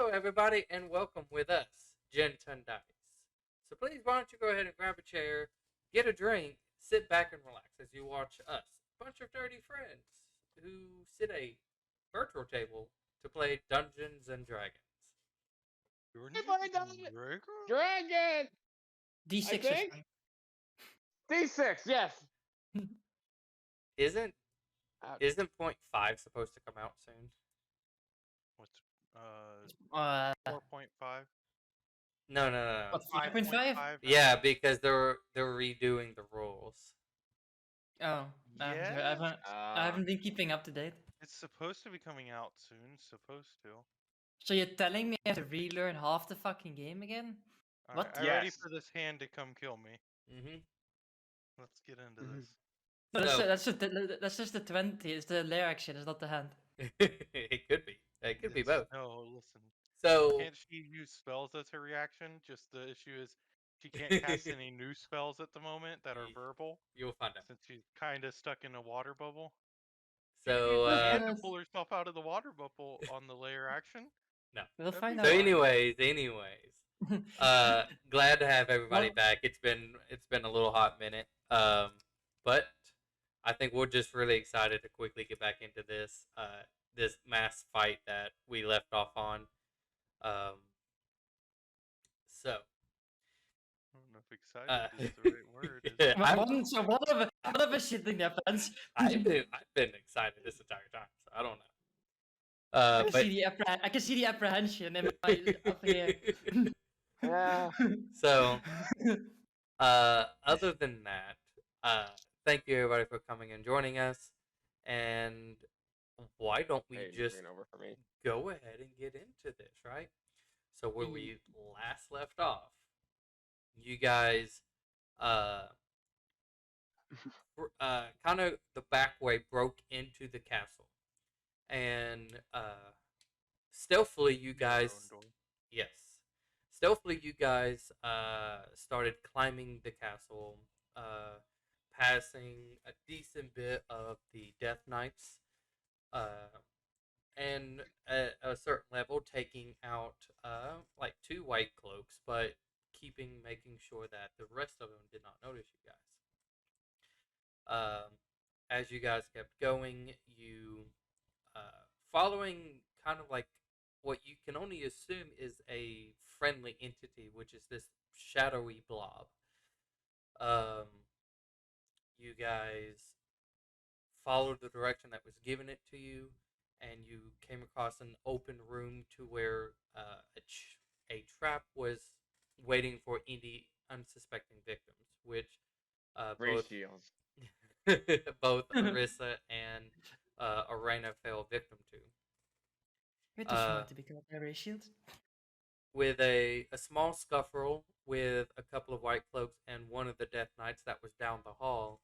Hello, everybody, and welcome with us, Ginton Dice. So please, why don't you go ahead and grab a chair, get a drink, sit back and relax as you watch us, a bunch of dirty friends who sit a virtual table to play Dungeons and Dragons. Hey, buddy, Dragon! I D6 is think? fine. D6, yes. Isn't Uh, isn't point five supposed to come out soon? What's 4.5? No. What, 5.5? 5.5? Yeah, because they're redoing the rules. Oh, Yeah, I haven't been keeping up to date. it's supposed to be coming out soon. Supposed to. So you're telling me I have to relearn half the fucking game again? Alright, What? I'm ready Yes. for this hand to come kill me. Mm-hmm. Let's get into Mhm. this. No, So- that's just the 20. It's the lair action. It's not the hand. It could be. It could be both. No, listen. So Can't she use spells as her reaction? Just the issue is she can't cast any new spells at the moment that are verbal, you'll find out. since she's kind of stuck in a water bubble. So She had to Yes. pull herself out of the water bubble on the layer action. no. We'll That'd find be out. So fine. anyways, glad to have everybody Well- back. It's been a little hot minute. But I think we're just really excited to quickly get back into this this mass fight that we left off on. So I don't know if excited is the right word. Is yeah, it? So one of us shitting their pants. I've been excited this entire time, so I don't know. I can But see the I can see the apprehension in my up here. Yeah. so other than that, thank you everybody for coming and joining us. And why don't we Hey, just bring it over for me. go ahead and get into this, right? So where we last left off, you guys kind of the back way broke into the castle, and stealthily you guys yes stealthily you guys started climbing the castle, passing a decent bit of the Death Knights, and at a certain level taking out like two white cloaks, but making sure that the rest of them did not notice you guys. As you guys kept going, you following kind of like what you can only assume is a friendly entity, which is this shadowy blob. You guys followed the direction that was given it to you, and you came across an open room to where a trap was waiting for any unsuspecting victims, which both Ratio. both Arissa and Arena fell victim to. It is fun to be called Area Shield. With a small scuffle with a couple of white cloaks and one of the Death Knights that was down the hall,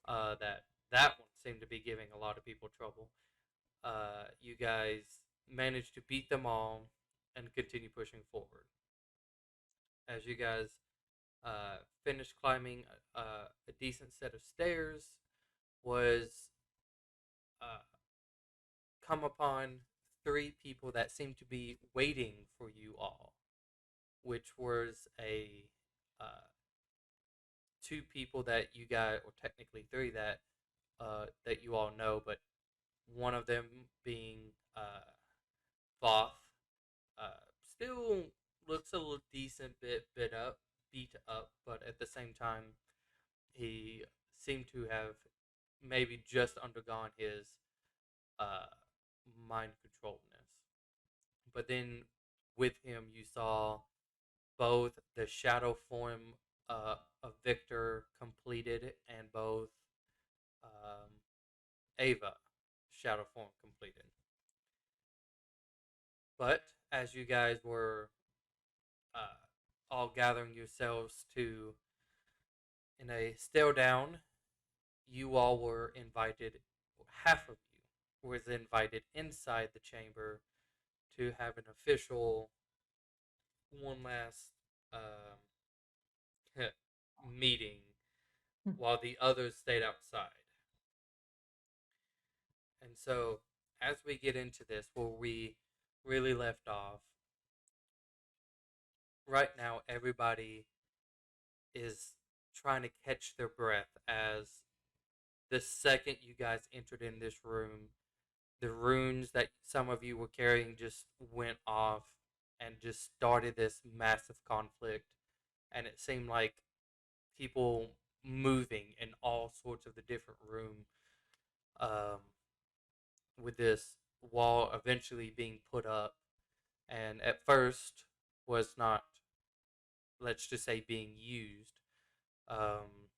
that one seemed to be giving a lot of people trouble. You guys managed to beat them all and continue pushing forward. As you guys finished climbing a decent set of stairs, was come upon three people that seemed to be waiting for you all, which was a two people that you guys, or technically three that you all know, but one of them being Voth, still looks a little decent beat up, but at the same time, he seemed to have maybe just undergone his mind controlledness. But then with him, you saw both the shadow form of Victor completed and both Ava shadow form completed. But as you guys were all gathering yourselves to in a stare down, you all were invited, half of you was invited inside the chamber to have an official one last meeting while the others stayed outside. And so as we get into this, where we really left off, right now everybody is trying to catch their breath as the second you guys entered in this room, the runes that some of you were carrying just went off and just started this massive conflict. And it seemed like people moving in all sorts of the different room, um, with this wall eventually being put up. And at first was not, let's just say, being used, um,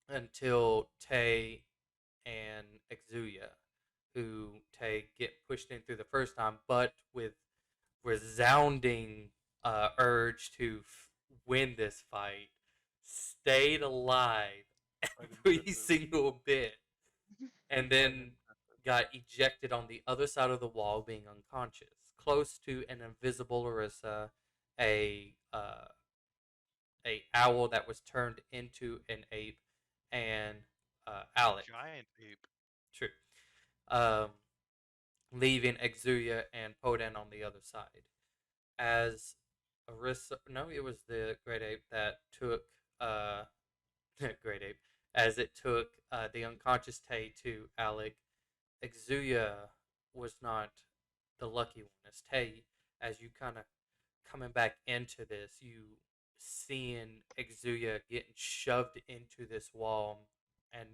until Tay and Exuya, who Tay get pushed in through the first time, but with resounding urge to win this fight, stayed alive Quite every impressive. single bit, and Quite then impressive. got ejected on the other side of the wall, being unconscious, close to an invisible Larissa, a owl that was turned into an ape, and Alec. Giant ape. True. Um, Leaving Exuya and Podan on the other side. As Arissa, no, it was the Great Ape that took Great Ape, as it took the unconscious Tay to Alec. Exuya was not the lucky one. As Tay, as you kind of coming back into this, you seeing Exuya getting shoved into this wall, and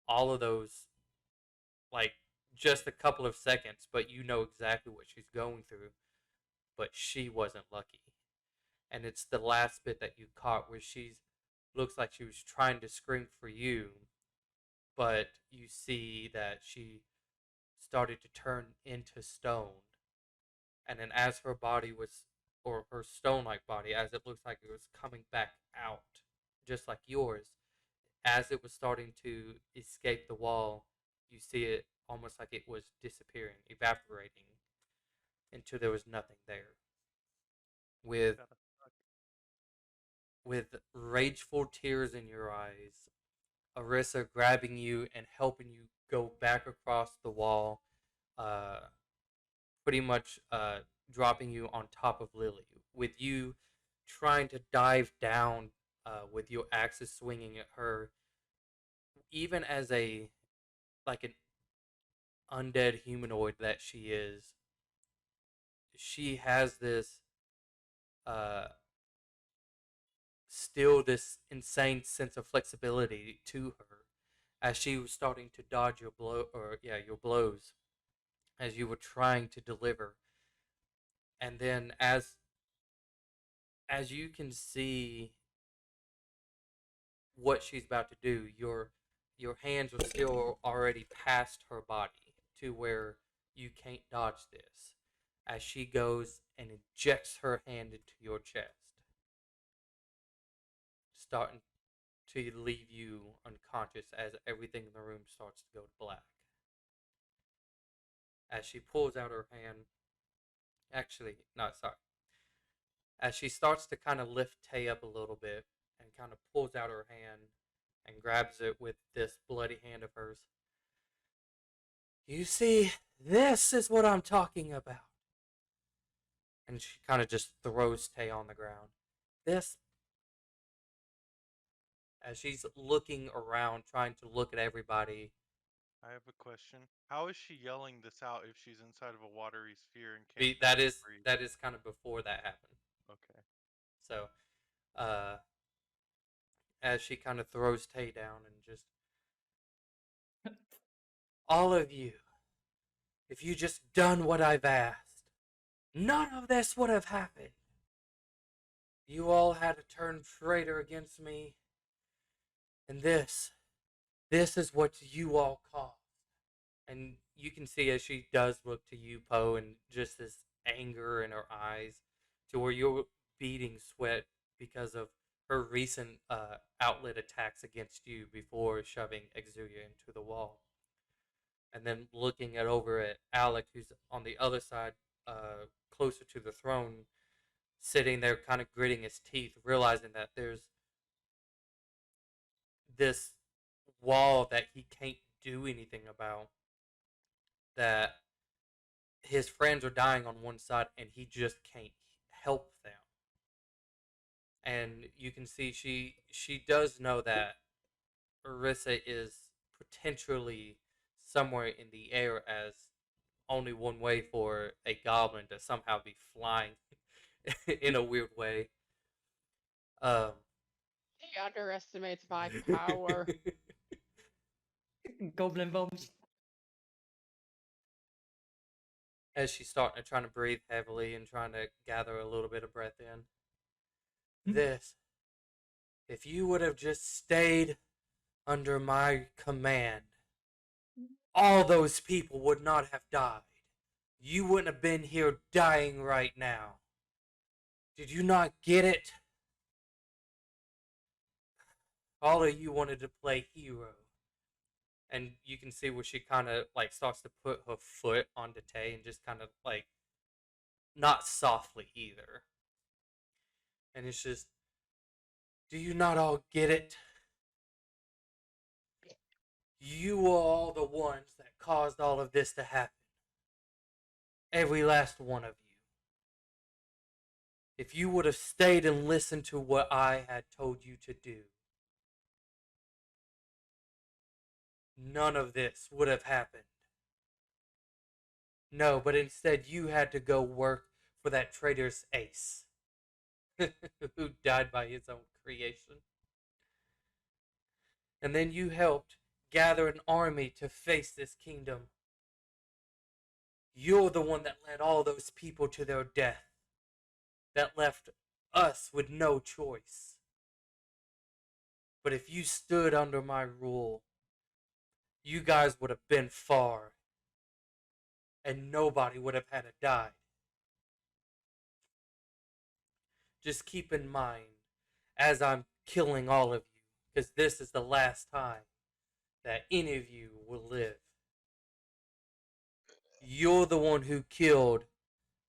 all of those, like, just a couple of seconds, but you know exactly what she's going through. But she wasn't lucky, and it's the last bit that you caught where she's looks like she was trying to scream for you, but you see that she started to turn into stone, and then as her body was, or her stone-like body, as it looks like it was coming back out, just like yours, as it was starting to escape the wall, you see it almost like it was disappearing, evaporating, until there was nothing there. With Gotta suck. with rageful tears in your eyes, Arissa grabbing you and helping you go back across the wall, uh, pretty much dropping you on top of Lily, with you trying to dive down, with your axes swinging at her, even as a, like, an undead humanoid that she has this, uh, still this insane sense of flexibility to her, as she was starting to dodge your blows, as you were trying to deliver. And then as you can see what she's about to do, your hands are still already past her body to where you can't dodge this, as she goes and injects her hand into your chest, starting to leave you unconscious as everything in the room starts to go black. As she pulls out her hand, actually, no, sorry. As she starts to kind of lift Tay up a little bit and kind of pulls out her hand and grabs it with this bloody hand of hers. You see, this is what I'm talking about. And she kind of just throws Tay on the ground. This, as she's looking around, trying to look at everybody. I have a question. How is she yelling this out if she's inside of a watery sphere and can't breathe? That is kind of before that happened. Okay. So, uh, as she kind of throws Tay down and just, all of you, if you just done what I've asked, none of this would have happened. You all had to turn traitor against me, and this is what you all caused. And you can see as she does look to you, Poe, and just this anger in her eyes, to where you're beating sweat because of her recent outlet attacks against you before shoving Exuya into the wall. And then looking over at Alec, who's on the other side, closer to the throne, sitting there kind of gritting his teeth, realizing that there's this wall that he can't do anything about, that his friends are dying on one side and he just can't help them. and you can see she does know that Orisa is potentially somewhere in the air, as only one way for a goblin to somehow be flying in a weird way. Um, He underestimates my power. Goblin bombs. as she's starting to trying to breathe heavily and trying to gather a little bit of breath in. Hmm. This, if you would have just stayed under my command, all those people would not have died. You wouldn't have been here dying right now. Did you not get it? All of you wanted to play hero. And you can see where she kind of like starts to put her foot onto Tay and just kind of like, not softly either. And it's just, do you not all get it? You are all the ones that caused all of this to happen. Every last one of you. If you would have stayed and listened to what I had told you to do, none of this would have happened. No, but instead you had to go work for that traitor's ace, who died by his own creation. And then you helped gather an army to face this kingdom. You're the one that led all those people to their death, that left us with no choice. But if you stood under my rule, you guys would have been far, and nobody would have had to die. Just keep in mind, as I'm killing all of you, because this is the last time that any of you will live. You're the one who killed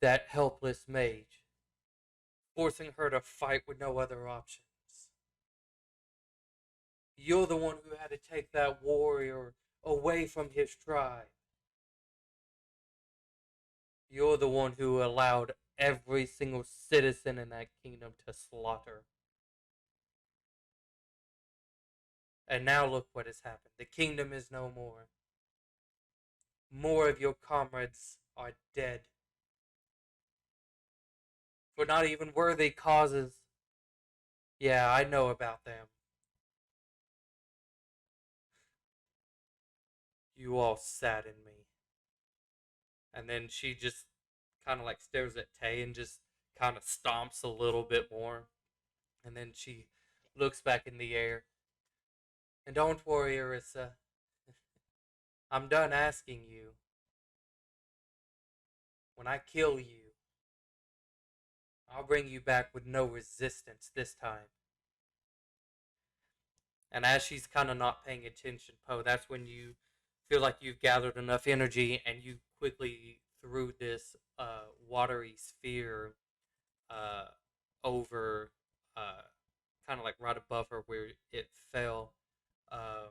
that helpless mage, forcing her to fight with no other options. You're the one who had to take that warrior away from his tribe. You're the one who allowed every single citizen in that kingdom to slaughter. And now look what has happened. The kingdom is no more. More of your comrades are dead. For not even worthy causes. Yeah, I know about them. You all sadden me. And then she just kind of like stares at Tay and just kind of stomps a little bit more. And then she looks back in the air. And don't worry, Arissa. I'm done asking you. When I kill you, I'll bring you back with no resistance this time. And as she's kind of not paying attention, Poe, that's when you feel like you've gathered enough energy and you quickly threw this watery sphere uh, over, kind of like right above her where it fell, um,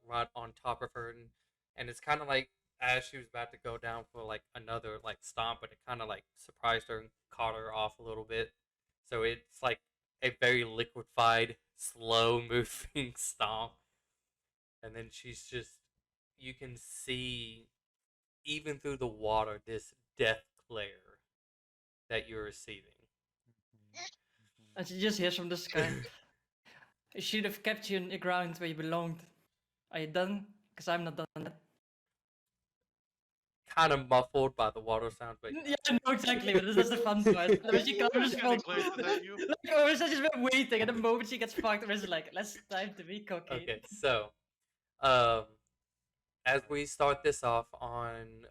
right on top of her. And it's kind of like as she was about to go down for like another like stomp, but it kind of like surprised her and caught her off a little bit. So it's like a very liquefied, slow moving stomp. And then she's just, you can see even through the water this death glare that you're receiving. And she just hears from the sky. I should have kept you in the ground where you belonged. Are you done? Because I'm not done yet. Kind of muffled by the water sound, but Yeah, I know exactly, but that's the fun part. When she can't Kinda respond. glances at you. Like, Orisa just been waiting, and the moment she gets fucked, Orisa's like, let's time to be cocky. okay. So, um, as we start this off on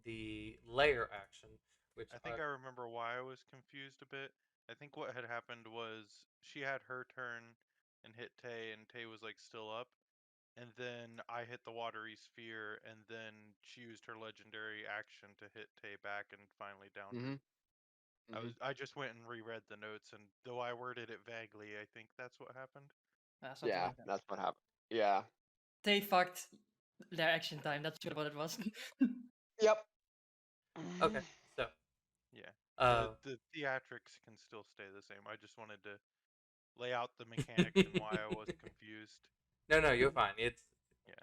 the layer action, which I think I remember why I was confused a bit. I think what had happened was she had her turn and hit Tay, and Tay was like still up. And then I hit the watery sphere, and then she used her legendary action to hit Tay back and finally downed her. I just went and reread the notes, and though I worded it vaguely, I think that's what happened. Something Yeah, like that. that's what happened. Yeah. They fucked their action time, that's what it was. Yep. okay. So, Yeah. The theatrics can still stay the same. I just wanted to lay out the mechanics and why I was confused. No, you're fine. It's Yeah.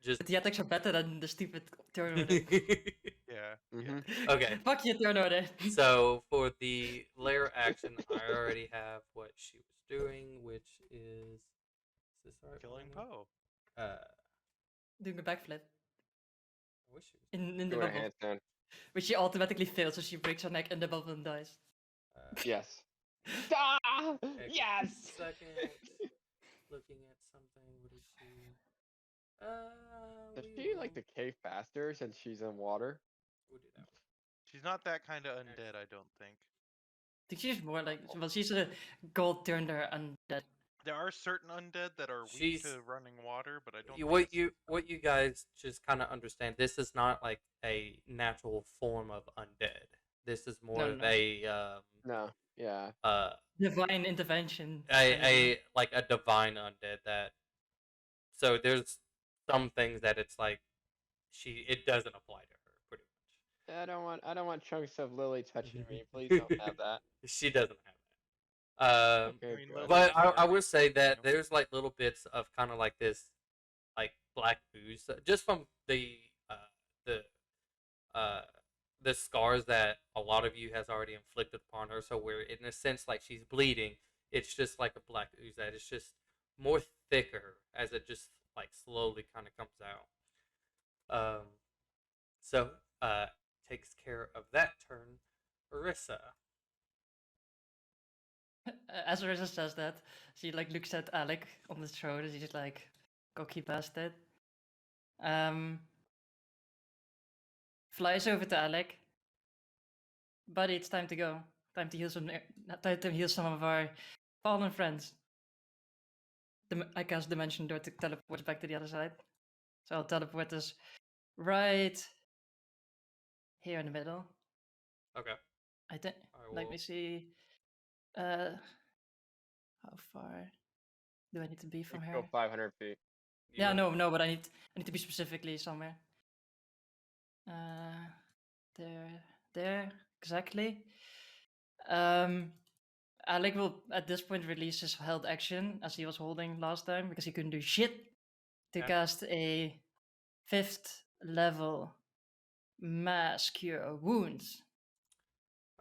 just The theatrics are better than the stupid turn order. Yeah. Mhm. Okay. Fuck your turn order. So for the lair action, I already have what she was doing, which is this the right Killing one? Poe. Doing a backflip I wish it was. in the Doing a bubble, handstand. which she automatically fails, so she breaks her neck in the bubble and dies. Yes. Ah! Okay, Yes. Second, looking at something. What is she? Does We she will, like decay faster since she's in water? we'll do that. She's not that kind of undead, I don't think. I think she's more like, well, she's a gold turner undead. There are certain undead that are weak She's- to running water, but I don't. What you guys just kind of understand. This is not like a natural form of undead. This is more No, of no. a No. Yeah. Divine intervention. a like a divine undead that. So there's some things that it's like it doesn't apply to her pretty much. I don't want chunks of Lily touching me. Please don't have that. She doesn't have that. Okay, I mean, good. Lily- But I Alright. would say that Yep. there's like little bits of kind of like this, like black ooze, just from the uh the scars that a lot of you has already inflicted upon her. So where in a sense like she's bleeding, it's just like a black ooze that is just more thicker as it just like slowly kind of comes out. So takes care of that turn. Orissa. As Arisa says that, she like looks at Alec on the shoulder. She's like, cocky bastard. Flies over to Alec. Buddy, it's time to go. Time to heal time to heal some of our fallen friends. I cast Dimension Door to teleport back to the other side. So I'll teleport us right here in the middle. Okay. I think. I Let will- me see. How far do I need to be You from can here? go 500 feet. Yeah, you- no, but I need to be specifically somewhere. There, exactly. Alec will at this point release his held action as he was holding last time because he couldn't do shit to Yeah. cast a 5th level mass cure wounds.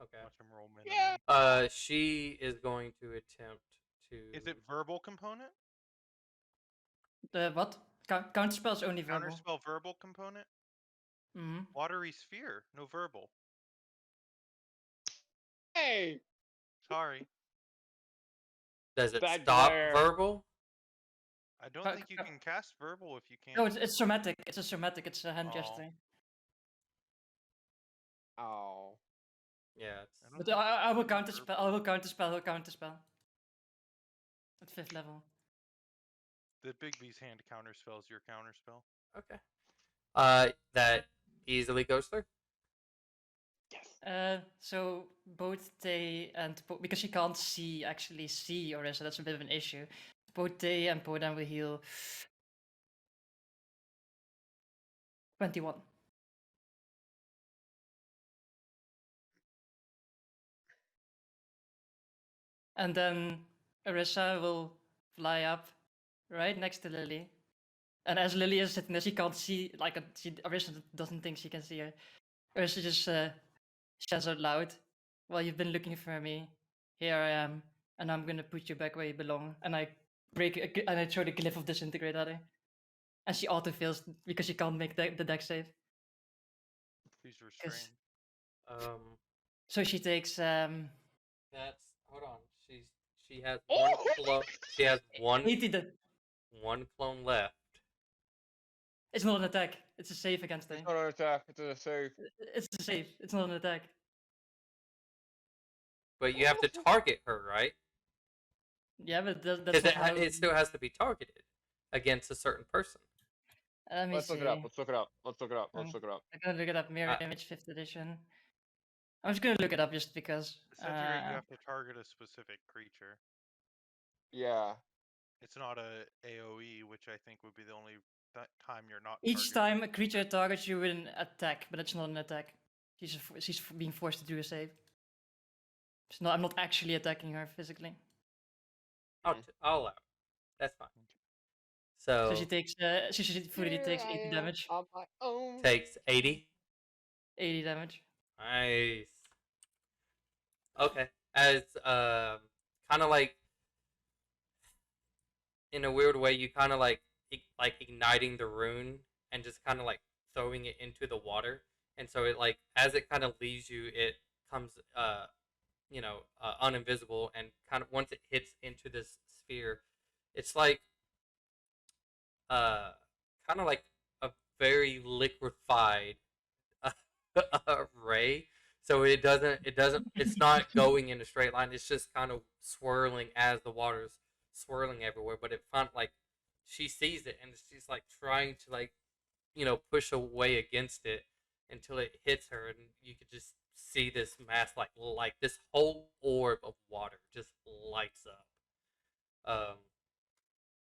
Okay. Watch him roll minimum. Yeah. She is going to attempt to. Is it verbal component? The what? Counter spells only verbal. Counterspell verbal component? Hmm. Watery sphere, no verbal. Hey. Sorry. Does it Bad stop glare. verbal? I don't Uh, think you can cast verbal if you can't. No, it's somatic. It's a somatic. It's a hand Oh. gesture. Oh. Yeah. It's, I don't But think I will you can counter spell. verbal. I will counter spell. I'll counter spell. At 5th level. The Big B's hand counterspells your counterspell. okay. That easily goes through. Yes. So both Tay and because she can't actually see Orisa, that's a bit of an issue. Both Tay and Podan will heal 21. And then Orisa will fly up right next to Lily. And as Lily is sitting there, she can't see, Orisa doesn't think she can see her. Orisa just says out loud, well, you've been looking for me. Here I am. And I'm gonna put you back where you belong. And I and I throw the glyph of disintegrate at her. And she auto fails because she can't make the deck save. She's restrained. So she takes That's hold on. She has one clone. She has 80 one clone left. It's not an attack. It's a save against her. It's not an attack. It's a save. It's a save. It's not an attack. But you have to target her, right? Yeah, but that's Because not how... it still has to be targeted against a certain person. Let me Let's see. look it up. Let's look it up. Let's look it up. Um, Let's look it up. I'm gonna look it up. Mirror image 5th edition. I'm just gonna look it up just because. Disintegrate, you have to target a specific creature. Yeah. It's not a AoE, which I think would be the only time you're not. Each targeting. time a creature targets you with an attack, but it's not an attack. She's being forced to do a save. I'm not actually attacking her physically. I'll allow it. That's fine. So So she takes she fully Here takes I 80 am damage. on my own. takes 80. 80 damage. Nice. Okay. As kind of like in a weird way, you kind of like igniting the rune and just kind of like throwing it into the water, and so it like as it kind of leaves you, it comes uninvisible, and kind of once it hits into this sphere, it's like uh kind of like a very liquefied ray. So it's not going in a straight line. It's just kind of swirling as the water's swirling everywhere. But it found like she sees it and she's like trying to like push away against it until it hits her, and you could just see this mass like this whole orb of water just lights up.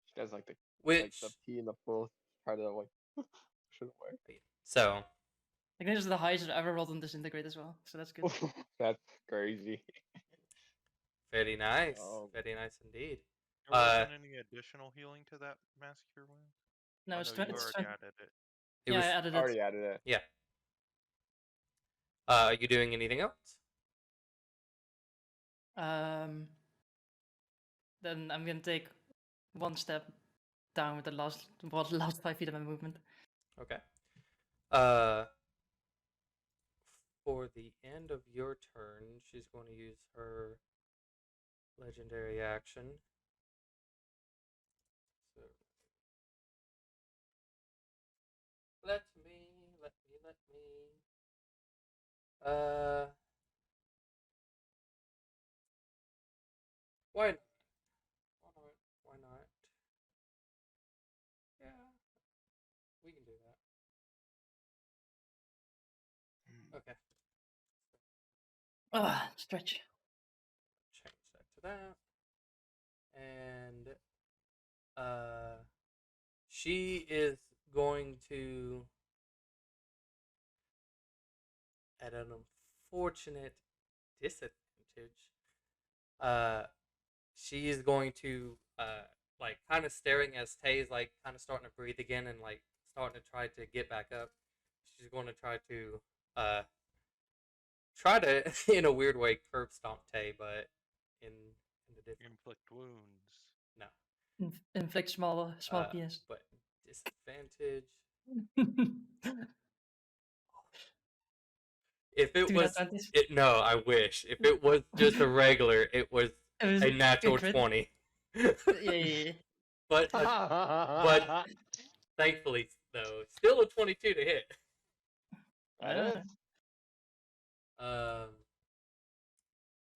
She does like the Which pee in the pool part of the like shouldn't work. so I think this is the highest I've ever rolled on Disintegrate as well, so that's good. That's crazy. very nice, Oh. very nice indeed. There wasn't any additional healing to that mass cure wound? No, Oh, it's, no, twen- you it's already twen- added it. It yeah, was I added it. Already added it. yeah. Are you doing anything else? Then I'm gonna take one step down with the last 5 feet of my movement. Okay. For the end of your turn, she's going to use her legendary action. So let me. Why not? Why not? Yeah, we can do that. Okay. Stretch. Change that to that. And she is going to, at an unfortunate disadvantage, she is going to like kind of staring as Tay's like kind of starting to breathe again and like starting to try to get back up. She's going to try to in a weird way curb stomp Tay, but in a different Inflict wounds. no. Inflict small PS. But disadvantage. If it Two was nat 20s. no, I wish. If it was just a regular, it was It was a natural crit. 20. Yeah. But thankfully though, still a 22 to hit. That is.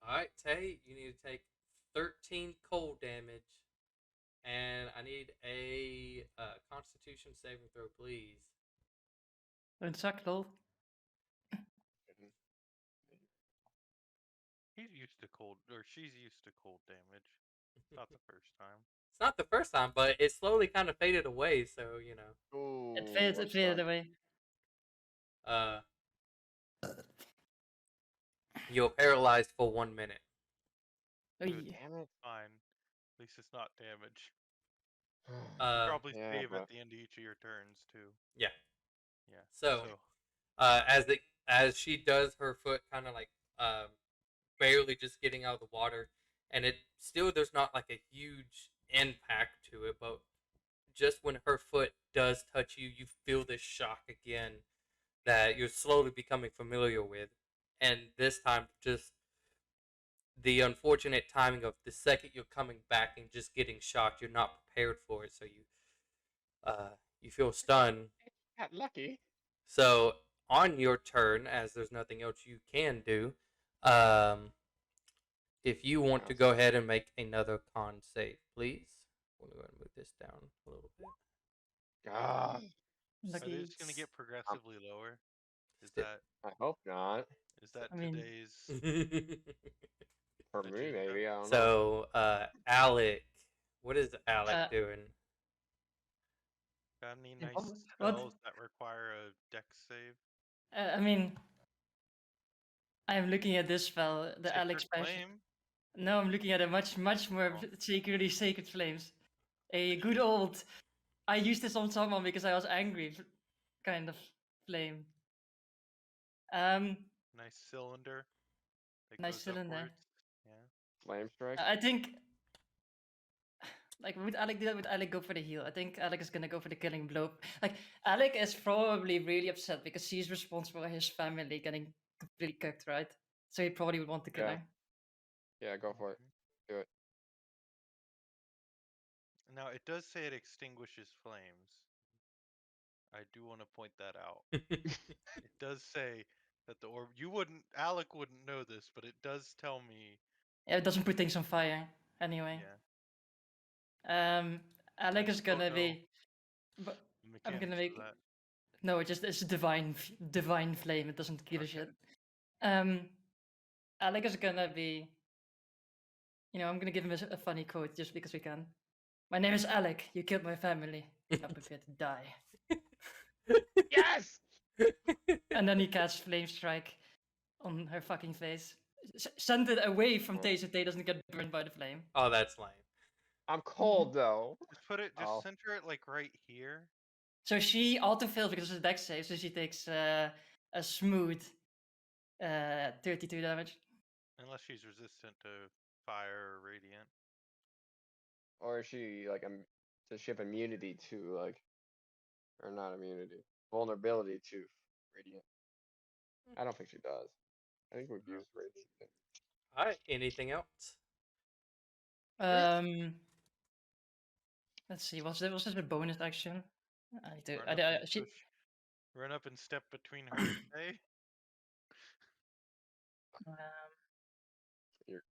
Alright, Tay, you need to take 13 cold damage. And I need a Constitution saving throw, please. Don't suck, lol. He's used to cold, or she's used to cold damage. Not the first time. It's not the first time, but it slowly kind of faded away, so, you know. Ooh, It faded away. You're paralyzed for 1 minute. Oy. Damn it. Fine. At least it's not damage. Probably yeah, save but- at the end of each of your turns too. Yeah. Yeah. So, as she does her foot kind of like barely just getting out of the water, and it still there's not like a huge impact to it, but just when her foot does touch you, you feel this shock again that you're slowly becoming familiar with, and this time just the unfortunate timing of the second you're coming back and just getting shocked, you're not prepared for it, so you feel stunned. Got lucky. So on your turn, as there's nothing else you can do, if you want to go ahead and make another con save, please. We'll go ahead and move this down a little bit. God, Are Lucky. they just gonna get progressively lower? Is Still- that I hope not. I mean- today's For The me, Ginton. maybe. I don't know. So, Alec, what is Alec Uh, doing? got any Yeah, nice what? spells that require a dex save? I mean, I don't know. I mean, I'm looking at this spell, the Alex Sacred special. Flame. No, I'm looking at a much more Oh. sacred flames. A good old. I used this on someone because I was angry, kind of flame. Nice cylinder that Nice goes cylinder. upwards. Yeah. Flame strike. I think. Like, would Alec do that? Would Alec go for the heal? I think Alec is gonna go for the killing blow. Like, Alec is probably really upset because he's responsible for his family getting completely cooked, right? So he probably would want to kill Yeah. her. Yeah, go for it. Do it. Now it does say it extinguishes flames. I do want to point that out. It does say that the orb. Alec wouldn't know this, but it does tell me. Yeah, it doesn't put things on fire anyway. Yeah. Alec is just don't gonna know be. But the I'm gonna mechanics make. of that. No, it's a divine flame. It doesn't give a Okay. shit. Alec is gonna be. I'm gonna give him a funny quote just because we can. My name is Alec. You killed my family. Now prepare to die. Yes! And then he casts Flame Strike on her fucking face. Send it away from Tay so Tay doesn't get burned by the flame. Oh, that's lame. I'm cold though. Just put it. Just Oh. center it like right here. So she auto fails because it's a dex save, so she takes a smooth 32 damage. Unless she's resistant to fire or radiant. Or is she like does she have immunity to like, or not immunity, vulnerability to radiant? I don't think she does. I think we've No. used radiant. All right. Anything else? Let's see. Was this a bonus action? I need to. Run up and step between her and Tay. I'm good.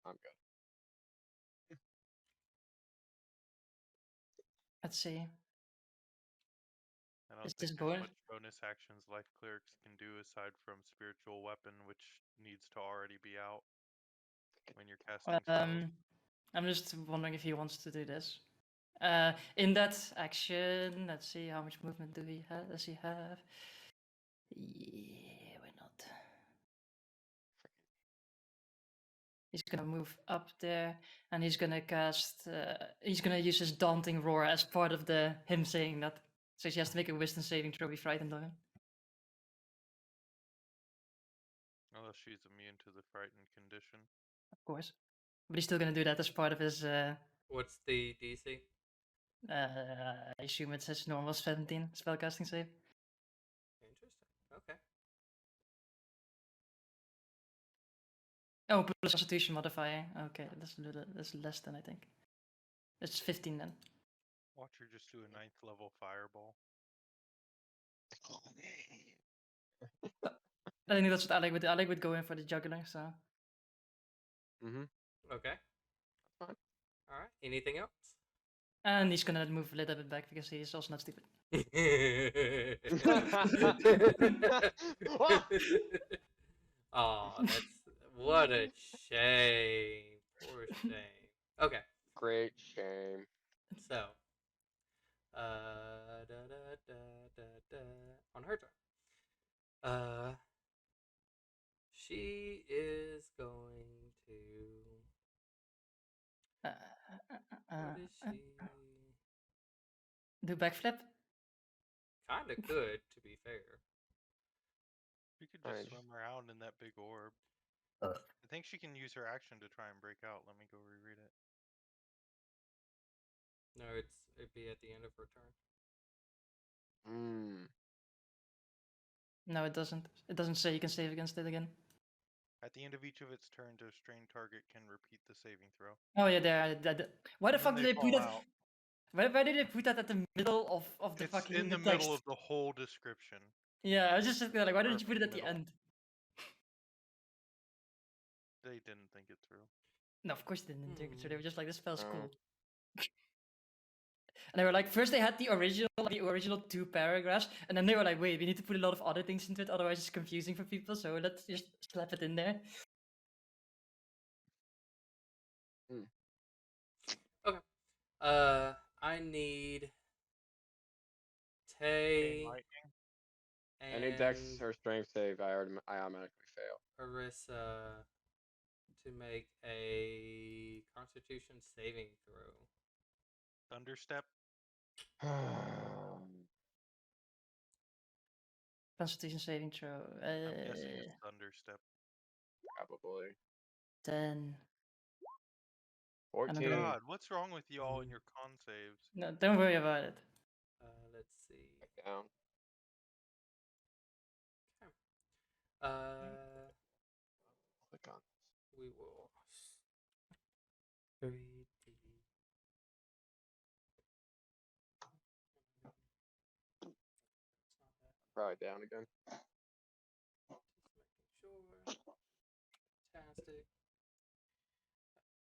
Let's see. I don't Is think this there's bonus? much bonus actions Life Clerics can do aside from Spiritual Weapon, which needs to already be out when you're casting spells. I'm just wondering if he wants to do this. In that action, let's see how much movement does he have? Yeah, why not? He's gonna move up there, and he's gonna cast. He's gonna use his daunting roar as part of him saying that. So she has to make a wisdom saving throw to be frightened of him. Unless she's immune to the frightened condition. Of course, but he's still gonna do that as part of his. What's the DC? I assume it's his normal 17 spellcasting save. Interesting. Okay. Oh, plus Constitution modifier. Okay, that's less than I think. It's 15 then. Watch her just do a 9th level fireball. I think that's what Alec would. Alec would go in for the juggler. So. Okay. Fine. All right. Anything else? And he's gonna move a little bit back because he's also not stupid. Oh, that's what a shame. Poor shame. Okay. Great shame. So, on her turn. She is going to. What is she? Do backflip? Kinda could, to be fair. You could just Alright. swim around in that big orb. Uh. I think she can use her action to try and break out. Let me go reread it. No, it'd be at the end of her turn. No, it doesn't. It doesn't say you can save against it again. At the end of each of its turns, a strained target can repeat the saving throw. Oh yeah, there. Why the fuck did they put that? Out. Why did they put that at the middle of the It's fucking in the text? middle of the whole description. Yeah, I was just sitting there like, why didn't you put it at Middle. the end? They didn't think it through. No, of course they didn't think it through. They were just like, this spell's cool. And they were like, first they had the original 2 paragraphs, and then they were like, wait, we need to put a lot of other things into it, otherwise it's confusing for people, so let's just slap it in there. Okay. I need Tay Any dex and or strength save, I automatically fail. Arissa to make a Constitution saving throw. Thunderstep. Constitution saving throw. I'm guessing it's Thunderstep. Probably 10. 14. God, what's wrong with y'all and your con saves? No, don't worry about it. Let's see. Down. Click on. We will 3D. Probably down again. Just making sure. Fantastic.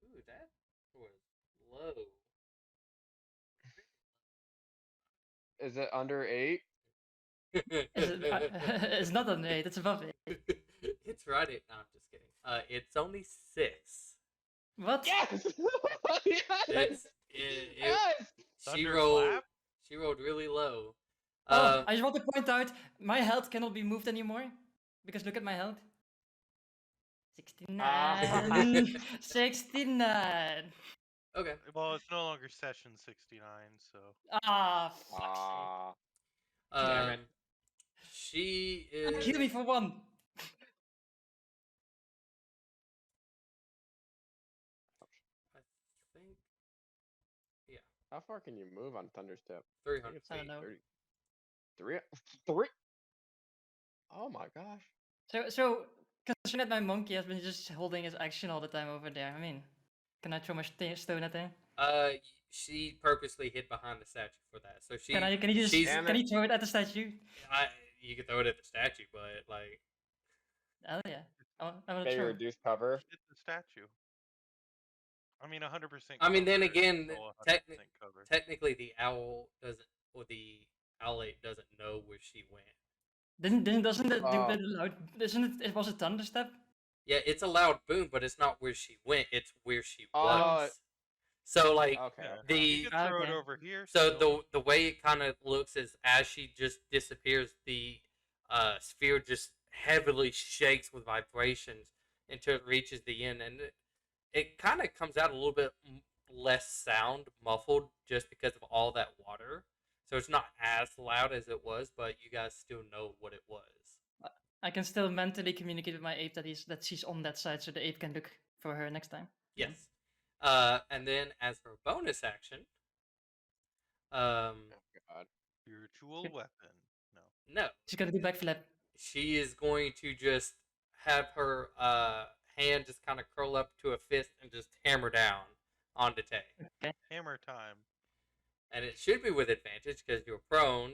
Ooh, that was low. Is it under 8? Is it, it's not on 8, it's above 8. It's right at. No, I'm just kidding. It's only 6. What? Yes! It's Yes! she Thunder rolled. clap? She rolled really low. Oh, I just want to point out my health cannot be moved anymore. Because look at my health. 69. 69. Okay. Well, it's no longer session 69, so. Ah, fuck. Ah, Damn it. She is. Kill me for one. I think. Yeah. how far can you move on Thunderstep? 300 I don't feet. know. 30. 3? Oh my gosh. So considering that my monkey has been just holding his action all the time over there, I mean, can I throw my stone at him? She purposely hid behind the statue for that. So she. Can you just she's- Damn can it. you throw it at the statue? You can throw it at the statue, but like. Oh yeah. I want to Maybe throw. reduce cover. Hit the statue. I mean, 100%. I mean, then cover is again, still 100% cover. technically the owl doesn't, or the owlate doesn't know where she went. Doesn't it do it loud? Isn't it? It was a thunderstep. Yeah, it's a loud boom, but it's not where she went. It's where she Oh, was. So like Okay. Yeah. the You could throw it Okay. over here. so still. the way it kind of looks is as she just disappears, the sphere just heavily shakes with vibrations until it reaches the end, and it kind of comes out a little bit less sound, muffled, just because of all that water. So it's not as loud as it was, but you guys still know what it was. I can still mentally communicate with my ape that she's on that side, so the ape can look for her next time. Yes. And then as her bonus action, Oh god. Spiritual weapon. no, She's gonna do backflip. she is going to just have her hand just kind of curl up to a fist and just hammer down onto Tay. Okay. Hammer time. And it should be with advantage because you're prone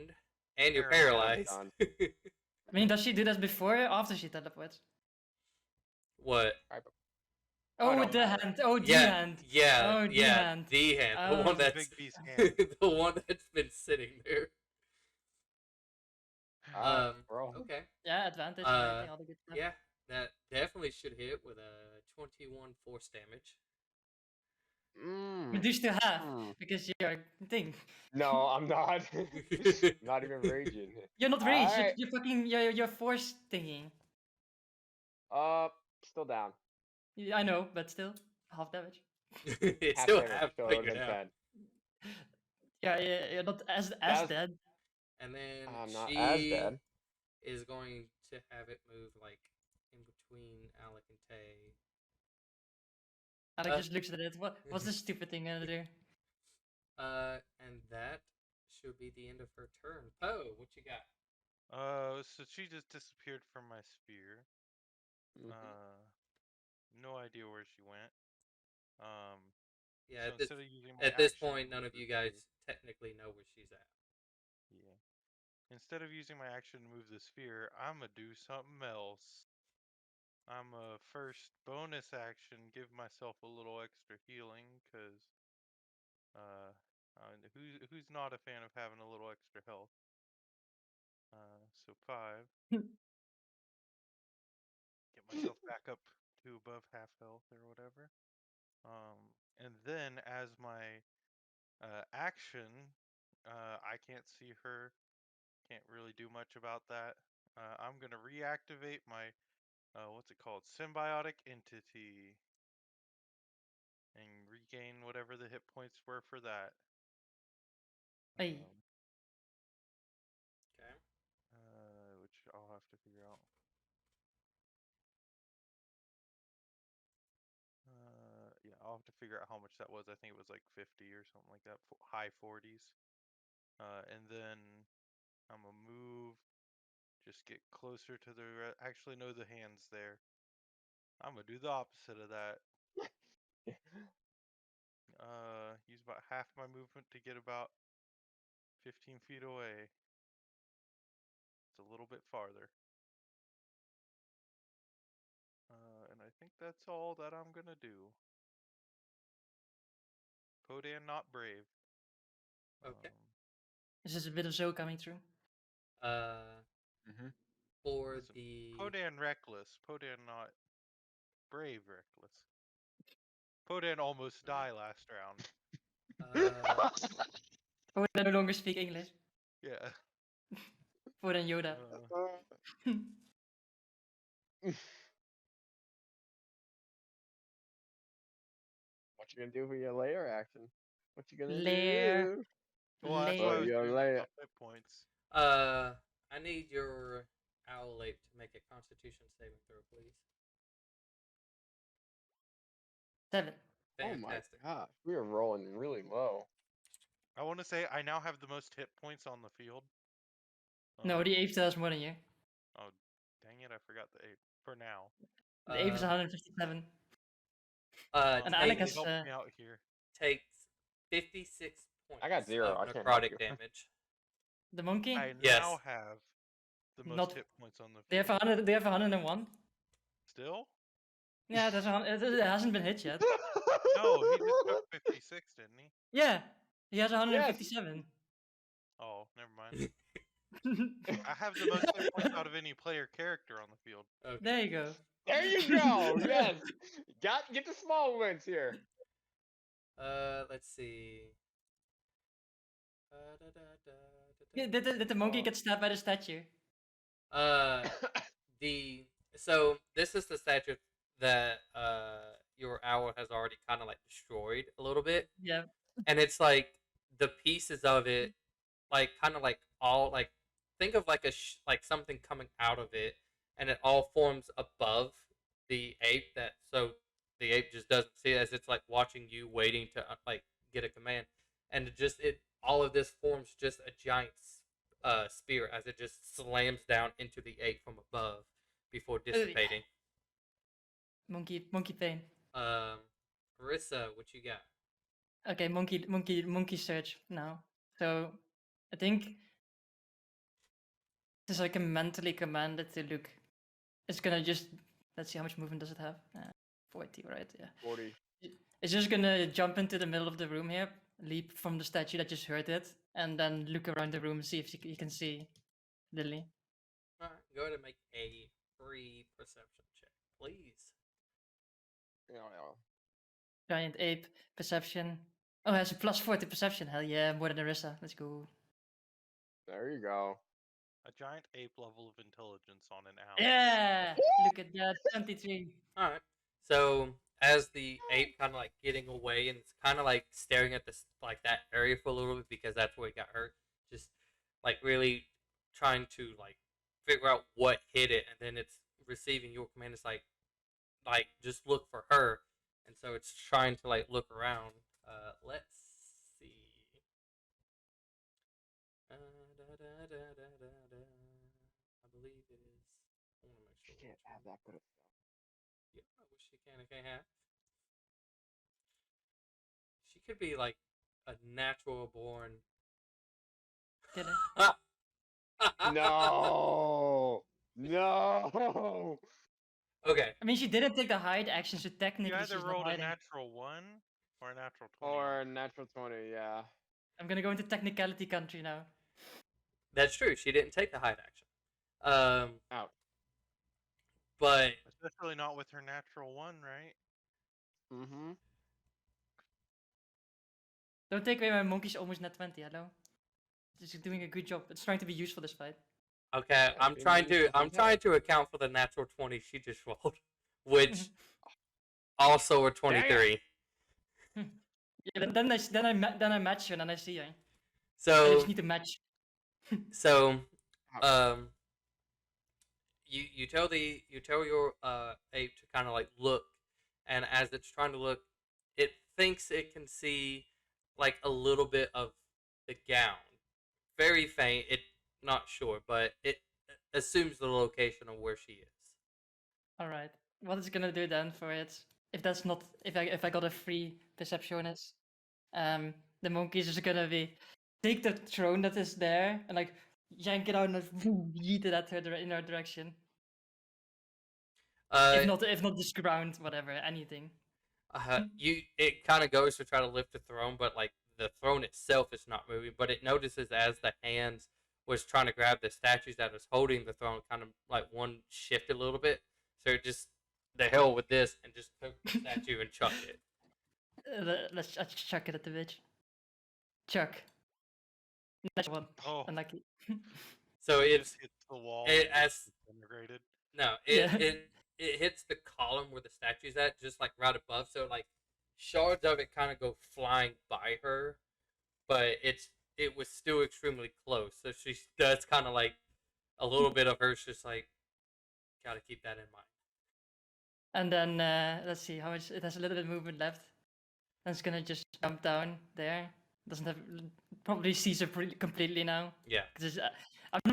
and you're Paralyzed. paralyzed. I mean, does she do that before or after she teleports? What? Oh, don't the matter. hand. Oh, the Yeah, hand. yeah, Oh, the yeah. hand. The hand. The Oh. one The that's big beast hand. the one that's been sitting there. Bro. Okay. Yeah, advantage and everything, all the good stuff. Yeah, that definitely should hit with a 21 force damage. Reduce to half Mm. because you're thing. No, I'm not. Not even raging. You're not rage. Alright. You're fucking. You're force thingy. Still down. Yeah, I know, but still, half damage. It's Half still damage, half so it would've figured been out. 10. You're not as That's- dead. And then I'm not she as dead. is going to have it move like in between Alec and Tay. Alec just looks at it. What's this stupid thing gonna do? And that should be the end of her turn. Poe, what you got? So she just disappeared from my sphere. Mhm. No idea where she went. Yeah, so instead of using my at this action to point, none move of the you guys sphere- technically know where she's at. Yeah. Instead of using my action to move the sphere, I'ma do something else. I'm a first bonus action give myself a little extra healing, cause who's not a fan of having a little extra health? So 5. Get myself back up to above half health or whatever. And then as my action, I can't see her. Can't really do much about that. I'm gonna reactivate my what's it called? Symbiotic entity. And regain whatever the hit points were for that. Hey, Okay. Which I'll have to figure out. Yeah, I'll have to figure out how much that was. I think it was like 50 or something like that, high 40s. And then I'm gonna move, just get closer to the. Actually, no, the hands there. I'm gonna do the opposite of that. Use about half my movement to get about 15 feet away. It's a little bit farther. And I think that's all that I'm gonna do. Podan not brave. Okay. is this a bit of Zoe coming through? Mhm. For Listen, the Podan reckless. Podan not brave reckless. Podan almost die last round. Oh, they no longer speak English. Yeah. For than Yoda. What you gonna do for your layer action? What you gonna Lair. do? Well, that's Lair. why I Oh, was your doing layer. the hit points. I need your owl ape to make a Constitution saving throw, please. 7. Oh my Fantastic. gosh, we are rolling really low. I want to say I now have the most hit points on the field. No, the ape still has more than you. Oh, dang it! I forgot the ape. For now. The ape is 157. And Alec Really has helped me out here. takes 56 points I got 0. of I can't help necrotic you. damage. the monkey. I Yes. now have the most Not- hit points on the They have field. 100. They have 101. Still? Yeah, that's it hasn't been hit yet. No, he just took 56, didn't he? Yeah, he has 157. Oh, never mind. I have the most hit points out of any player character on the field. Okay. There you go. There you go. Yes. Get the small wins here. Let's see. Yeah, did the monkey get stabbed by the statue? So this is the statue that your owl has already kind of like destroyed a little bit, Yeah. and it's like the pieces of it, like kind of like all like think of like like something coming out of it, and it all forms above the ape. That so the ape just doesn't see it as it's like watching you, waiting to like get a command, and it all of this forms just a giant spear as it just slams down into the ape from above before dissipating. Monkey pain. Marissa, what you got? Okay, monkey search now. So, I think it's like a mentally commanded to look. It's gonna just let's see how much movement does it have. 40, right? Yeah. 40. It's just gonna jump into the middle of the room here, leap from the statue that just heard it, and then look around the room and see if he can see Lily. All right, go ahead and make a free perception check, please. Yeah. Giant ape perception. Oh, it has a plus 40 perception. Hell yeah, more than Arissa. Let's go. There you go. A giant ape level of intelligence on an owl. Yeah! Look at that, 23. All right. So as the ape kind of like getting away and it's kind of like staring at this like that area for a little bit because that's where it got hurt, just like really trying to like figure out what hit it, and then it's receiving your command. It's like just look for her, and so it's trying to like look around. Let's see. I believe it is. I want to make sure. She can't have that good of stuff. Yeah, I wish she can. I can't have. She could be like a natural born. Get it? No. No. Okay. I mean, she didn't take the hide action, so technically You either she's not rolled a hiding. natural 1 or a natural 20. Or a natural 20, yeah. I'm gonna go into technicality country now. That's true. She didn't take the hide action. Out. But Especially not with her natural 1, right? Mm-hmm. Don't take away my monkey's almost net 20, hello? It's doing a good job. It's trying to be useful this fight. Okay, I'm trying to account for the natural 20 she just rolled, which also a 23. Yeah, then I match her and then I see her. I So just need to match. so Oh, you tell your ape to kind of like look, and as it's trying to look, it thinks it can see like a little bit of the gown, very faint. It not sure, but it assumes the location of where she is. All right. What it's gonna do then for it? If that's not if I got a free perceptionist, the monkey's just gonna be take the throne that is there and like yank it out and yeet it at her in her direction. Uh, If not just ground, whatever, anything. it kind of goes to try to lift the throne, but like the throne itself is not moving. But it notices as the hands was trying to grab the statues that was holding the throne, kind of like one shifted a little bit. So it just the hell with this and just took the statue and chucked it. Let's chuck it at the bitch. Chuck. Next one. Oh, Unlucky. So it it's just hits the wall it and as gets disintegrated. no Yeah. it hits the column where the statue's at, just like right above. So like shards of it kind of go flying by her, but it was still extremely close. So she does kind of like a little bit of hers, just like gotta keep that in mind. And then let's see how much it has a little bit of movement left. And it's gonna just jump down there. Doesn't have probably sees her completely now. Yeah. Because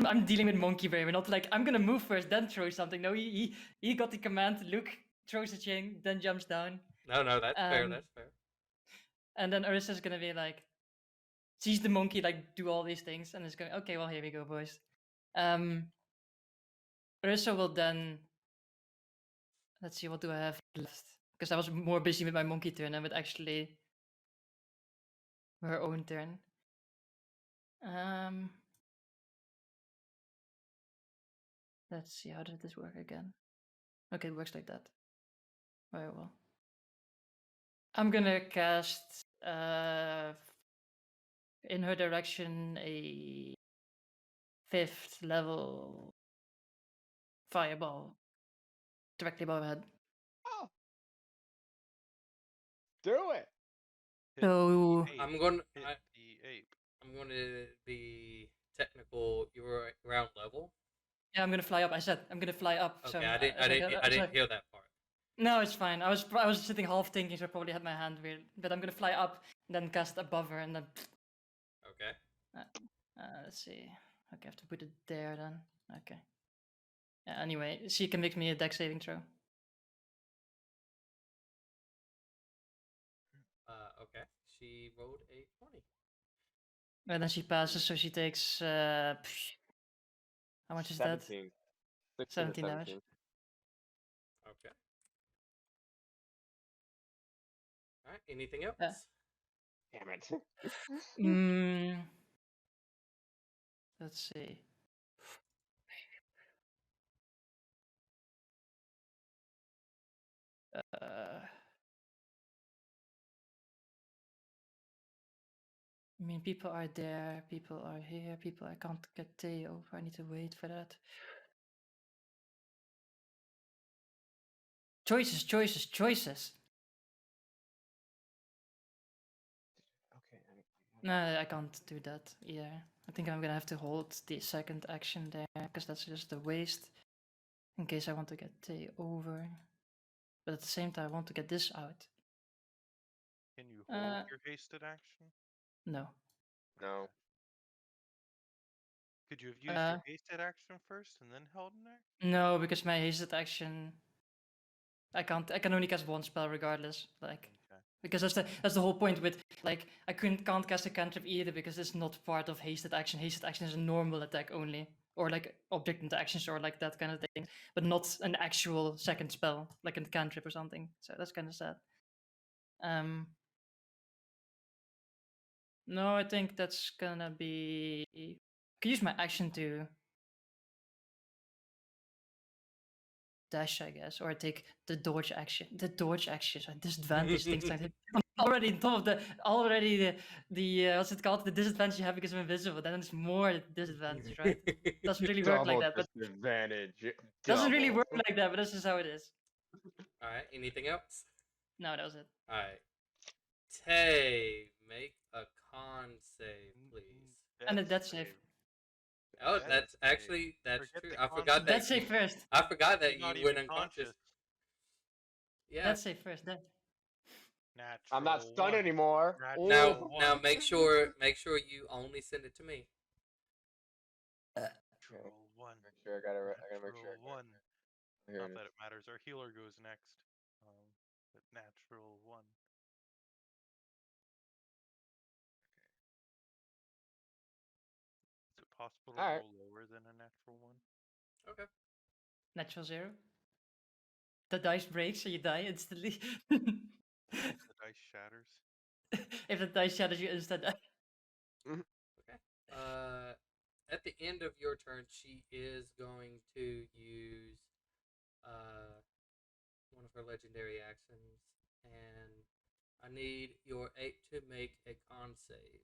I'm dealing with monkey brain. We're not like I'm gonna move first, then throw something. No, he got the command. Look, throws a chain, then jumps down. No, that's fair. That's fair. And then Arissa's gonna be like, sees the monkey like do all these things, and is going, okay, well here we go, boys. Arissa will then. Let's see, what do I have left? Because I was more busy with my monkey turn than with actually her own turn. Let's see, how did this work again? Okay, it works like that. Very well. I'm gonna cast in her direction a 5th level fireball directly above her head. oh. Do it. Hit So the ape. I'm going. Hit the ape. I'm going to be technical. You were around level. yeah, I'm gonna fly up. I said I'm gonna fly up. Okay, So I didn't hear that part. No, it's fine. I was sitting half thinking, so I probably had my hand weird. But I'm gonna fly up, and then cast above her, and then. Okay. Let's see. Okay, I have to put it there then. Okay. Yeah, anyway, she can make me a dex saving throw. Okay. She rolled a 20. And then she passes, so she takes. How much is that? 17. 17 damage. Okay. All right. Anything else? Damn it. Let's see. I mean, people are there, people are here, people I can't get Tay over. I need to wait for that. Choices, choices, choices. Okay. No, I can't do that either. I think I'm gonna have to hold the second action there, because that's just a waste. In case I want to get Tay over. But at the same time, I want to get this out. Can you hold your hasted action? No. No. Could you have used your hasted action first and then held an action? No, because my hasted action, I can only cast one spell regardless. Like, Okay. because that's the whole point with like I can't cast a cantrip either because it's not part of hasted action. Hasted action is a normal attack only, or like object interactions or like that kind of thing, but not an actual second spell like a cantrip or something. So that's kind of sad. No, I think that's gonna be. I could use my action to dash, I guess, or take the dodge action. The dodge action, so disadvantage things like that. already on top of the what's it called? The disadvantage you have because of invisible. Then it's more disadvantage, right? Doesn't really work like Double that, but disadvantage. doesn't really Double. work like that. But this is how it is. All right. Anything else? No, that was it. All right. Tay, make a con save, please. And a death save. Oh, Death that's save. actually that's Forget true. the I forgot Death that. save first. I forgot that You're not you went even unconscious. conscious. Yeah. Death save first. Then. Natural I'm not stunned one. anymore. Now, Ooh. now make sure you only send it to me. Natural one. Make sure I gotta make sure. Natural one. Here Not it that is. it matters. Our healer goes next. But natural one. Is it possible to Alright. roll lower than a natural one? Okay. Natural 0. The dice breaks, so you die instantly. If the dice shatters. If the dice shatters, you insta die. Okay. At the end of your turn, she is going to use one of her legendary actions, and I need your ape to make a con save.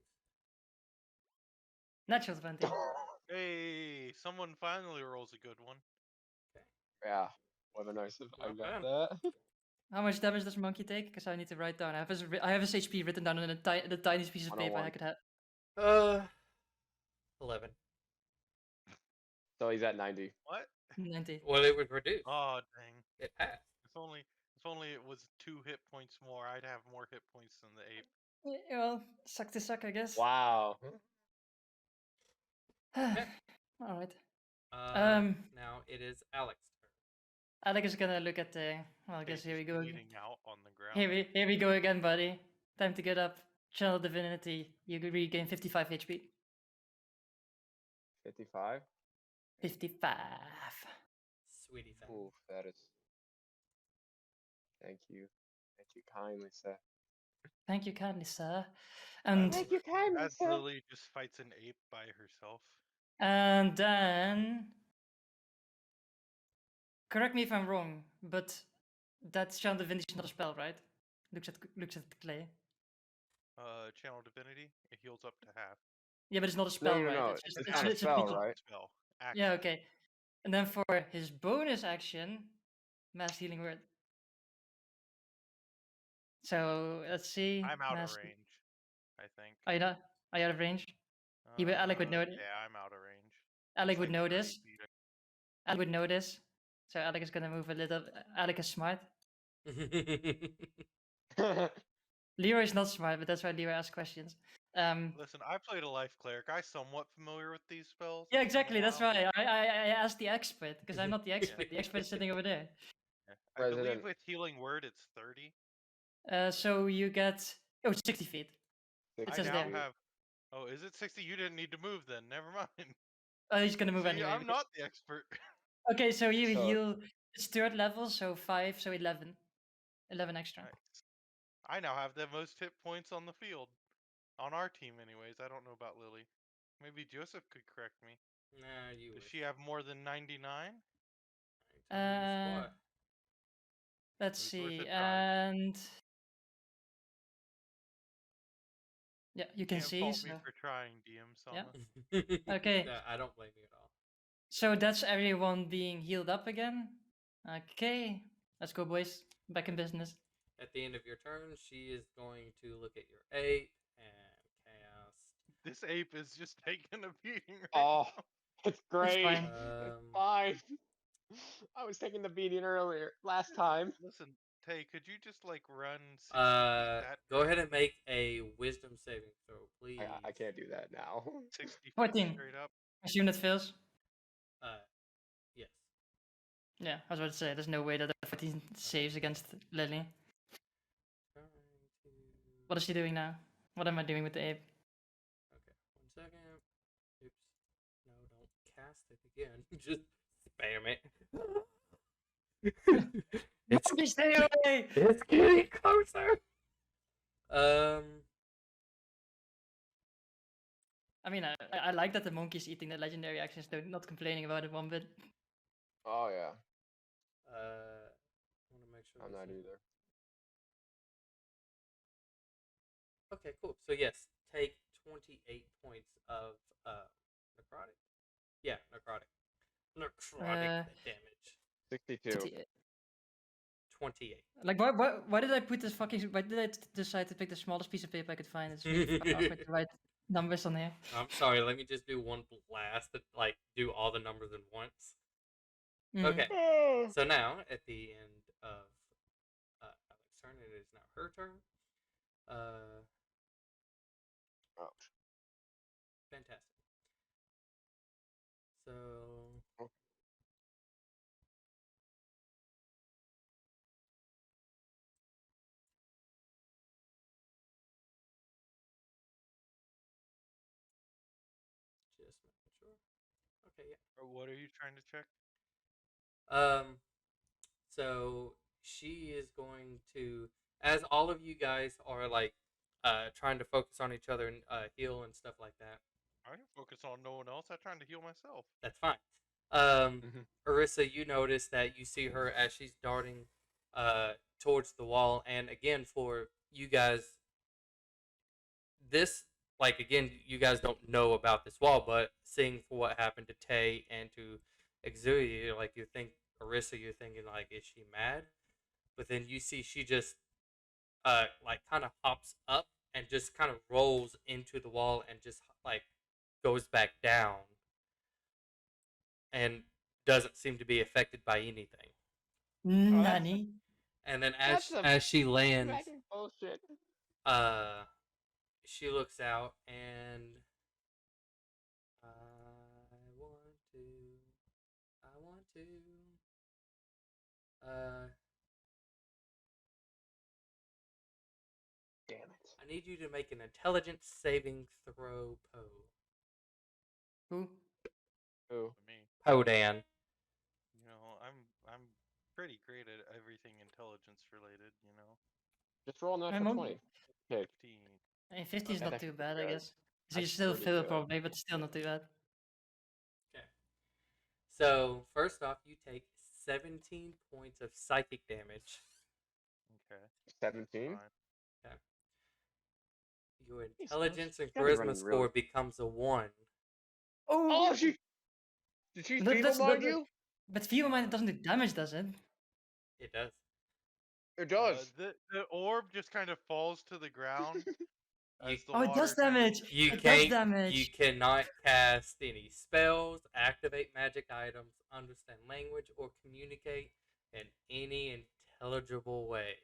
Natural 20. Hey, someone finally rolls a good one. Yeah. What a nice if I Not got bad. that. How much damage does Monkey take? Because I need to write down. I have his HP written down on the tiniest piece of paper I 101. could have. 11. So he's at 90. What? 90. Well, it was reduced. Oh dang! It passed. If only it was 2 hit points more, I'd have more hit points than the ape. Well, suck to suck, I guess. Wow. Alright. Now it is Alex's turn. Alex is gonna look at the. Well, I guess Ape here we is go. Again. bleeding out on the ground. Here we go again, buddy. Time to get up. Channel Divinity. You regain 55 HP. 55. 55. Sweetie fan. Ooh, that is. Thank you. Thank you kindly, sir. Thank you kindly, sir. And Thank you kindly, As sir. Lily just fights an ape by herself. and then correct me if I'm wrong, but that Channel Divinity is not a spell, right? Looks at the clay. Channel Divinity, it heals up to half. Yeah, but it's not a spell, No. right? It's just not a it's spell, feature. right? Spell. Yeah, Action. okay. And then for his bonus action, Mass Healing Word. So let's see. I'm out of Mass... range, I think. Are you out of range? Alec would know it. Yeah, I'm out of range. Alec It's would like know 30 this. feet. Alec would know this. So Alec is gonna move a little. Alec is smart. Leroy's not smart, but that's why Leroy asks questions. Listen, I played a life cleric. I'm somewhat familiar with these spells. Yeah, It's been a exactly. That's while. why I asked the expert because I'm not the expert. The expert is sitting over there. Yeah. I believe President. with Healing Word, it's 30. So you get 60 feet. It I says now there. have. Oh, is it 60? You didn't need to move then. Never mind. Oh, he's gonna move See, anyway. I'm not the expert. Okay, so you So- heal. It's third level, so 5, so 11. 11 extra. Nice. I now have the most hit points on the field. On our team, anyways. I don't know about Lily. Maybe Joseph could correct me. Nah, you Does wish. she have more than 99? What? Let's It was worth a see, try. and yeah, you can Can't see. fault So. me for trying, DM Yeah. Sama. Okay. No, I don't blame you at all. So that's everyone being healed up again. Okay, let's go, boys. Back in business. At the end of your turn, she is going to look at your ape and cast. This ape is just taking a beating right Oh, now. it's great. fine. It's fine. I was taking the beating last time. Listen, Tay, could you just like run 60 feet that Go ahead and make a wisdom saving throw, please. I can't do that now. 60 feet 14. straight up? Assume that fails. Yes. Yeah, I was about to say, there's no way that the 14 saves against Lily. Trying to. What is she doing now? What am I doing with the ape? Okay, 1 second. Oops. No, don't cast it again. Just spam it. Monkey, stay away! It's getting closer. I mean, I like that the monkey's eating the legendary actions, though, not complaining about it one bit. Oh yeah, I want to make sure. I'm this not is- either. Okay, cool. So yes, take 28 points of necrotic. Yeah, necrotic Uh, damage. 62. 28. like why did I put this fucking? Why did I decide to pick the smallest piece of paper I could find? It's really fucking awkward to write numbers on here. I'm sorry. Let me just do one blast. Like do all the numbers at once. Mhm. Okay. Oh, So now at the end of Alex's turn, it is now her turn. ouch. Fantastic. So Oh, just making sure. Okay, yeah. Or what are you trying to check? So she is going to, as all of you guys are like, trying to focus on each other and heal and stuff like that. I didn't focus on no one else. I'm trying to heal myself. That's fine. mhm. Arissa, you notice that you see her as she's darting, towards the wall, and again for you guys, this like again, you guys don't know about this wall, but seeing for what happened to Tay and to Exuia, like you think Arissa, you're thinking like, is she mad? But then you see she just like kind of hops up and just kind of rolls into the wall and just like goes back down and doesn't seem to be affected by anything. Oh, that's Nani? And then that's some as she lands, fucking bullshit. uh, she looks out and I want to, uh, Damn it. I need you to make an intelligence saving throw, Who? Who? To me, Podan. I'm pretty great at everything intelligence related. Just roll an I'm natural on. 20. Okay. 15. I mean, 50 is That's not too actually bad, pretty I good. guess. So you That's still pretty fail good. probably, but still not too bad. Okay. So first off, you take 17 points of psychic damage. Okay. 17? Fine. Okay. Your He's intelligence and gotta be charisma running score really. becomes a 1. Oh, did she feeble mind you? But fever mind doesn't do damage, does it? It does. It does. The orb just kind of falls to the ground You, as the Oh, it water does kind of. damage. you It does can't. damage. You cannot cast any spells, activate magic items, understand language, or communicate in any intelligible way.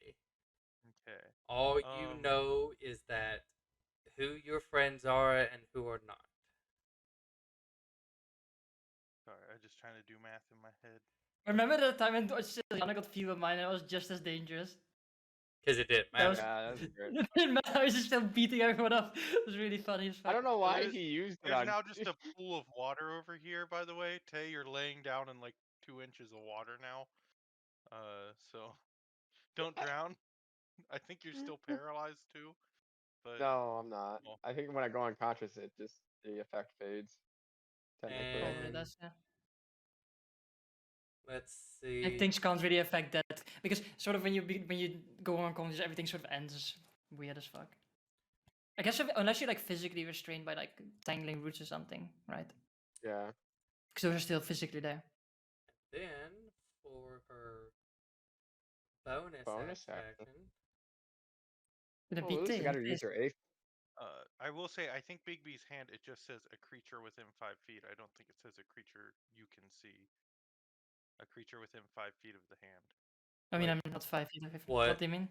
Okay. All you know is that who your friends are and who are not. Sorry, I'm just trying to do math in my head. Remember that time when Siliana got fever mind and it was just as dangerous? Because it didn't That matter. was. Yeah, that's great. It didn't matter, I was just still beating everyone up. It was really funny as fuck. I don't know why There's- he used it There's on. now just a pool of water over here, by the way. Tay, you're laying down in like 2 inches of water now. So don't drown. I think you're still paralyzed too. But No, I'm not. well, I think when I go unconscious, it just the effect fades. Technically. Probably And does, yeah. let's And see. things can't really affect that because sort of when you go unconscious, everything sort of ends. It's weird as fuck. I guess unless you're like physically restrained by like tangling roots or something, right? Yeah. Because those are still physically there. Then for her bonus action. action, With a Well, at least BT I in got the to face. use her eighth. I will say I think Bigby's hand it just says a creature within 5 feet. I don't think it says a creature you can see. A creature within 5 feet of the hand. I mean, Wait. I'm not 5 feet. What? What do you mean?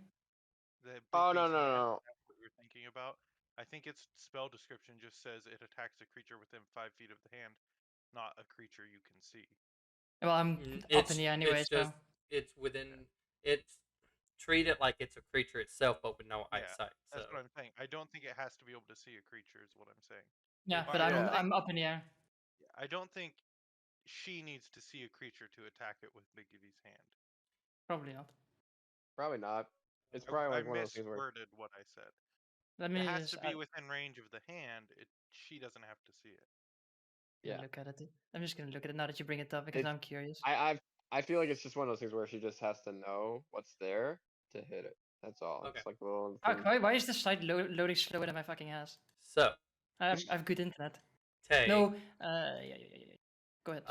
The Oh, Bigby's no, hand, no. that's what you're thinking about. I think its spell description just says it attacks a creature within 5 feet of the hand, not a creature you can see. Well, I'm up in the air anyway, it's just so. it's within it's treat it like it's a creature itself, but with no Yeah, eyesight. So that's what I'm saying. I don't think it has to be able to see a creature, is what I'm saying. Yeah, Or but I don't Yeah. I'm up in the air. I don't think she needs to see a creature to attack it with Bigby's hand. Probably not. Probably not. It's I probably like one of those things where. misworded what I said. Let It me has just to be within range of the hand. She doesn't have to see it. Yeah. look at it. I'm just gonna look at it now that you bring it up because It's- I'm curious. I feel like it's just one of those things where she just has to know what's there to hit it. That's all. Okay. It's like a little Fuck, thing. why is the site loading slower than my fucking ass? So, I have good internet. Tay. No, yeah. Go ahead.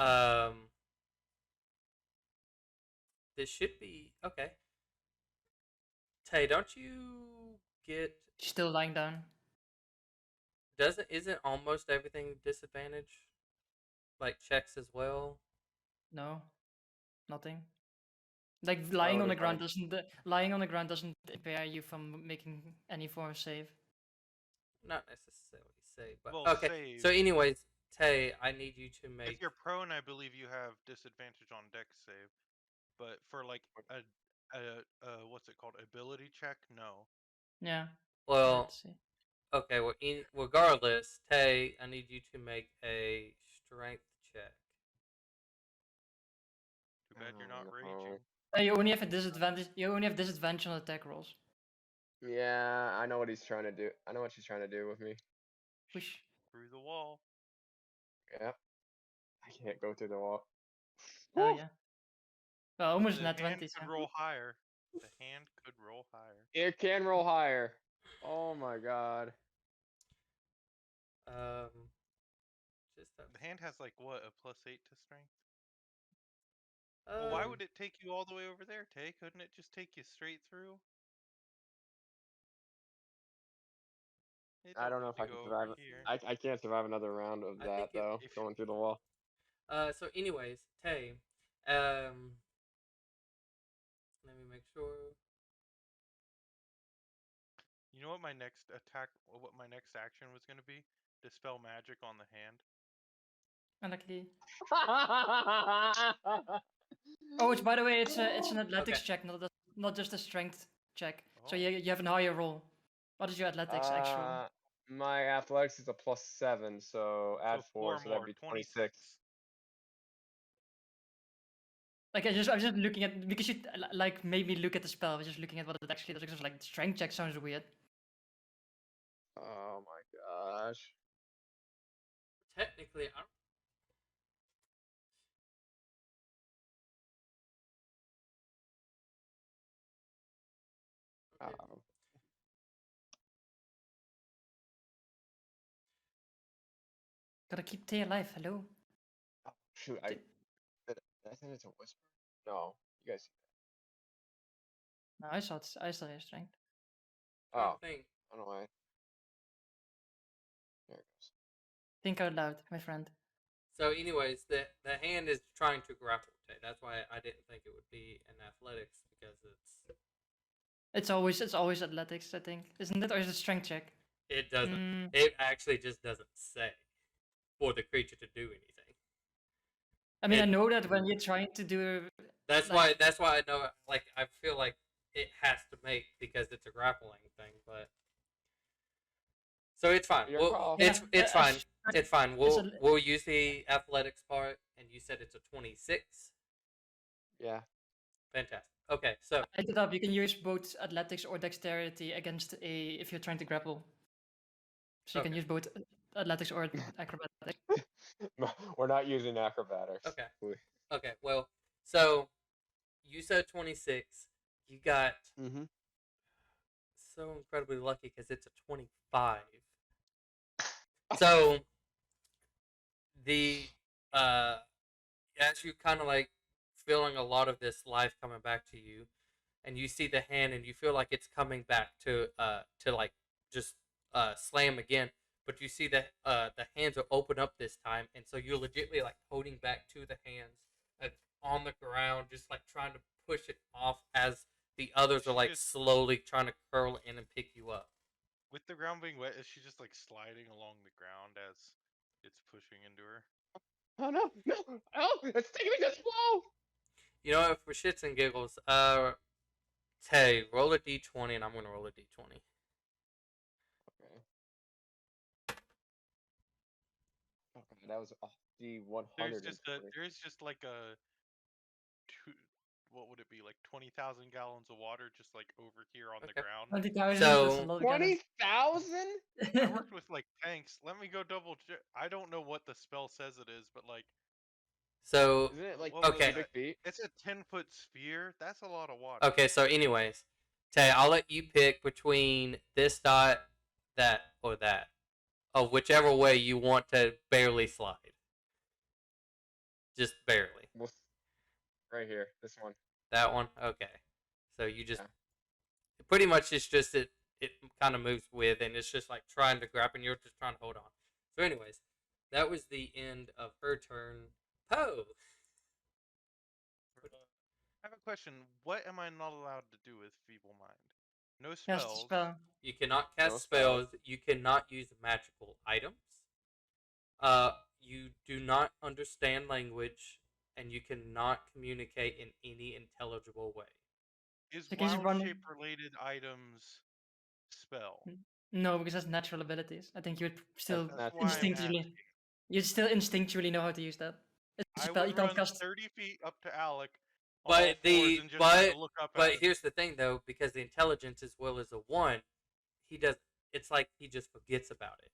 This should be okay. Tay, don't you get? Still lying down. Isn't almost everything disadvantage? Like checks as well. No, nothing. Like lying on the ground doesn't impair you from making any form of save. Not necessarily save, but Well, okay. save. So, anyways, Tay, I need you to make. If you're prone, I believe you have disadvantage on dex save. But for like a what's it called? Ability check? No. Yeah. Well, Let's see. okay. Well, regardless, Tay, I need you to make a strength check. Too bad you're not Oh, raging. You only have a disadvantage. You only have disadvantage on attack rolls. Yeah, I know what he's trying to do. I know what she's trying to do with me. Push. Through the wall. Yep. I can't go through the wall. Oh Woo! yeah. Well, almost The net hand 20. could roll higher. The hand could roll higher. It can roll higher. Oh my god. Just The hand has like what, a +8 to strength? Um, Well, why would it take you all the way over there, Tay? Couldn't it just take you straight through? It I don't know need if to I can go survive over it. here. I can't survive another round of I that think though. if Going through the wall. So, anyways, Tay, let me make sure. You know what my next attack, what my next action was going to be? Dispel magic on the hand. Unluckily. Oh, it's by the way, it's an athletics Okay. check, not just a strength check. So Oh. you have a higher roll. What is your athletics actual? My athletics is a +7, so add So 4, 4 so that'd more, be 26. Like I was just looking at because you like made me look at the spell. I was just looking at what it actually does. Because I was like strength check sounds weird. Oh my gosh. Technically, I don't. Okay. Oh. Gotta keep Tay alive. Hello. Oh, shoot, did I think it's a whisper? No, you guys. No, I saw your strength. Trying Oh, to think. I don't know why. There it goes. Think out loud, my friend. So, anyways, the hand is trying to grapple Tay. That's why I didn't think it would be an athletics because It's always athletics, I think, isn't it? Or is it strength check? it doesn't. It actually just doesn't say for the creature to do anything. I mean, I know that when you're trying to do. That's like, why I know. Like, I feel like it has to make because it's a grappling thing, but. So it's fine. Your call. It's fine. It's fine. It's We'll use the athletics part, and you said it's a 26. Yeah. Fantastic. Okay, so I looked it up. You can use both athletics or dexterity against if you're trying to grapple. So you can Okay. use both athletics or acrobatics. We're not using acrobatics. Okay. Okay. Well, so you said 26. You got Mm-hmm. so incredibly lucky because it's a 25. So the as you kind of like feeling a lot of this life coming back to you, and you see the hand and you feel like it's coming back to like just slam again, but you see that the hands are open up this time, and so you're legitimately like holding back to the hands on the ground, just like trying to push it off as the others are like slowly trying to curl in and pick you up. With the ground being wet, is she just like sliding along the ground as it's pushing into her? Oh no, no, oh, it's taking me to slow. You know what? For shits and giggles, Tay, roll a d20, and I'm gonna roll a d20. Okay. Okay, that was the 100. There's just like a what would it be, like 20,000 gallons of water just like over here on the ground? 20,000. So- That's a lot of 20,000? I worked with like tanks. Let me go double check. I don't know what the spell says it is, but like, So Isn't it like what was okay. cubic feet? it's a 10-foot sphere. That's a lot of water. Okay, so anyways, Tay, I'll let you pick between this dot, that, or that, of whichever way you want to barely slide. Just barely. Right here, this one. That one? Okay. So you just Yeah. pretty much it's just it kind of moves with, and it's just like trying to grab, and you're just trying to hold on. So, anyways, that was the end of her turn. Poe. I have a question. What am I not allowed to do with Feeble Mind? No Cast spells. spell. You cannot No cast spells. spells. You cannot use magical items. You do not understand language, and you cannot communicate in any intelligible way. Is So can you wild run- shape related items spell? No, because that's natural abilities. I think you'd still That's why I'm instinctively, asking. you'd still instinctually know how to use that. It's a I spell. You would can't run cast. 30 feet up to Alec on all But fours and just kind of look up at him. here's the thing though, because the intelligence as well as a 1, he does. It's like he just forgets about it.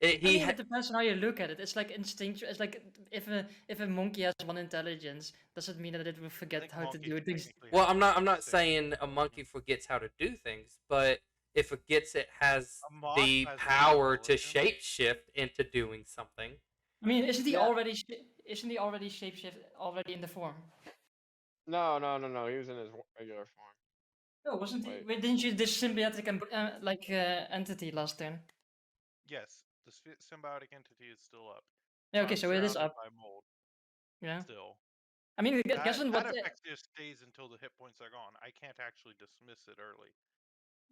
I mean, it depends on how you look at it. It's like instinctual. It's like if a monkey has 1 intelligence, does it mean that it will I forget think how to monkeys do things? technically well, have I'm not six saying a intelligence. monkey forgets how to do things, but it forgets it has A moth the has 8 power to intelligence. shapeshift into doing something. I mean, isn't he Yeah. already shapeshift already in the form? No. He was in his regular form. No, wasn't he? Wait. Wait, didn't you this symbiotic entity last turn? Yes, the symbiotic entity is still up. Yeah, okay, I'm so it is surrounded up. by mold Yeah. still. I mean, That, guessing that what? effect just stays until the hit points are gone. I can't actually dismiss it early.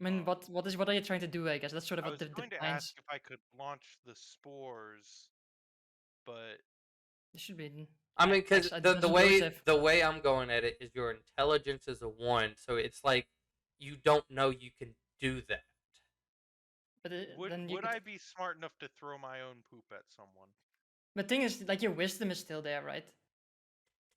I mean, what are you trying to do? I guess that's sort of I what was going to defines. ask if I could launch the spores, but It should be. I mean, because the explosive. way I'm going at it is your intelligence is a 1, so it's like you don't know you can do that. But then you would could. I be smart enough to throw my own poop at someone? The thing is, like, your wisdom is still there, right?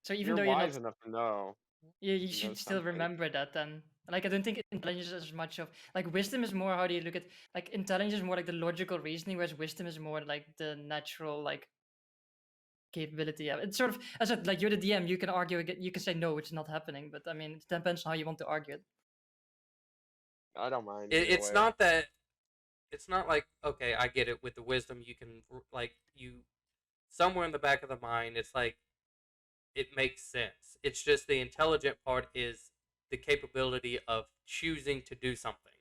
So even You're though you're wise not, enough to know. you You should know still something. remember that. Then, like, I don't think intelligence is as much of like wisdom is more how do you look at like intelligence is more like the logical reasoning, whereas wisdom is more like the natural like capability. Yeah, it's sort of as I said, like you're the DM, you can argue, you can say no, it's not happening. But I mean, it depends on how you want to argue it. I don't mind either It's way. not that. It's not like, okay, I get it. With the wisdom, you can like you somewhere in the back of the mind. It's like it makes sense. It's just the intelligent part is the capability of choosing to do something.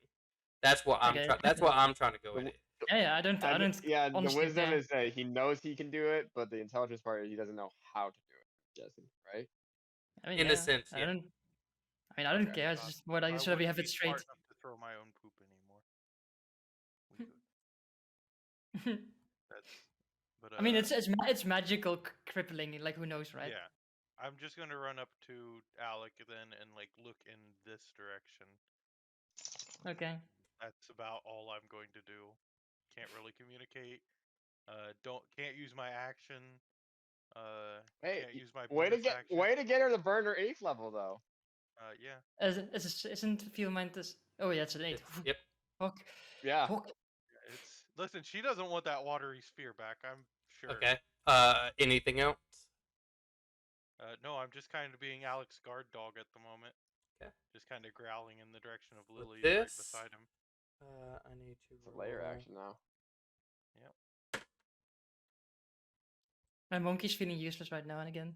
That's what I'm Okay. trying. That's what I'm trying to go The at it. Yeah, I don't. Yeah, the honestly, wisdom yeah. is that he knows he can do it, but the intelligence part, he doesn't know how to do it. I'm guessing, right? I mean, In yeah, a sense, I yeah. don't. I mean, I don't Okay. care. It's just what I I so that we have wouldn't it be straight. smart enough to throw my own poop anymore. But I mean, it's magical crippling. Like, who knows, right? yeah, I'm just gonna run up to Alec then and like look in this direction. Okay. That's about all I'm going to do. Can't really communicate. Can't use my action. Hey, Can't use my way to bonus action. get her to burn her 8th level though. Yeah. Isn't feel mind this? Oh yeah, it's an 8. Yep. Fuck. Yeah. Fuck. Listen. She doesn't want that watery sphere back. I'm sure. Okay. Anything else? No, I'm just kind of being Alec's guard dog at the moment. Okay. Just kind of growling in the direction of With Lily this, right beside him. I need to It's a layer roll. action now. Yep. My monkey's feeling useless right now and again.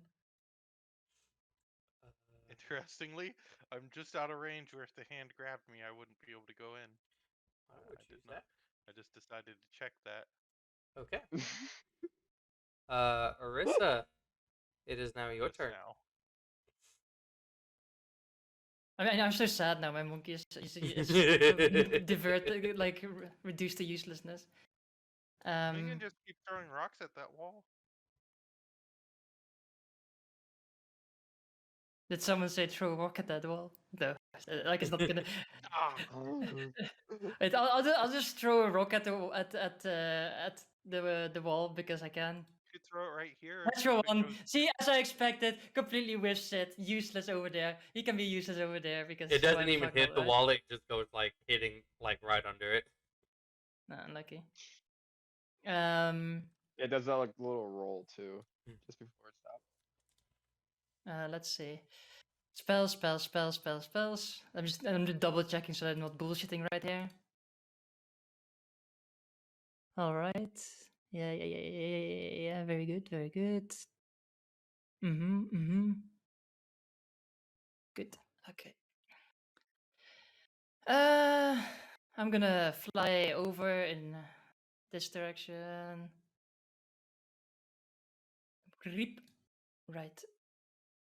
Interestingly, I'm just out of range where if the hand grabbed me, I wouldn't be able to go in. I would did choose not. that. I just decided to check that. Okay. Orisa, it is now your Just turn. now. I mean, I'm so sad now. My monkey is diverted, like reduced to uselessness. You can just keep throwing rocks at that wall. Did someone say throw a rock at that wall? No, like it's not gonna. Wait, I'll just throw a rock at the wall because I can. You could throw it right here. Natural one. See, as I expected, completely whiffs it. Useless over there. He can be useless over there because It why doesn't even fuck hit all, the right? wall. It just goes like hitting like right under it. Nah, unlucky. It does that like little roll too, just before it stops. Let's see. Spells. I'm just double checking so I'm not bullshitting right here. All right. Yeah. Very good. Good. Okay. I'm gonna fly over in this direction. Creep. Right.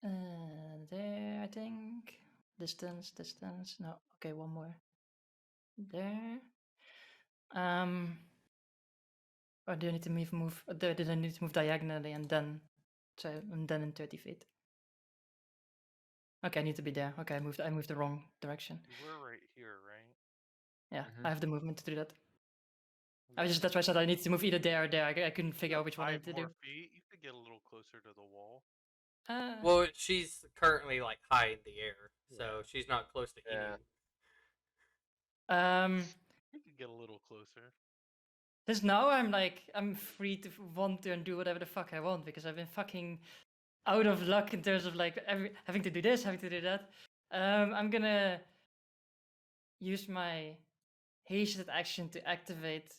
There, I think. Distance. No. Okay, one more. There. Or do I need to move? Did I need to move diagonally and then in 30 feet? Okay, I need to be there. Okay, I moved the wrong direction. You were right here, right? Yeah, Mhm. I have the movement to do that. Yeah. That's why I said I need to move either there or there. I couldn't You figure have out which one I 5 need to more do. feet. You could get a little closer to the wall. Well, she's currently like high in the air, so Yeah. she's not close to Yeah. anyone. You could get a little closer. Since now I'm free to want to and do whatever the fuck I want because I've been fucking out of luck in terms of like having to do this, having to do that. I'm gonna use my hasted action to activate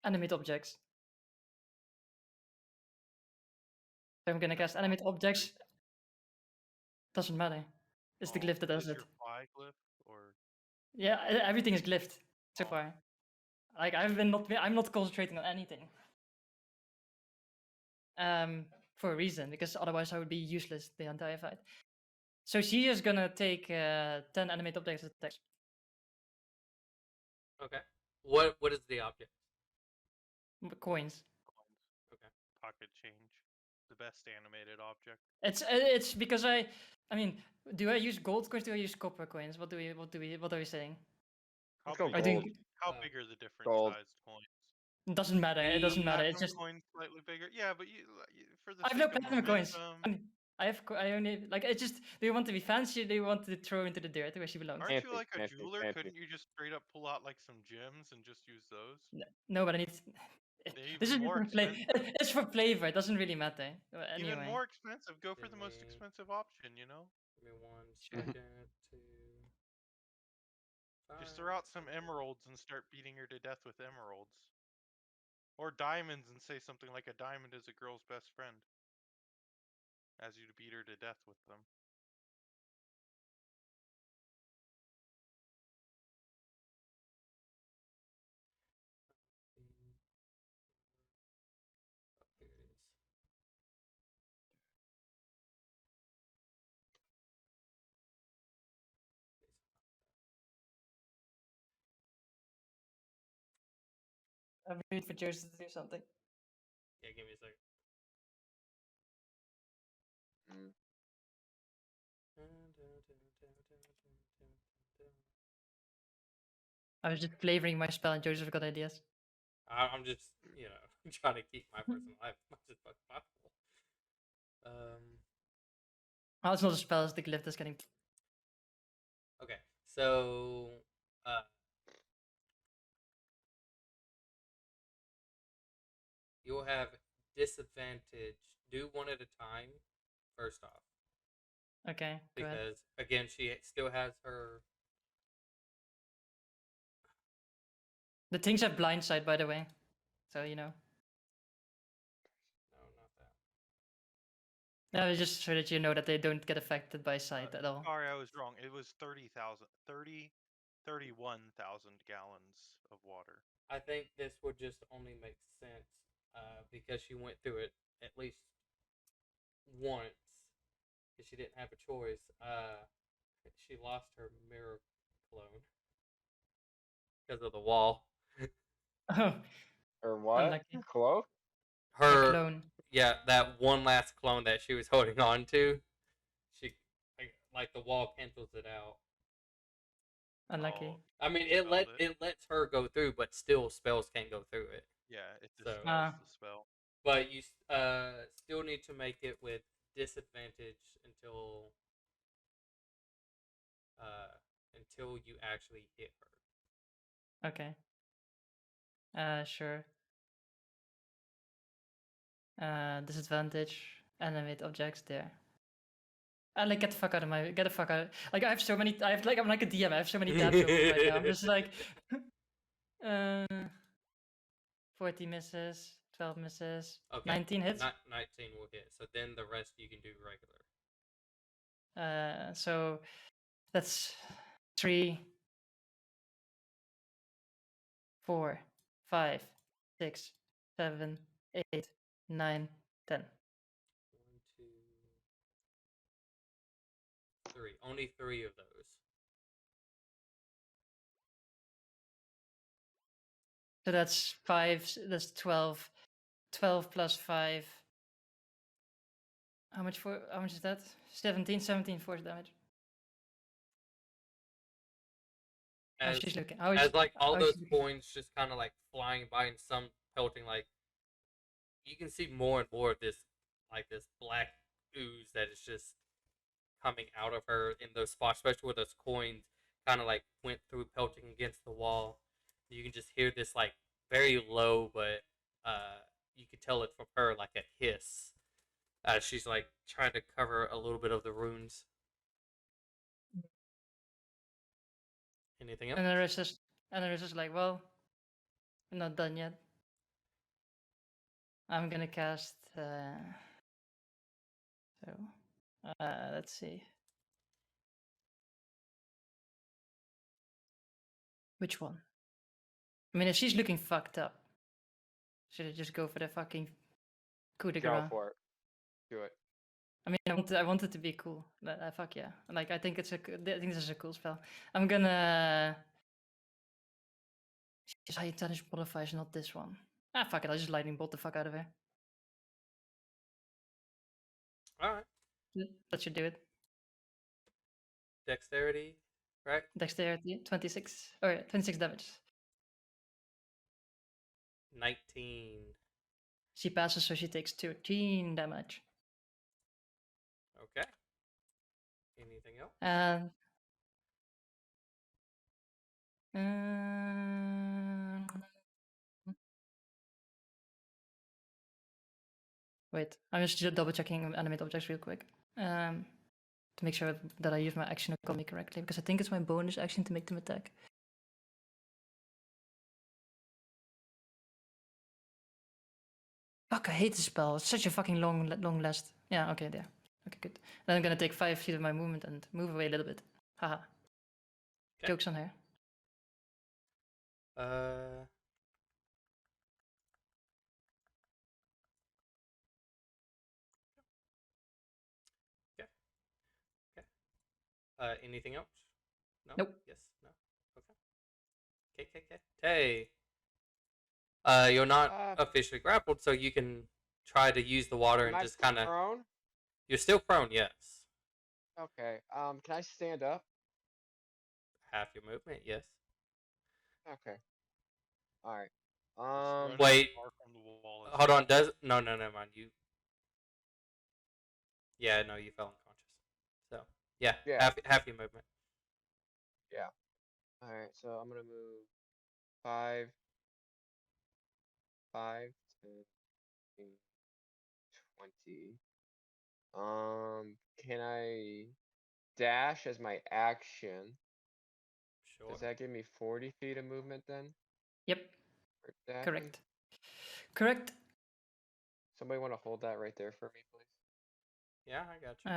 animate objects. So I'm gonna cast animate objects. Doesn't matter. It's the glyph that does Is it. your fly glyph or Yeah, everything is glyphed so Oh. far. Like I'm not concentrating on anything. For a reason, because otherwise I would be useless the entire fight. So she is gonna take 10 animate objects attacks. Okay. What is the object? Coins. coins? Okay. Pocket change. The best animated object. It's because I mean, do I use gold coins? Do I use copper coins? What are we saying? How Let's go big, Are we gold. doing? how Uh, big are the different Gold. sized coins? It doesn't matter. It doesn't matter. It's Platinum just coins slightly bigger. Yeah, but for the I have sake no of platinum coins. momentum, I only like it's just. Do you want to be fancy? Or do you want to throw into the dirt where she belongs? aren't you Fancy, like a fancy, jeweler? fancy. Couldn't you just straight up pull out like some gems and just use those? No, but I need. They're This even is more for flavor. expensive. It's for flavor. It doesn't really matter. Anyway. Even more expensive. Go for Give the most me- expensive option, you know? Give me 1 Sure. second to. Just find throw out some something. emeralds and start beating her to death with emeralds. Or diamonds and say something like a diamond is a girl's best friend. As you beat her to death with them. Oh, here it is. I'm waiting for Joseph to do something. Yeah, give me a second. Mm. I was just flavoring my spell, and Joseph got ideas. I'm just, trying to keep my personal life as much as possible. Oh, it's not a spell. It's the glyph that's getting. Okay, so you'll have disadvantage. Do one at a time. First off, Okay, go ahead. because again, she still has her. The things have blindside, by the way. So you know. No, not that. No, just so that you know that they don't get affected by sight at all. Sorry, I was wrong. It was 31,000 gallons of water. I think this would just only make sense because she went through it at least once because she didn't have a choice. She lost her mirror clone because of the wall. Oh, Or what? unlucky. Cloak? A Her, clone. yeah, that one last clone that she was holding on to, she like the wall cancels it out. Unlucky. Oh, I mean, dispelled it lets her go through, but still spells can't go through it. Yeah, it So- dispels the spell. But you still need to make it with disadvantage until you actually hit her. Okay. Sure. Disadvantage. Animate objects there. like get the fuck out of my, get the fuck out. Like I have so many, I'm like a DM. I have so many tabs open right now. I'm just like, 40 misses, 12 misses, Okay. 19 hits. 19 will hit. So then the rest you can do regular. So that's 3, 4, 5, 6, 7, 8, 9, 10. 1, 2, 3. Only 3 of those. So that's 5, that's 12. 12 plus 5. How much is that? 17 force damage. As, she's looking. as like all how is those she looking? coins just kind of like flying by and some pelting, like you can see more and more of this, like this black ooze that is just coming out of her in those spots, especially where those coins kind of like went through, pelting against the wall. You can just hear this like very low, but you can tell it from her like a hiss as she's like trying to cover a little bit of the runes. Anything else? And the rest is like, well, I'm not done yet. I'm gonna cast. Let's see. Which one? I mean, if she's looking fucked up, should I just go for the fucking coup de Go grace? for it. Do it. I mean, I want it to be cool. Fuck yeah! Like I think I think this is a cool spell. I'm gonna. Just high intelligence modifiers, not this one. Ah, fuck it! I'll just lightning bolt the fuck out of her. All right. That should do it. Dexterity, right? Dexterity, 26 or 26 damage. 19. She passes, so she takes 13 damage. Okay. Anything else? And wait, I'm just double checking animate objects real quick. To make sure that I use my action economy correctly, because I think it's my bonus action to make them attack. Fuck, I hate this spell. It's such a fucking long last. Yeah, okay, there. Okay, good. Then I'm gonna take 5 feet of my movement and move away a little bit. Haha. Okay. Joke's on her. Okay. Okay. Anything else? No. Nope. Yes. No. Okay. Okay. Hey. You're not officially grappled, so you can try to use the water and just kind of. Prone? You're still prone, yes. Okay. Can I stand up? Half your movement, yes. Okay. All right. Just run Wait. as far from the wall as Hold on. possible. Does no, never mind. You. Yeah, no, you fell unconscious. So yeah. Half your movement. Yeah. All right. So I'm gonna move 5, 5, 10, 15, 20. Can I dash as my action? Sure. Does that give me 40 feet of movement then? Yep. For dashing? Correct. Correct. Somebody want to hold that right there for me, please? Yeah, I got you.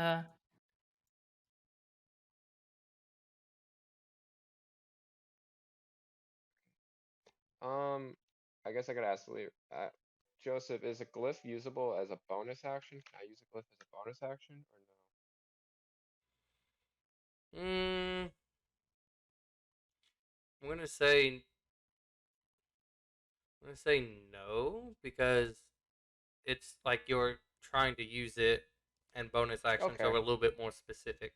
I guess I gotta ask Joseph, is a glyph usable as a bonus action? Can I use a glyph as a bonus action or no? I'm gonna say no, because it's like you're trying to use it, and bonus actions are a Okay. little bit more specific.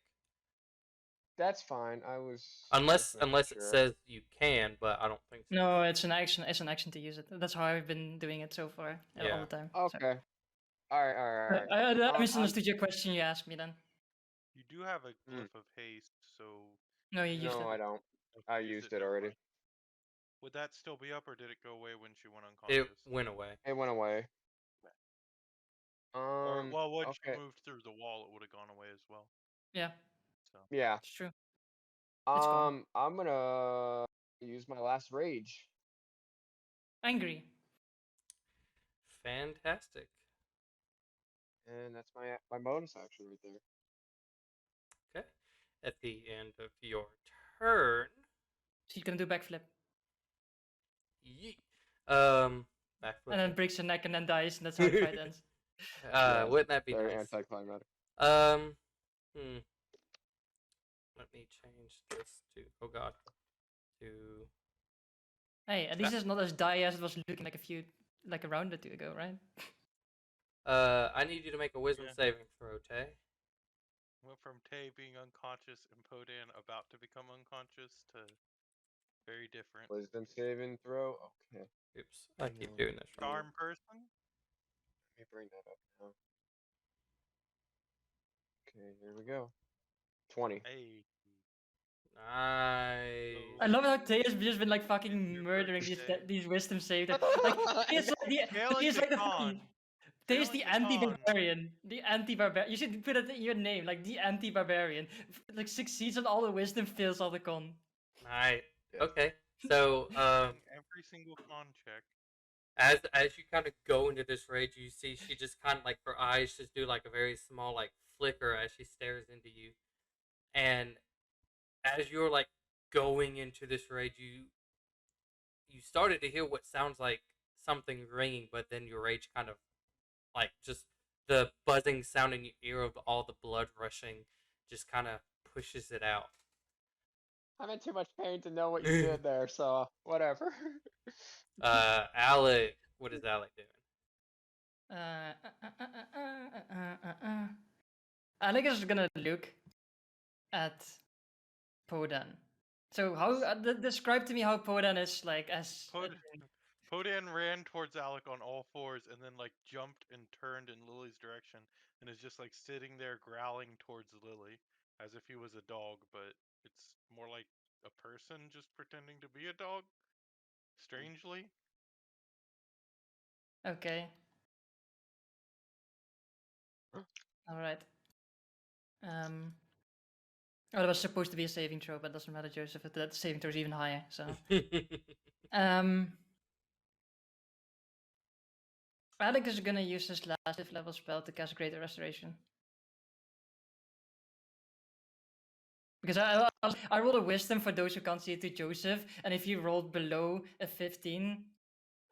That's fine. I was Unless just making it sure. says you can, but I don't think so. No, it's an action. It's an action to use it. That's how I've been doing it so far, all Yeah. the time. Okay. Alright. I misunderstood your question you asked me then. You do have a glyph of haste, so No, you used No, I it. don't. if I you used it never already. mind. Would that still be up, or did it go away when she went It unconscious? went away. It went away. Or well, when Okay. she moved through the wall, it would have gone away as well. Yeah, So Yeah. it's true. It's cool. I'm gonna use my last rage. Angry. Fantastic. And that's my bonus action right there. Okay. At the end of your turn, She's gonna do backflip. yeet. Backflip. And then breaks her neck and then dies, and that's how the fight ends. Yeah, Wouldn't that be very nice? anticlimactic. Let me change this to to Hey, at least it's not as dire as it was looking like a round or two ago, right? I need you to make a wisdom Yeah. saving throw, Tay. went from Tay being unconscious and Podan about to become unconscious to very different. Wisdom saving throw. Okay. Oops, I keep No. doing this wrong. Charm person. Let me bring that up now. Okay, here we go. 20. Hey. Nice. I love how Tay has just been like fucking Your murdering birthday. these wisdom saves. Like Tay Failing is the like the con. fucking Tay is the Failing the con. anti-barbarian. The anti-barbarian. You should put it in your name, like the anti-barbarian. Like succeeds on all the wisdom, fails all the con. Nice. Yes. Okay. So Failing every single con check. as you kind of go into this rage, you see she just kind of like her eyes just do like a very small like flicker as she stares into you, and as you're like going into this rage, you started to hear what sounds like something ringing, but then your rage kind of like just the buzzing sound in your ear of all the blood rushing just kind of pushes it out. I'm in too much pain to know what you did there, so whatever. Alec, what is Alec doing? Alec is gonna look at Podan. So how describe to me how Podan is like as Podan ran towards Alec on all fours and then like jumped and turned in Lily's direction and is just like sitting there growling towards Lily as if he was a dog, but it's more like a person just pretending to be a dog. Strangely. okay. All right. Oh, that was supposed to be a saving throw, but it doesn't matter, Joseph. That saving throw is even higher. So, Alec is gonna use his last 5th level spell to cast Greater Restoration. Because I rolled a Wisdom for those who can't see it to Joseph, and if he rolled below a 15,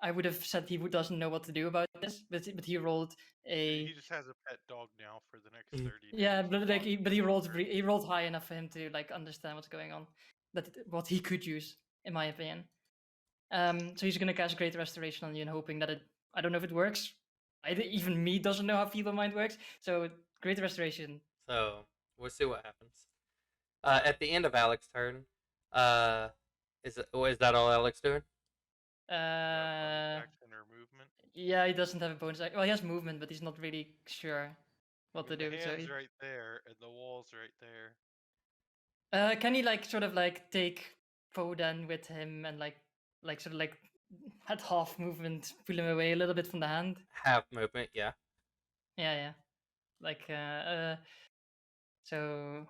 I would have said he doesn't know what to do about this. But he rolled a He just has a pet dog now for the next 30 days. yeah, but like he rolled high enough for him to like understand what's going on, what he could use, in my opinion. So he's gonna cast Great Restoration on you and hoping that I don't know if it works. Even me doesn't know how Feeble Mind works. So Great Restoration. So we'll see what happens. At the end of Alec's turn, is that all Alec's doing? Action or movement. Yeah, he doesn't have a bonus. Well, he has movement, but he's not really sure what to do. The So hand's right there and the wall's right there. can he like sort of like take Podan with him and like sort of like at half movement pull him away a little bit from the hand? Half movement, yeah. Yeah. Like so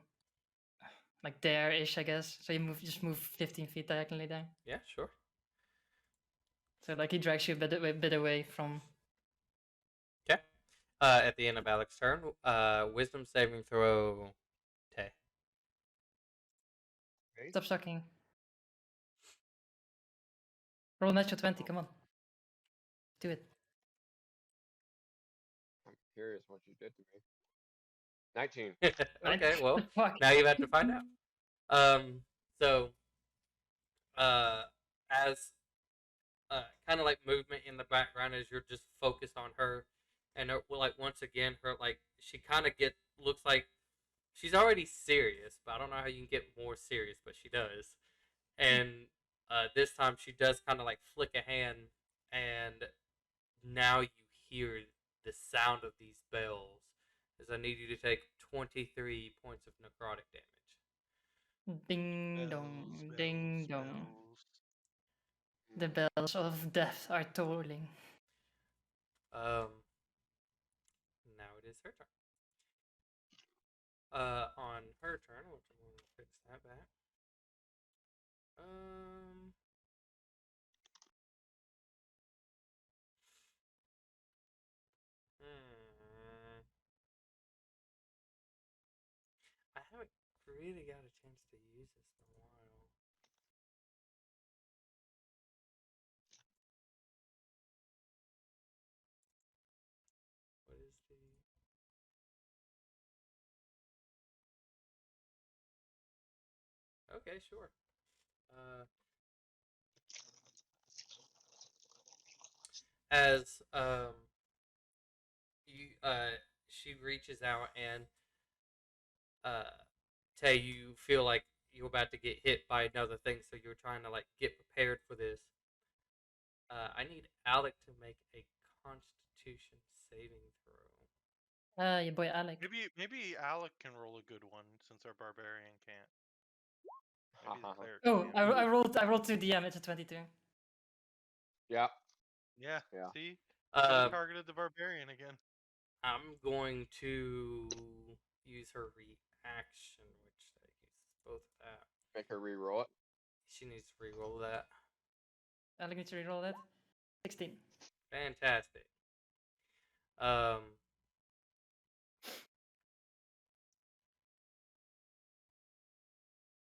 like there-ish, I guess. So you just move 15 feet diagonally there. Yeah, sure. So like he drags you a bit away from. Okay. At the end of Alec's turn, wisdom saving throw, Tay. Stop sucking. Roll a natural 20, come on. Do it. I'm curious what you did to me. 19. Okay, well, Fuck. now you have to find out. So, as kind of like movement in the background as you're just focused on her, and like once again, her like she kind of looks like she's already serious, but I don't know how you can get more serious, but she does. And this time she does kind of like flick a hand, and now you hear the sound of these bells. As I need you to take 23 points of necrotic damage. Ding dong, ding dong. Bells. The bells of death are tolling. Now it is her turn. On her turn, which I'm going to fix that back. I haven't really got a chance to use this in a while. What is the... Okay, sure. As you she reaches out and Tay, you feel like you're about to get hit by another thing, so you're trying to like get prepared for this. I need Alec to make a Constitution saving throw. Your boy Alec. Maybe Alec can roll a good one since our barbarian can't. Maybe the cleric Oh, can. I rolled 2 DM. It's a 22. Yeah. Yeah. Yeah. See, should Um, have targeted the barbarian again. I'm going to use her reaction, which that uses both of that. Make her re-roll it. She needs to re-roll that. Alec needs to reroll that. 16. Fantastic.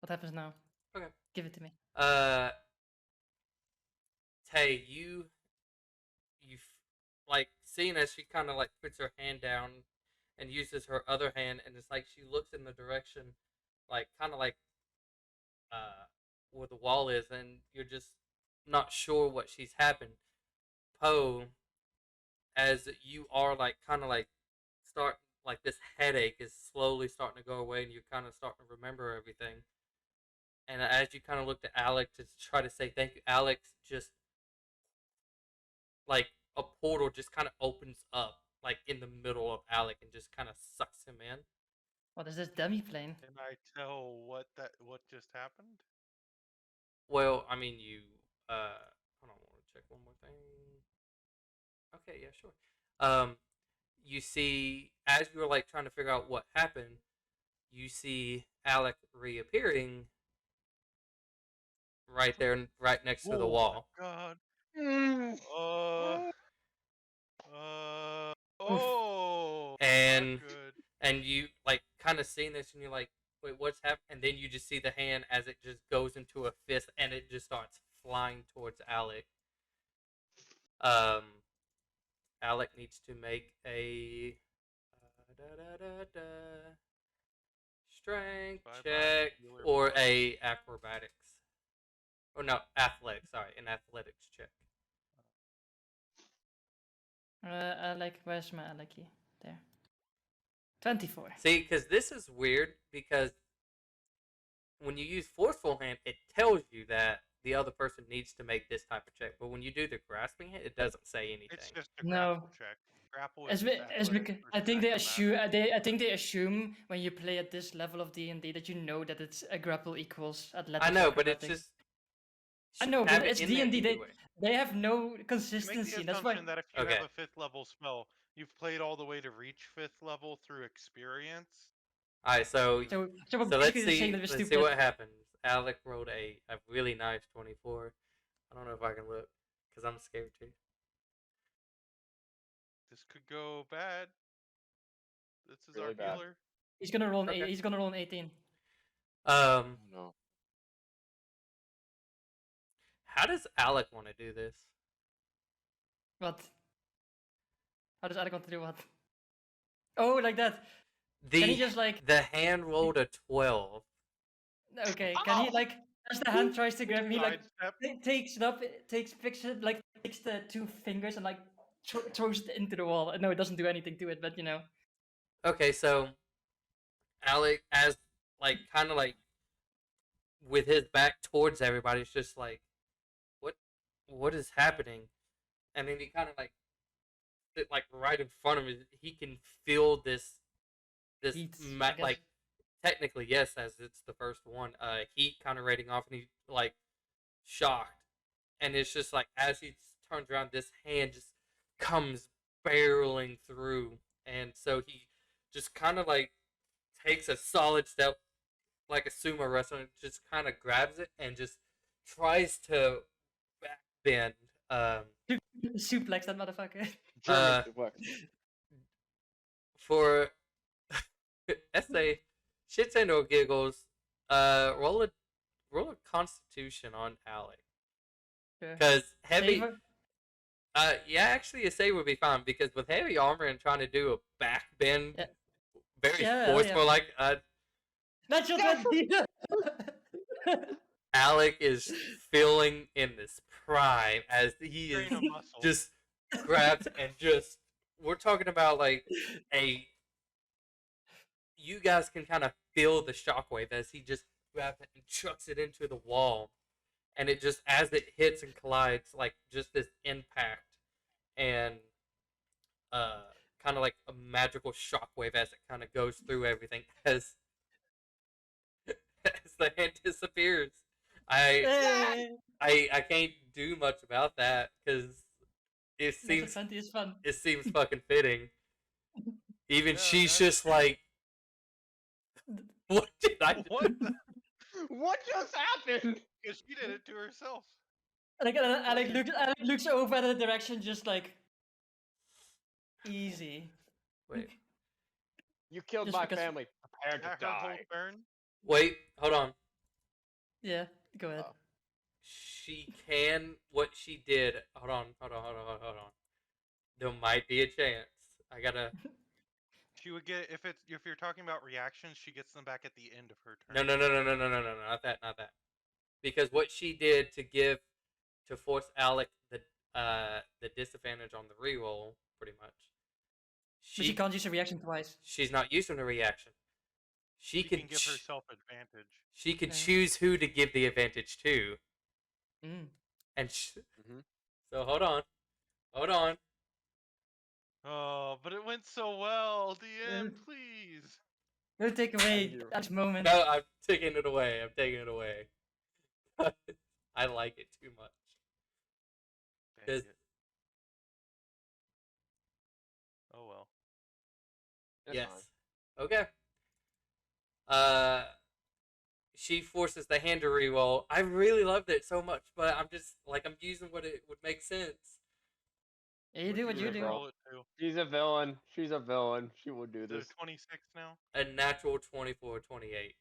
What happens now? Okay. Give it to me. Tay, you like seeing as she kind of like puts her hand down and uses her other hand, and it's like she looks in the direction, like kind of like where the wall is, and you're just not sure what she's happened. Poe, as you are like kind of like start like this headache is slowly starting to go away, and you're kind of starting to remember everything. And as you kind of look to Alex to try to say thank you, Alex just like a portal just kind of opens up like in the middle of Alec and just kind of sucks him in. What is this dummy plane? Can I tell what just happened? Well, I mean you hold on, I want to check one more thing. Okay, yeah, sure. You see as you're like trying to figure out what happened, you see Alec reappearing right there right next to the wall. God. Oh. And Not good. and you like kind of seeing this and you're like, wait, what's happening? And then you just see the hand as it just goes into a fist and it just starts flying towards Alec. Alec needs to make a strength check or a acrobatics. Or no, athletics. Sorry, an athletics check. Alec, where's my Alec key? There. 24. See, because this is weird because when you use forceful hand, it tells you that the other person needs to make this type of check. But when you do the grasping hand, it doesn't say anything. It's just a No. grapple check. Grapple is I think they assume when you play at this level of D&D that you know that it's a grapple equals athletics. I know, but it's just. I know, but have it it's in there D&D. anyway. They have no Make consistency. the That's why. assumption that if you Okay. have a 5th level spell, you've played all the way to reach 5th level through experience. All right, so So we're let's basically saying see. that we're Let's stupid. see what happens. Alec rolled a really nice 24. I don't know if I can look because I'm scared too. This could go bad. This is Really our bad. healer. He's gonna roll an Okay. He's gonna roll an 18. No. How does Alec want to do this? What? How does Alec want to do what? Oh, like that. The Can he just like? the hand rolled a 12. Okay. Can he like? As the hand tries to grab me, like Sidestep. takes it up, picks it, like takes the 2 fingers and like throws it into the wall. No, it doesn't do anything to it, but you know. Okay, so Alec, as like kind of like with his back towards everybody, it's just like, what is happening? And then he kind of like right in front of him. He can feel this Heat, I guess. like technically yes, as it's the first one. Heat kind of rating off, and he's like shocked, and it's just like as he turns around, this hand just comes barreling through, and so he just kind of like takes a solid step like a sumo wrestler, and just kind of grabs it and just tries to backbend. Suplex that motherfucker. German suplex. For essay shits and or giggles, roll a Constitution on Alec Sure. because heavy. Saver? Yeah, actually, a save would be fine because with heavy armor and trying to do a back bend, Yeah. very Yeah, forceful, yeah. like Natural Yes! 20! Alec is feeling in this prime as he is Strain of muscle. just grabs and just. We're talking about like a. You guys can kind of feel the shockwave as he just grabs it and chucks it into the wall, and it just as it hits and collides, like just this impact and kind of like a magical shockwave as it kind of goes through everything as as the hand disappears. I Hey! I can't do much about that because it Natural seems 20 is fun. fucking fitting. Even Yeah, she's that- just like, what did I do? What? What just happened? Because she did it to herself. Alec looks over at the direction just like easy. Wait, You killed Just my because- family. Prepare to At her whole die. turn. wait, hold on. Yeah, go ahead. Oh. She can what she did. Hold on. There might be a chance. I gotta. She would get if you're talking about reactions, she gets them back at the end of her No, turn. no, not that. Because what she did to force Alec the disadvantage on the reroll, pretty much. But she can't use a reaction twice. She's not using the reaction. She She can can give herself advantage. She can Yeah. choose who to give the advantage to, Mm. and Mhm. so hold on. Oh, but it went so well. DM, please. Don't take away Thank you. that moment. No, I'm taking it away. I like it too much. Dang 'Cause- it. Oh well. That's yes. fine. Okay. She forces the hand to reroll. I really loved it so much, but I'm just like I'm using what it would make sense. Yeah, you do what Would you do. roll it to? She's a villain. She's a villain. She will do Is it this. a 26 now? A natural 24, 28.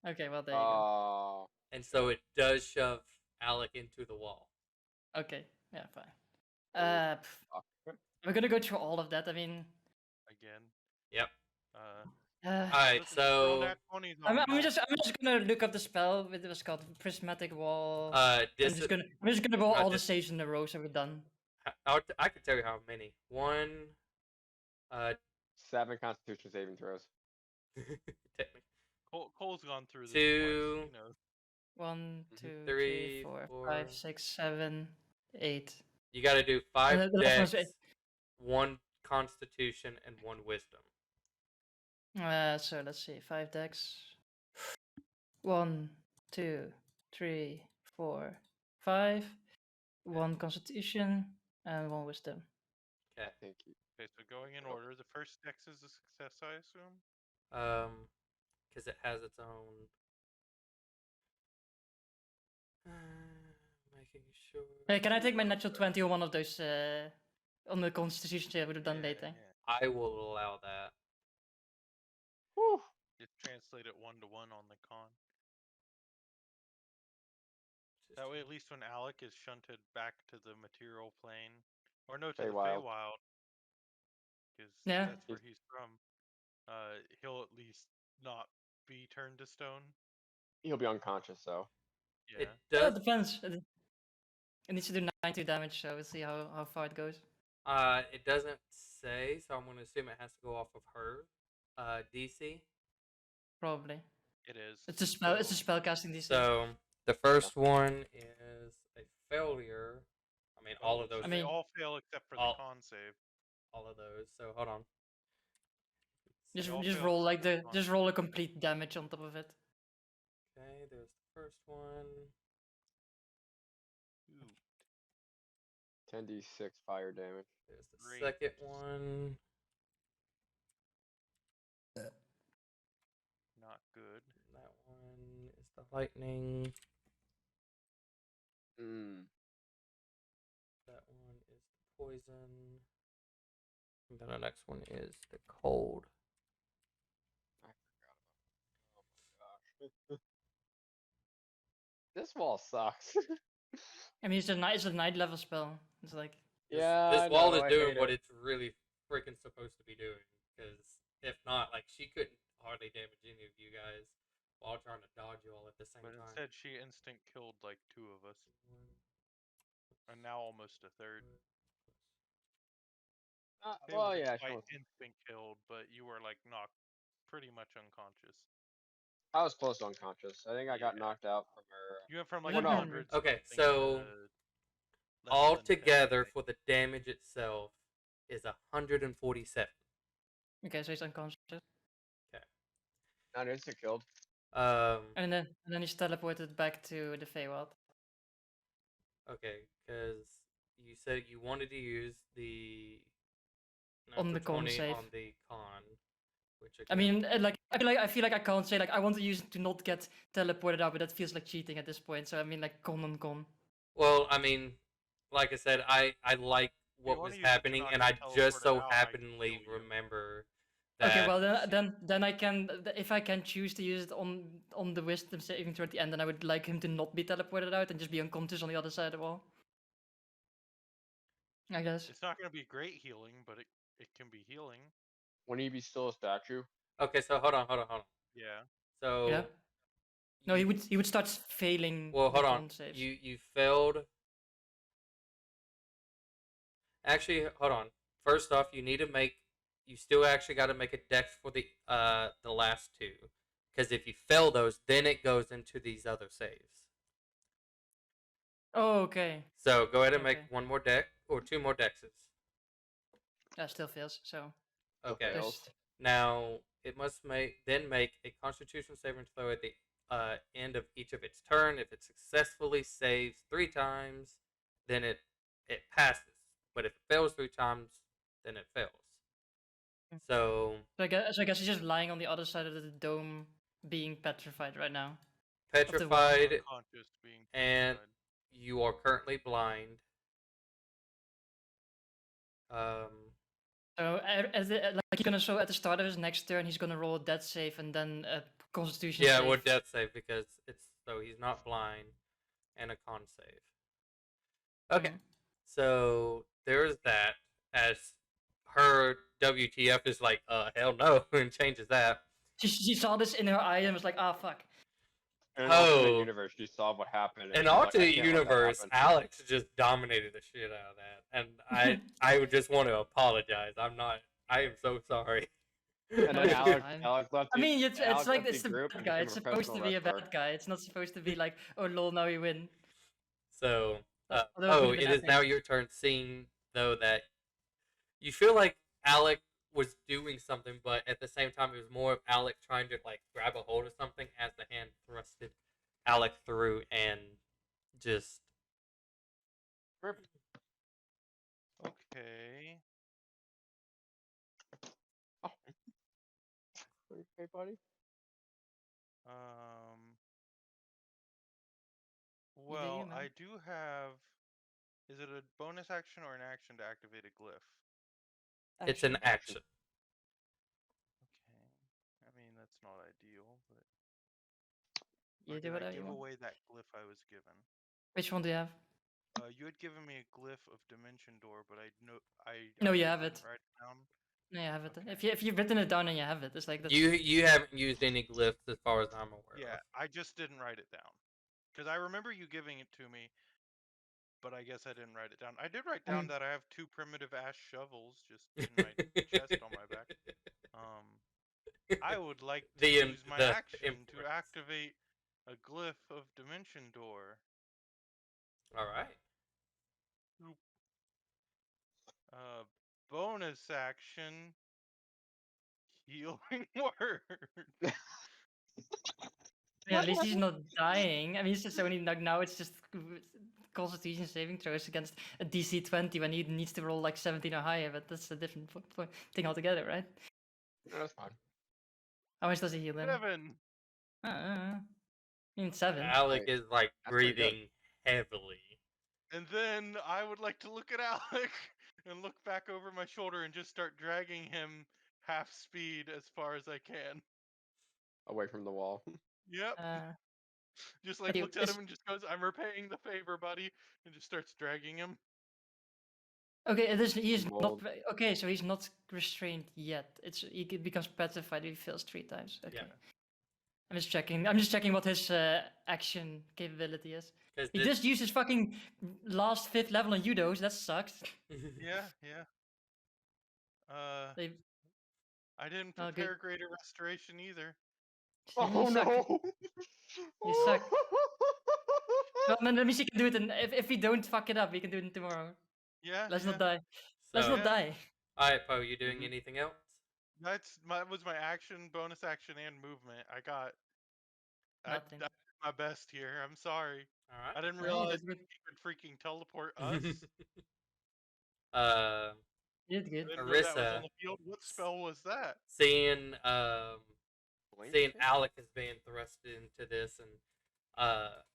Okay, well there you go. Oh. And so it does shove Alec into the wall. Okay, yeah, fine. Fuck. We're gonna go through all of that. I mean, Again. Yep. uh, Alright, Listen, just roll so nat 20s on I'm them all. just gonna look up the spell. It was called Prismatic Wall. I'm dis- just gonna roll all the dis- saves in a row so we're done. I could tell you how many. One, 7 Constitution saving throws. technically. Cole's gone through this Two. twice. He knows. 1, 2, 3, Three, 4, four. 5, 6, 7, 8. You got to do 5 the last one's dex, 1 constitution, and 1 wisdom. So let's see, 5 decks. 1, 2, 3, 4, 5. 1 constitution and 1 wisdom. Okay. Thank you. Okay, so going in order, the first dex is a success, I assume. Because it has its own. Making sure. Hey, can I take my natural 20 on one of those on the constitution check I would have done later? Yeah. I will allow that. Whew. Just translate it 1-to-1 on the con. Just- That way, at least when Alec is shunted back to the material plane, or no, to the Feywild. Feywild, because Yeah. that's where he's from, he'll at least not be turned to stone. He'll be unconscious, so. Yeah. It Yeah, it does. depends. It needs to do 90 damage, so we'll see how far it goes. It doesn't say, so I'm gonna assume it has to go off of her. DC. Probably. It is. It's a spell. It's a So- spellcasting DC. So the first one is a failure. I mean, all of so those. I they mean- all fail except for the all- con save. all of those. So hold on. just all just fail roll like except the for just roll a complete damage on top of it. Okay, there's the first one. Ooh, 10d6 fire damage. There's the Great. second one. not good. That one. the lightning. That one is the poison. And then the next one is the cold. I forgot about. Oh my gosh. This wall sucks. I mean, it's a night level spell. It's like Yeah, This I wall know, is I doing hate what it. it's really freaking supposed to be doing. Because if not, like, she couldn't hardly damage any of you guys while trying to dodge you all at the same But time. instead, she instant killed like 2 of us, and now almost a third. It Well, wasn't yeah, quite instant killed, but you were like knocked pretty much unconscious. I was close to unconscious. I think I got Yeah. knocked out from her. You went from Would like it Well, no. been- 100 Okay, something so to less all than 10, I together think. for the damage itself is 147. okay, so he's unconscious, Not instant killed. and then he's teleported back to the Feywild. Okay, because you said you wanted to use the On the natural con 20 save. on the con, which I again, mean, I feel like I can't say like I want to use it to not get teleported out, but that feels like cheating at this point. So I mean, like con on con. well, I mean, like I said, I like If you what wanna was use it to happening, not and get I just teleported so out, I can happenly heal you. remember that. Okay, well then I can if I can choose to use it on the wisdom saving throw at the end, then I would like him to not be teleported out and just be unconscious on the other side of the wall. I guess. It's not gonna be great healing, but it can be healing. When he be still a statue. Okay, so hold on. Yeah. So Yeah. No, he you- would start failing Well, the hold on. con saves. You failed. Actually, hold on. First off, you need to make. You still actually got to make a dex for the last two, because if you fail those, then it goes into these other saves. Oh, okay. So go ahead and make Okay. one more deck or two more dexes. That still fails. So Still Okay. fails. Now it must make a Constitution saving throw at the end of each of its turn. If it successfully saves 3 times, then it passes. But if it fails 3 times, then it fails. Mm. So I guess he's just lying on the other side of the dome, being petrified right now. petrified, Unconscious being and petrified. you are currently blind. So like he's gonna show at the start of his next turn, he's gonna roll a death save and then a Constitution Yeah, save. with death save because it's so he's not blind and a con save. Okay, Mhm. so there's that. As her WTF is like, hell no, and changes that. She saw this in her eye and was like, ah, fuck. In an alternate Oh. universe, she saw what happened. And In she's like, I alternate can't let that universe, happen. Alex just dominated the shit out of that, and I would just want to apologize. I am so sorry. And then That's Alex fine. left I mean, it's Alex like left it's the the group bad and guy. became It's a supposed to professional be a wrestler. bad guy. It's not supposed to be like, oh lol, now we win. So, Although it would've been it is epic. now your turn. Seeing though that you feel like Alec was doing something, but at the same time, it was more of Alec trying to like grab a hold of something as the hand thrusted Alec through and just. Perfect. Okay. Oh. Okay, buddy. Well, man. I do have. Is it a bonus action or an action to activate a glyph? It's an action. Okay. I mean, that's not ideal, but. You Or do did I whatever give you want. away that glyph I was given? Which one do you have? You had given me a glyph of Dimension Door, but I No, you actually have didn't it. write it down. No, you have it. Okay. If you've written it down and you have it, it's like that's... You haven't used any glyphs as far as I'm aware Yeah, of. I just didn't write it down. Because I remember you giving it to me, but I guess I didn't write it down. I did write down that I have 2 primitive ash shovels just in my chest on my back. I would like to use my action to activate a glyph of Dimension Door. All right. Bonus action, healing word. Yeah, at least he's not dying. I mean, it's just only like now it's just Constitution saving throws against a DC 20 when he needs to roll like 17 or higher, but that's a different thing altogether, right? No, that's fine. How much does he heal then? 7. I mean 7. Alec Right. is like That's pretty good. breathing heavily. And then I would like to look at Alec and look back over my shoulder and just start dragging him half speed as far as I can. Away from the wall. Yep. Just like But looks at him and just goes, "I'm repaying the favor, buddy," and just starts dragging him. okay, it is, he's I'm not bold. okay. So he's not restrained yet. He becomes petrified if he fails 3 times. Okay. Yeah. I'm just checking. I'm just checking what his action capability is. Because He just used his fucking last 5th level on Udos. That sucks. Yeah, yeah. They, I didn't Oh, good. prepare greater restoration either. see, you suck. no! You suck. Well, then let me see if he can do it. And if we don't fuck it up, we can do it tomorrow. Yeah, Let's yeah. not die. Let's So, not die. all right, Poe, you doing Mhm. anything else? That was my action, bonus action, and movement. I Nothing. did my best here. I'm sorry. All I right. didn't No, you realize did good. he could freaking teleport us. You did good. I didn't know that was Marissa, on the field. What spell was that? seeing Blink seeing kick? Alec is being thrusted into this and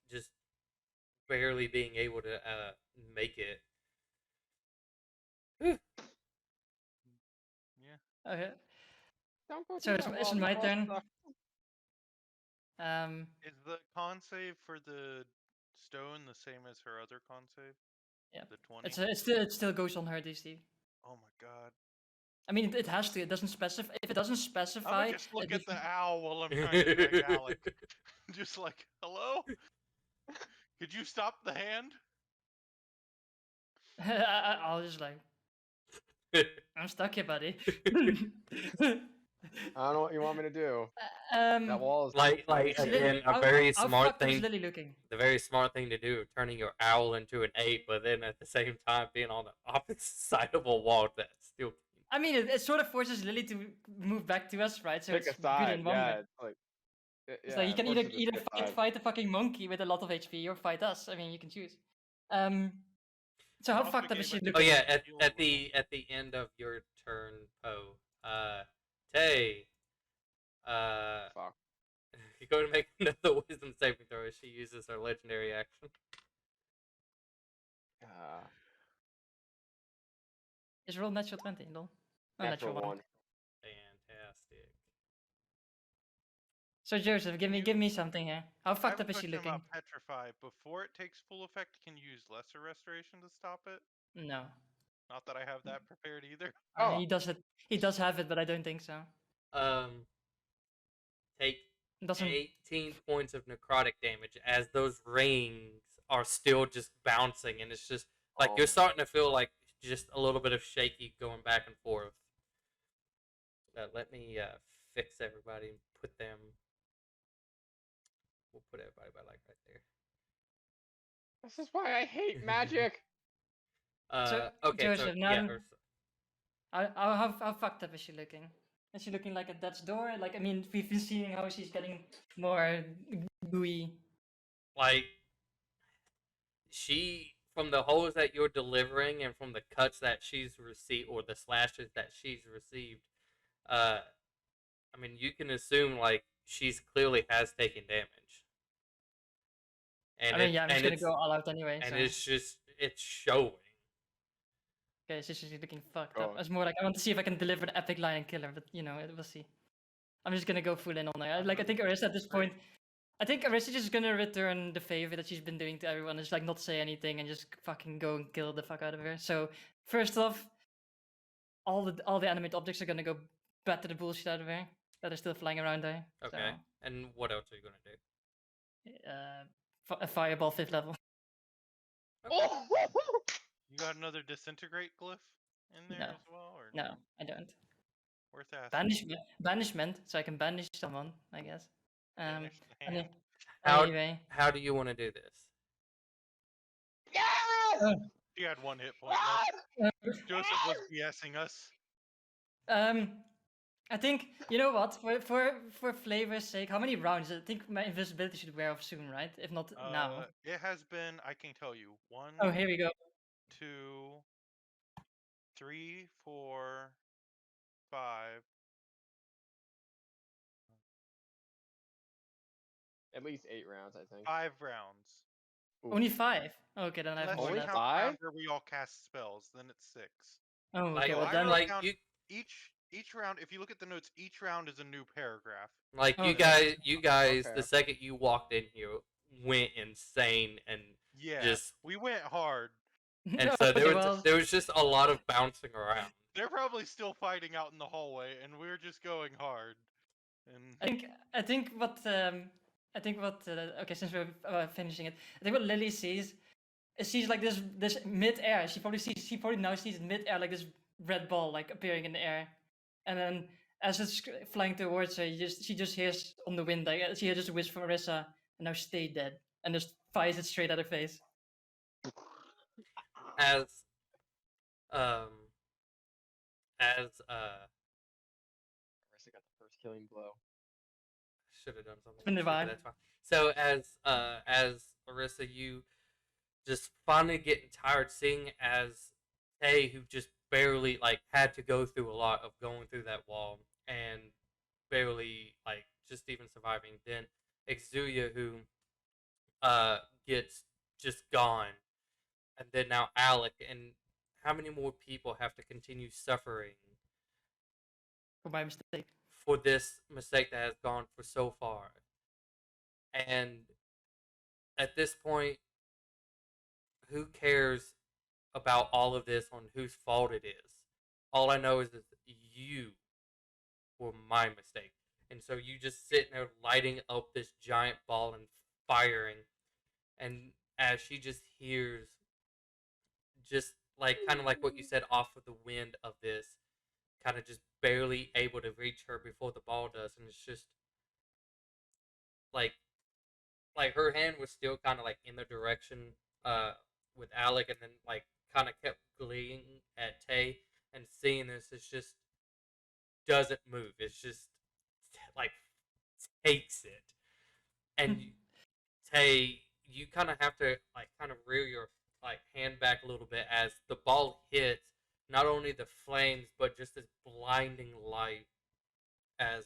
just barely being able to make it. Whew. Yeah. Okay. Don't go So through it's, that it's wall. my That wall turn. sucks. Is the con save for the stone the same as her other con save? Yeah. The 20? It still goes on her DC. Oh my god. I mean, it has to. It doesn't specify. If it doesn't I'm specify, gonna just look it at the owl while I'm trying to drag Alec. Just like, hello? Could you stop the hand? I'll just like, I'm stuck here, buddy. I don't know what you want me to do. That wall is like Is Lily- again, a how- very how smart fucked up is thing. Lily looking? The very smart thing to do, turning your owl into an 8, but then at the same time being on the opposite side of a wall that's still. I mean, it sort of forces Lily to move back to us, right? So Pick it's a good side. in one Yeah, way. it's like. It's like you it can forces us to either pick a fight, side. fight the fucking monkey with a lot of HP or fight us. I mean, you can choose. So how Off fucked the up is game, she I Oh looking? yeah, Heal a at the end of your turn, Poe, Tay, Fuck. you go to make another wisdom saving throw as she uses her legendary action. Is roll natural 20, lol. Oh, Natural natural 1. 1. Fantastic. So Joseph, give me something here. How I have fucked a up is she question looking? about Petrify. Before it takes full effect, can you use lesser restoration to stop it? No. Not that I have that prepared either. Oh. He does it. He does have it, but I don't think so. Take It doesn't. 18 points of necrotic damage as those rings are still just bouncing, and it's just like you're starting to feel like just a little bit of shaky going back and forth. Let me fix everybody and put them. We'll put everybody by like right there. This is why I hate magic. Okay, Joseph, so now yeah, how fucked up is she looking? Is she looking like a death's door? Like, I mean, we've been seeing how she's getting more gooey. like she, from the holes that you're delivering and from the cuts that she's received or the slashes that she's received, I mean, you can assume like she's clearly has taken damage. And I mean, yeah, I'm just gonna go all out anyway. And So. it's showing. Okay, so she's looking fucked Oh. up. It's more like I want to see if I can deliver the epic line and kill her, but you know, we'll see. I'm just gonna go full in on her. Like, I think Arissa at this point, I think Arissa just gonna return the favor that she's been doing to everyone, and just like not say anything and just fucking go and kill the fuck out of her. So first off, all the animate objects are gonna go batter the bullshit out of her that are still flying around her. Okay. And what else are you gonna do? So, a fireball 5th level. Okay. You got another disintegrate glyph in there No. as well, or No, I don't. worth asking? Banishment, so I can banish someone, I guess. Banish the and hand. anyway. How do you want to do this? Yes! She had 1 hit point left. Joseph was BSing us. I think, you know what, for flavor's sake, how many rounds? I think my invisibility should wear off soon, right? If not now. It has been, I can tell you, 1, Oh, here we go. 2, 3, 4, 5. At least 8 rounds, I think. 5 rounds. Oof. Only 5. Okay, then I have Unless more you Only than that. count the 5? round where we all cast spells, then it's 6. Oh, Like, okay, So well I then. wrote like down you, each round. If you look at the notes, each round is a new paragraph. like you Okay. guys, Okay. the second you walked in here, went insane and Yeah, just, we went hard. and so Okay, well, there was just a lot of bouncing around. They're probably still fighting out in the hallway, and we're just going hard. And I think what okay, since we're finishing it, I think what Lily sees is she's like this mid air. She probably now sees mid air like this red ball like appearing in the air, and then as it's flying towards her, she just hears on the wind like she hears just a whisper from Marissa, and now stay dead, and just fires it straight at her face. As um as Marissa got the first killing blow. should have done something. Been stupid, divine. That's fine. So as Larissa, you just finally getting tired seeing as Tay, who just barely like had to go through a lot of going through that wall and barely like just even surviving. Then Exuya, who gets just gone, and then now Alec, and how many more people have to continue suffering For my mistake. for this mistake that has gone for so far? And at this point, who cares about all of this on whose fault it is? All I know is that you were my mistake. And so you just sitting there lighting up this giant ball and firing. And as she just hears, just like kind of like what you said, off of the wind of this, kind of just barely able to reach her before the ball does. And it's just like her hand was still kind of like in the direction with Alec, and then like kind of kept gleeing at Tay, and seeing this, it's just doesn't move. It's just like takes it, and Tay, you kind of have to like kind of rear your like hand back a little bit as the ball hits not only the flames but just this blinding light as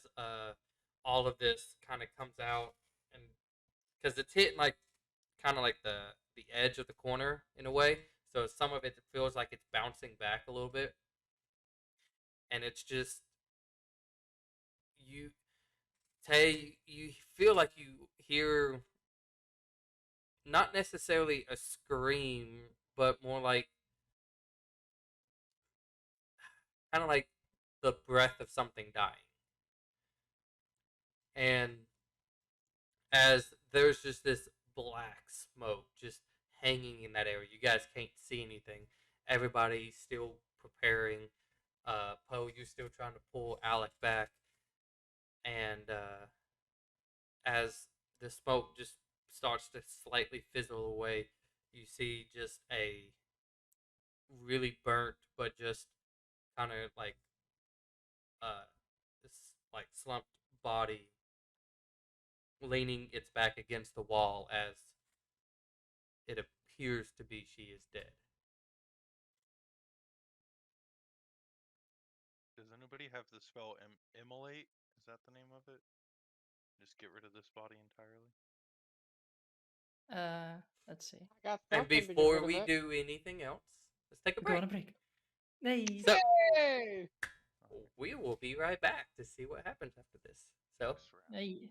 all of this kind of comes out, and because it's hitting like kind of like the edge of the corner in a way, so some of it feels like it's bouncing back a little bit, and it's just you Tay, you feel like you hear not necessarily a scream, but more like kind of like the breath of something dying. And as there's just this black smoke just hanging in that area, you guys can't see anything. Everybody's still preparing. Poe, you're still trying to pull Alec back, and as the smoke just starts to slightly fizzle away, you see just a really burnt but just kind of like this like slumped body leaning its back against the wall as it appears to be she is dead. does anybody have the spell immolate? Is that the name of it? Just get rid of this body entirely. Let's see. I got And something to get before rid of we it. do anything else, let's take a Go break. on a break. Hey. So Yay! we will be right back to see what happens after this. So Next round. Hey.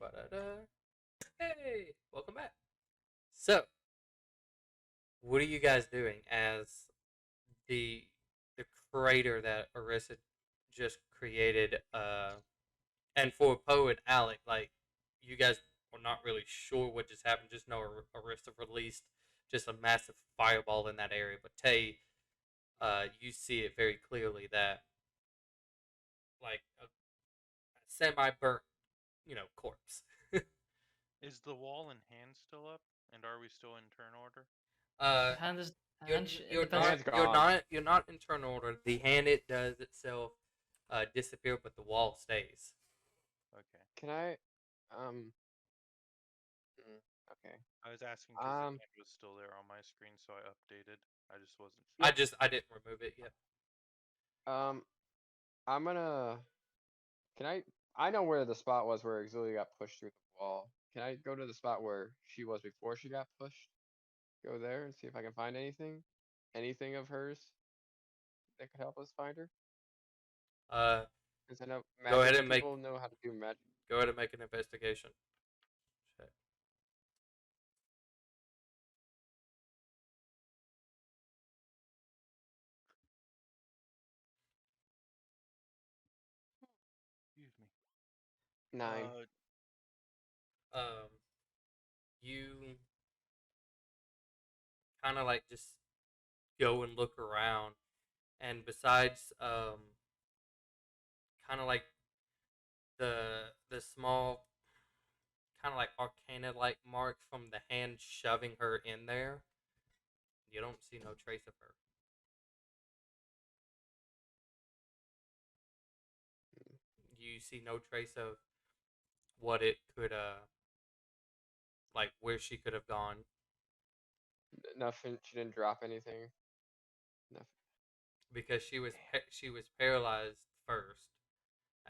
Ba-da-da. Hey, welcome back. So, what are you guys doing as the the crater that Arissa just created? And for Poe and Alec, like you guys are not really sure what just happened. Just know Arissa released just a massive fireball in that area. But Tay, you see it very clearly that like a semi burnt, corpse. Is the wall and hand still up? And are we still in turn order? uh, The hand is you're it you're depends. not Hand's gone. you're not in turn order. The hand it does itself disappear, but the wall stays. Okay. Can I? Um. Okay. I was asking because the Um. hand was still there on my screen, so I updated. I just wasn't I sure. I didn't remove it yet. Um. I'm gonna. Can I? I know where the spot was where Auxilia got pushed through the wall. Can I go to the spot where she was before she got pushed? Go there and see if I can find anything. Anything of hers that could help us find her? Uh, Because I know go ahead magic and make people know how to do magic. go ahead and make an investigation check. Excuse me. 9. Um, you kind of like just go and look around, and besides kind of like the small kind of like arcana like marks from the hand shoving her in there, you don't see no trace of her. You see no trace of what it could like where she could have gone Nothing. She didn't drop anything. Nothing. because she was paralyzed first,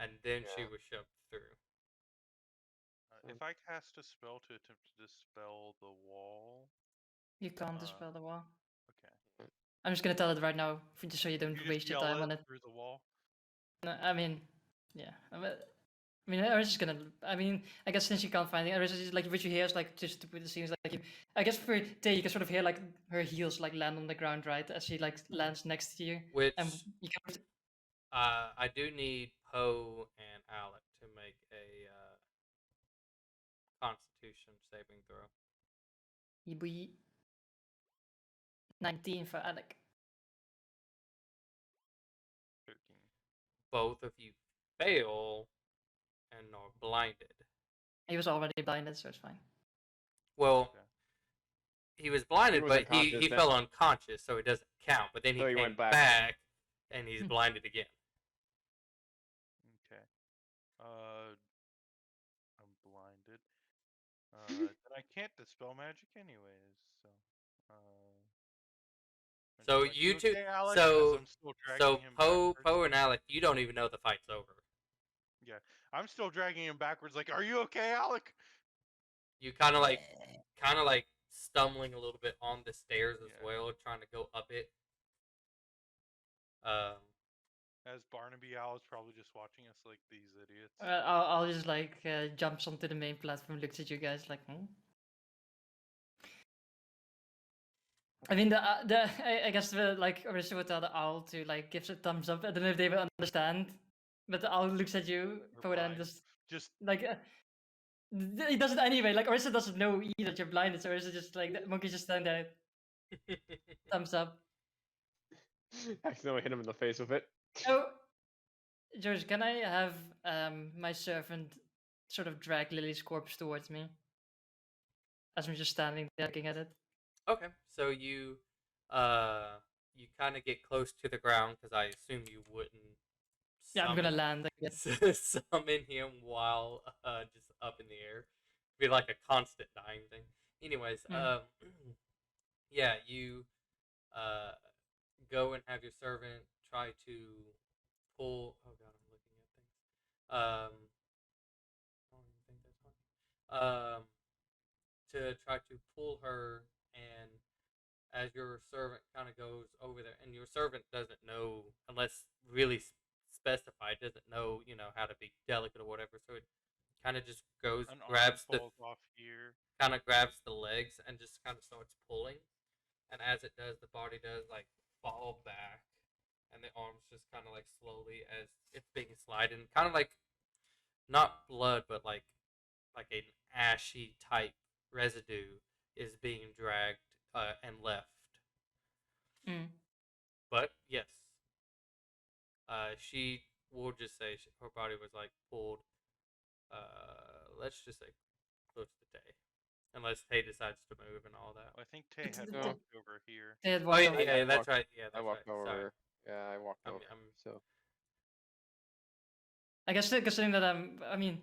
and then she Yeah. was shoved through. If I cast a spell to attempt to dispel the wall, You can't Uh, dispel the wall. okay. I'm just gonna tell it right now, just so you don't You just waste your yell time it on it. through the wall. No, I mean, yeah. I was just gonna. I mean, I guess since you can't find it, I was just like what you hear is like just to put the scenes like you. I guess for Tay, you can sort of hear like her heels like land on the ground, right, as she like lands next to you, and Which you can. I do need Poe and Alec to make a Constitution saving throw. Yibui 19 for Alec. 13. Both of you fail and are blinded. He was already blinded, so it's fine. Well, Okay. he was blinded, was but unconscious he then. fell unconscious, so it doesn't count. But then he So he came went back. back, and he's blinded again. Okay. I'm blinded. Then I can't dispel magic anyways. So. I'm So just like, you two, okay, Alec? As so I'm still dragging him Poe backwards. and Alec, you don't even know the fight's over. Yeah, I'm still dragging him backwards. Like, are you okay, Alec? You kind of like stumbling a little bit on the stairs as Yeah. well, trying to go up it. Um, As Barnaby Owl is probably just watching us like these idiots. I'll just like jumps onto the main platform, looks at you guys like, I mean, I guess the like Orisa would tell the owl to like give a thumbs up. I don't know if they will understand, but the owl looks at you, We're Poe, and blind. just like he does it anyway. Like Orisa doesn't know either that you're blinded, so Orisa just like the monkey just stand there, thumbs up. Accidentally hit him in the face with it. So, George, can I have my servant sort of drag Lily's corpse towards me as I'm just standing there looking at it? okay, so you kind of get close to the ground because I assume you wouldn't Yeah, I'm gonna summon land again. summon him while just up in the air. Be like a constant dying thing. Anyways, yeah, you uh go and have your servant try to pull. Oh god, I'm looking at things. I don't even think that's funny. To try to pull her, and as your servant kind of goes over there, and your servant doesn't know, unless really specified, doesn't know, how to be delicate or whatever. So kind of just goes, An arm grabs the falls off here. kind of grabs the legs and just kind of starts pulling. And as it does, the body does like fall back, and the arms just kind of like slowly as it's being sliding, kind of like not blood, but like an ashy type residue is being dragged and left. Mm. But yes, she will just say her body was like pulled. Let's just say close to Tay, unless Tay decides to move and all that. I think Tay had No. walked over here. They had Oh walked yeah, over. yeah, I that's walked- right. Yeah, I that's walked right. over. Sorry. Yeah, I walked over. I'm So I guess considering that I mean,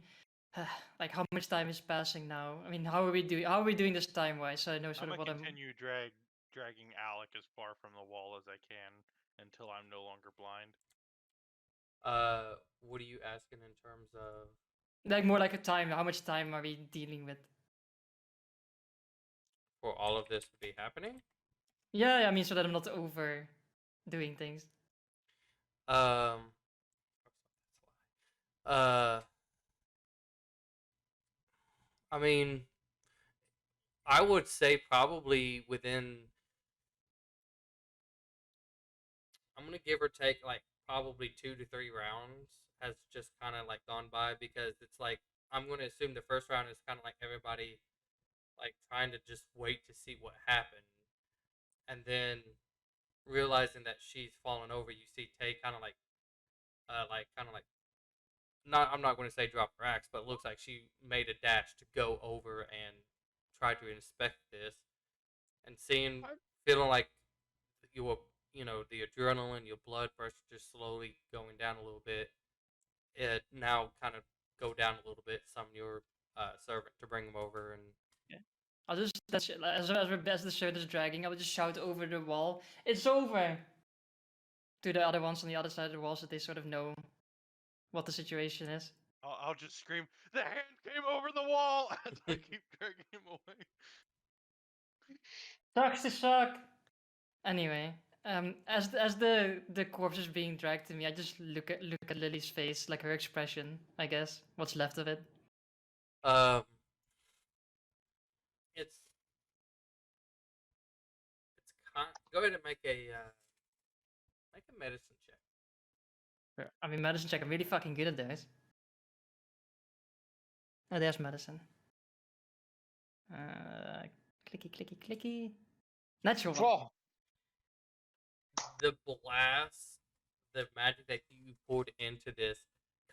like how much time is passing now? I mean, how are we doing? How are we doing this time wise? So I know I'm sort of gonna what I'm. continue dragging Alec as far from the wall as I can until I'm no longer blind. What are you asking in terms of Like more like a time. How much time are we dealing with? for all of this to be happening? Yeah, I mean, so that I'm not overdoing things. Um, uh, I mean, I would say probably within. I'm gonna give or take like probably 2 to 3 rounds has just kind of like gone by, because it's like I'm gonna assume the first round is kind of like everybody like trying to just wait to see what happened, and then realizing that she's fallen over, you see Tay kind of like not. I'm not going to say drop her axe, but it looks like she made a dash to go over and try to inspect this, and seeing, feeling like your, the adrenaline, your blood pressure just slowly going down a little bit. It now kind of go down a little bit. Summon your servant to bring him over, and I'll just as the shirt is dragging, I will just shout over the wall, "It's over!" to the other ones on the other side of the wall, so they sort of know what the situation is. I'll just scream, "The hand came over the wall!" as I keep dragging him away. Sucks to suck. Anyway, as the corpse is being dragged to me, I just look at Lily's face, like her expression. I guess what's left of it. um, it's go ahead and make a medicine check. Sure. I mean, medicine check. I'm really fucking good at those. Oh, there's medicine. Clicky, clicky, clicky. Natural one. Whoa. The blast, the magic that you poured into this,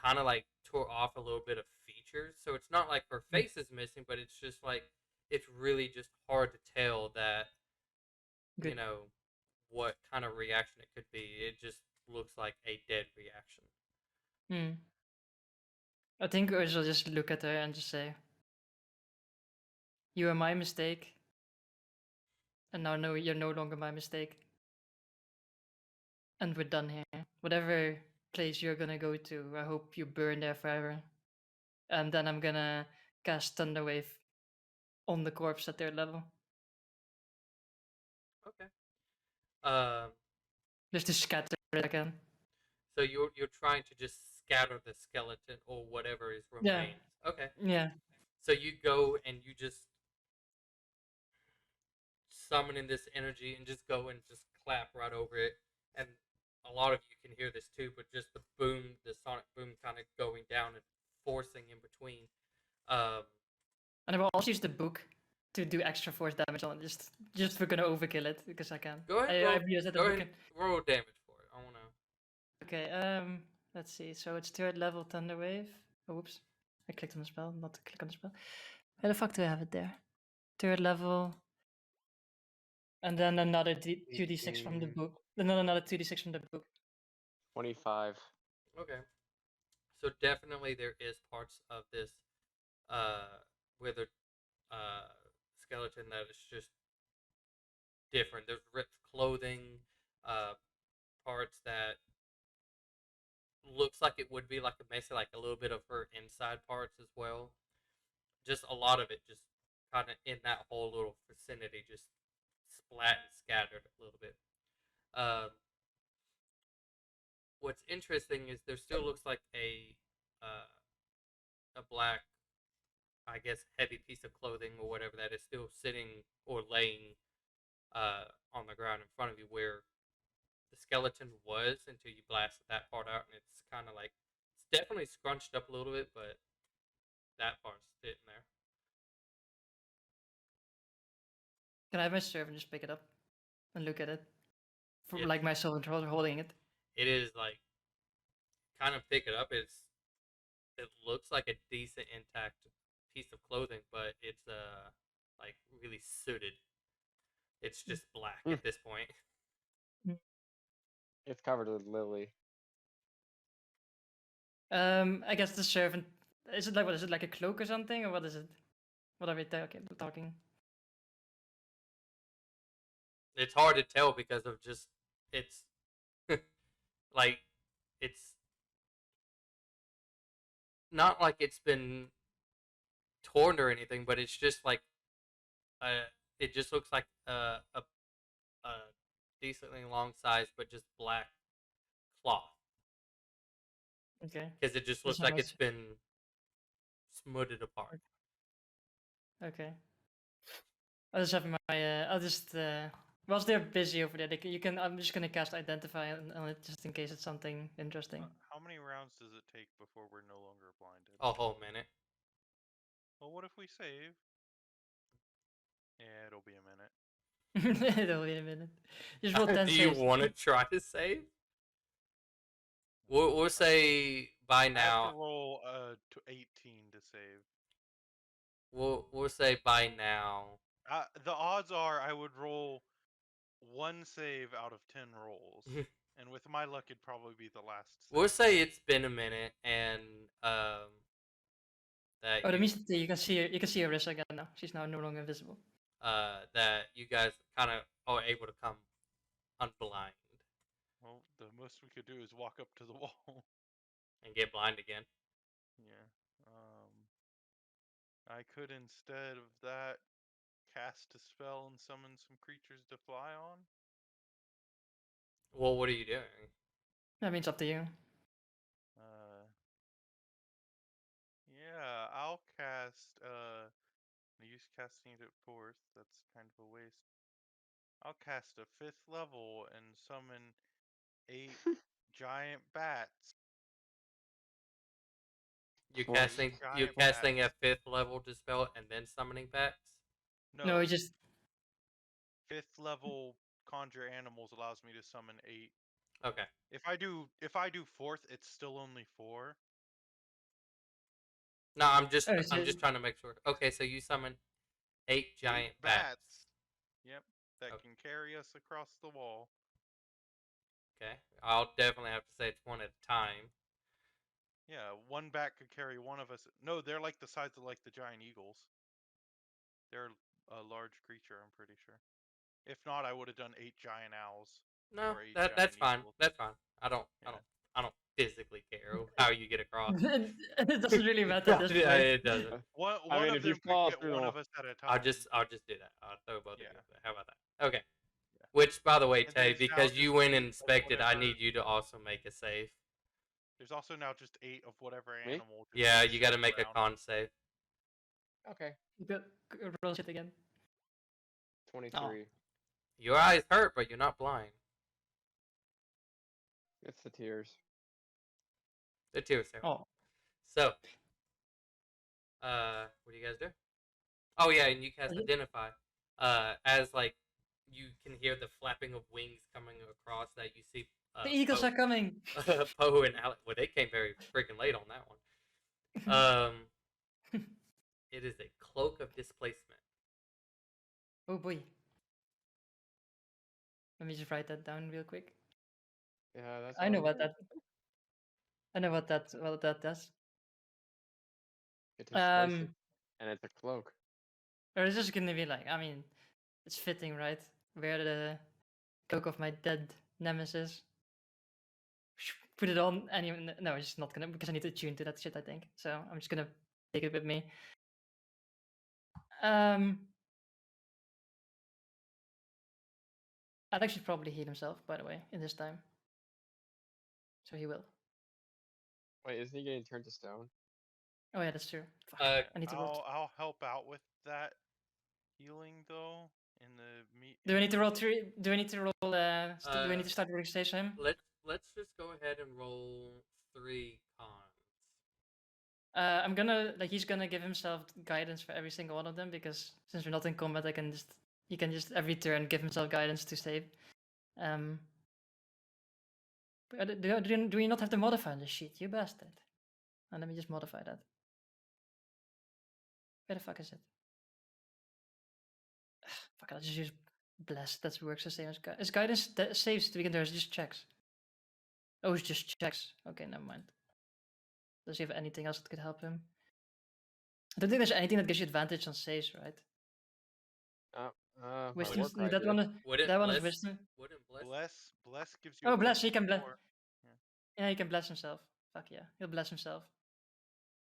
kind of like tore off a little bit of features. So it's not like her face is missing, but it's just like it's really just hard to tell that Good. what kind of reaction it could be. It just looks like a dead reaction. Hmm. I think I shall just look at her and just say, "You are my mistake, and now no, you're no longer my mistake." And we're done here. Whatever place you're gonna go to, I hope you burn there forever. And then I'm gonna cast Thunderwave on the corpse at their level, Okay. Um. just to scatter it again. So you're trying to just scatter the skeleton or whatever is Yeah. remains. Okay. Yeah. So you go and you just summon in this energy and just go and just clap right over it. And a lot of you can hear this too, but just the boom, the sonic boom kind of going down and forcing in between. And I will also use the book to do extra force damage on it. Just we're gonna overkill it because I can. Go ahead, I've used it. go ahead and roll damage for it. I want to. Okay. Let's see. So it's third level Thunderwave. Oops. I clicked on the spell, not to click on the spell. Where the fuck do I have it there? Third level. And then another 2d6 from the book. And then another 2d6 from the book. 25. Okay. So definitely there is parts of this withered skeleton that is just different. There's ripped clothing, parts that looks like it would be like basically like a little bit of her inside parts as well. Just a lot of it just kind of in that whole little vicinity, just splat and scattered a little bit. What's interesting is there still looks like a black I guess, heavy piece of clothing or whatever that is still sitting or laying on the ground in front of you where the skeleton was until you blasted that part out, and it's kind of like it's definitely scrunched up a little bit, but that part's sitting there. Can I have my serve and just pick it up and look at it? For, Yeah. like myself and holding it. It is like kind of pick it up. It looks like a decent intact piece of clothing, but it's like really sooted. It's just black at this point. It's covered with lily. I guess the servant is it like what is it like a cloak or something or what is it? What are we talking? It's hard to tell because of just it's like it's not like it's been torn or anything, but it's just like it just looks like a decently long size, but just black cloth Okay. because it just That's looks how like much. it's been smoothed apart. Okay. I'll just have my. I'll just. Whilst they're busy over there, you can. I'm just gonna cast Identify on it just in case it's something interesting. How many rounds does it take before we're no longer blinded? A whole minute. Well, what if we save? Yeah, it'll be a minute. It'll be a minute. Just roll 10 Do you saves. want to try to save? We'll say by I have now. to roll 18 to save. We'll say by now. The odds are I would roll 1 save out of 10 rolls, and with my luck, it'd probably be the last. We'll Save. say it's been a minute, and that Oh, that means that you can see her. You can see Arissa again now. She's now no longer invisible. that you guys kind of are able to come unblind Well, the most we could do is walk up to the wall. and get blind again. Yeah. I could instead of that cast a spell and summon some creatures to fly on. Well, what are you doing? That means up to you. Yeah, I'll cast. I use casting it at 4th. That's kind of a waste. I'll cast a 5th level and summon 8 giant bats. You're Well, casting. You're giant casting bats. a 5th level dispel and then summoning bats. No, he just. 5th level conjure animals allows me to summon 8. Okay. If I do 4th, it's still only 4. No, I'm just Oh, so- trying to make sure. Okay, so you summon 8 giant 8 bats. Yep, that Okay. can carry us across the wall. Okay, I'll definitely have to say it's one at a time. Yeah, one bat could carry one of us. No, they're like the size of like the giant eagles. They're a large creature, I'm pretty sure. If not, I would have done 8 giant owls. No, or 8 that's giant fine. eagles. That's fine. I don't physically care how you get across. it doesn't really matter at this point. It doesn't. One I mean, of if you them fall could get through one the- of us at a time. I'll just do that. I'll throw both Yeah. of you. How about that? Okay. Yeah. Which, by the way, And Tay, there's now because you just went 8 and of inspected, I whatever- need you to also make a save. There's also now just 8 of whatever Me? animal. just Yeah, being you got to shoved make a around. con save. Okay. Go, roll shit again. 23. Your eyes hurt, but you're not blind. It's the tears. The tears there. Oh, So, what do you guys do? Oh yeah, and you cast Mhm. identify. As like you can hear the flapping of wings coming across that you see. the eagles are coming. Poe and Alec. Well, they came very freaking late on that one. It is a cloak of displacement. Oh boy. Let me just write that down real quick. Yeah, that's. I know what that. I know what that does. It displaces, Um, and it's a cloak. or is this gonna be like? I mean, it's fitting, right? Wear the cloak of my dead nemesis. Put it on, and even no, it's not gonna because I need to tune to that shit. I think so. I'm just gonna take it with me. Alex should probably heal himself, by the way, in this time. So he will. Wait, isn't he getting turned to stone? Oh yeah, that's true. Fuck, Uh, I need to roll. I'll help out with that healing though in the meat. Do I need to roll 3? Do I need to roll? Do I need Uh, to start rolling stage time? let's just go ahead and roll 3 cons. I'm gonna he's gonna give himself guidance for every single one of them because since we're not in combat, he can just every turn give himself guidance to save. Do we not have to modify this sheet? You bastard. Let me just modify that. Where the fuck is it? Fuck, I'll just use bless. That works the same as guidance. Is guidance that saves to begin there? It's just checks. Oh, it's just checks. Okay, never mind. Does he have anything else that could help him? I don't think there's anything that gives you advantage on saves, right? My Wisdom. war cry That did. one. Wouldn't That one is bless? wisdom. Wouldn't bless? Bless gives you. Oh, a bless. He can bless. +4. Yeah, he can bless himself. Fuck yeah, he'll bless himself.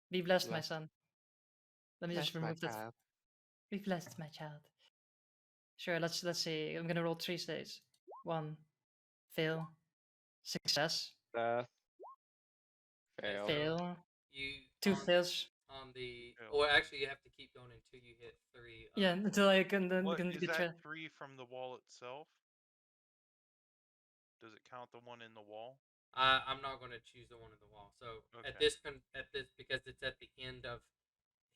Be blessed, my Bless- son. Let me Bless just my remove that. child. Be blessed, my child. Sure, let's see. I'm gonna roll 3 states. 1, fail, success, Death. Okay, Fail. so fail, you 2 on, fails. on the Fail. or actually you have to keep going until you hit 3. Yeah, until I can then What can is get that 3 from the wall itself? Does it count the one in the wall? I'm not going to choose the one in the wall. So Okay. at this because it's at the end of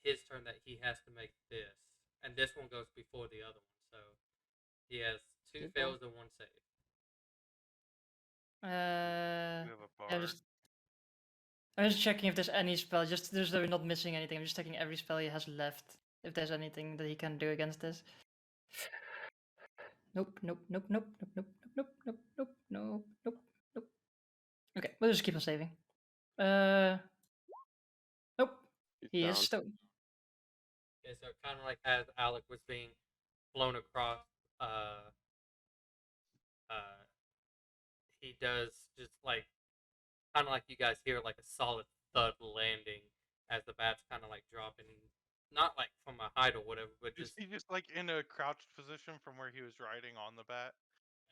his turn that he has to make this, and this one goes before the other one. So he has 2 Good fails and 1 save. We yeah, have a bard. I'm just checking if there's any spell. Just so we're not missing anything. I'm just checking every spell he has left. If there's anything that he can do against this. Nope, nope, nope, nope, nope, nope, nope, nope, nope, nope, nope, nope. Okay, we'll just keep on saving. Nope. He's He is down. stone. Okay, so kind of like as Alec was being flown across, he does just like kind of like you guys hear like a solid thud landing as the bats kind of like dropping, not like from a height or whatever, but Is just he just like in a crouched position from where he was riding on the bat?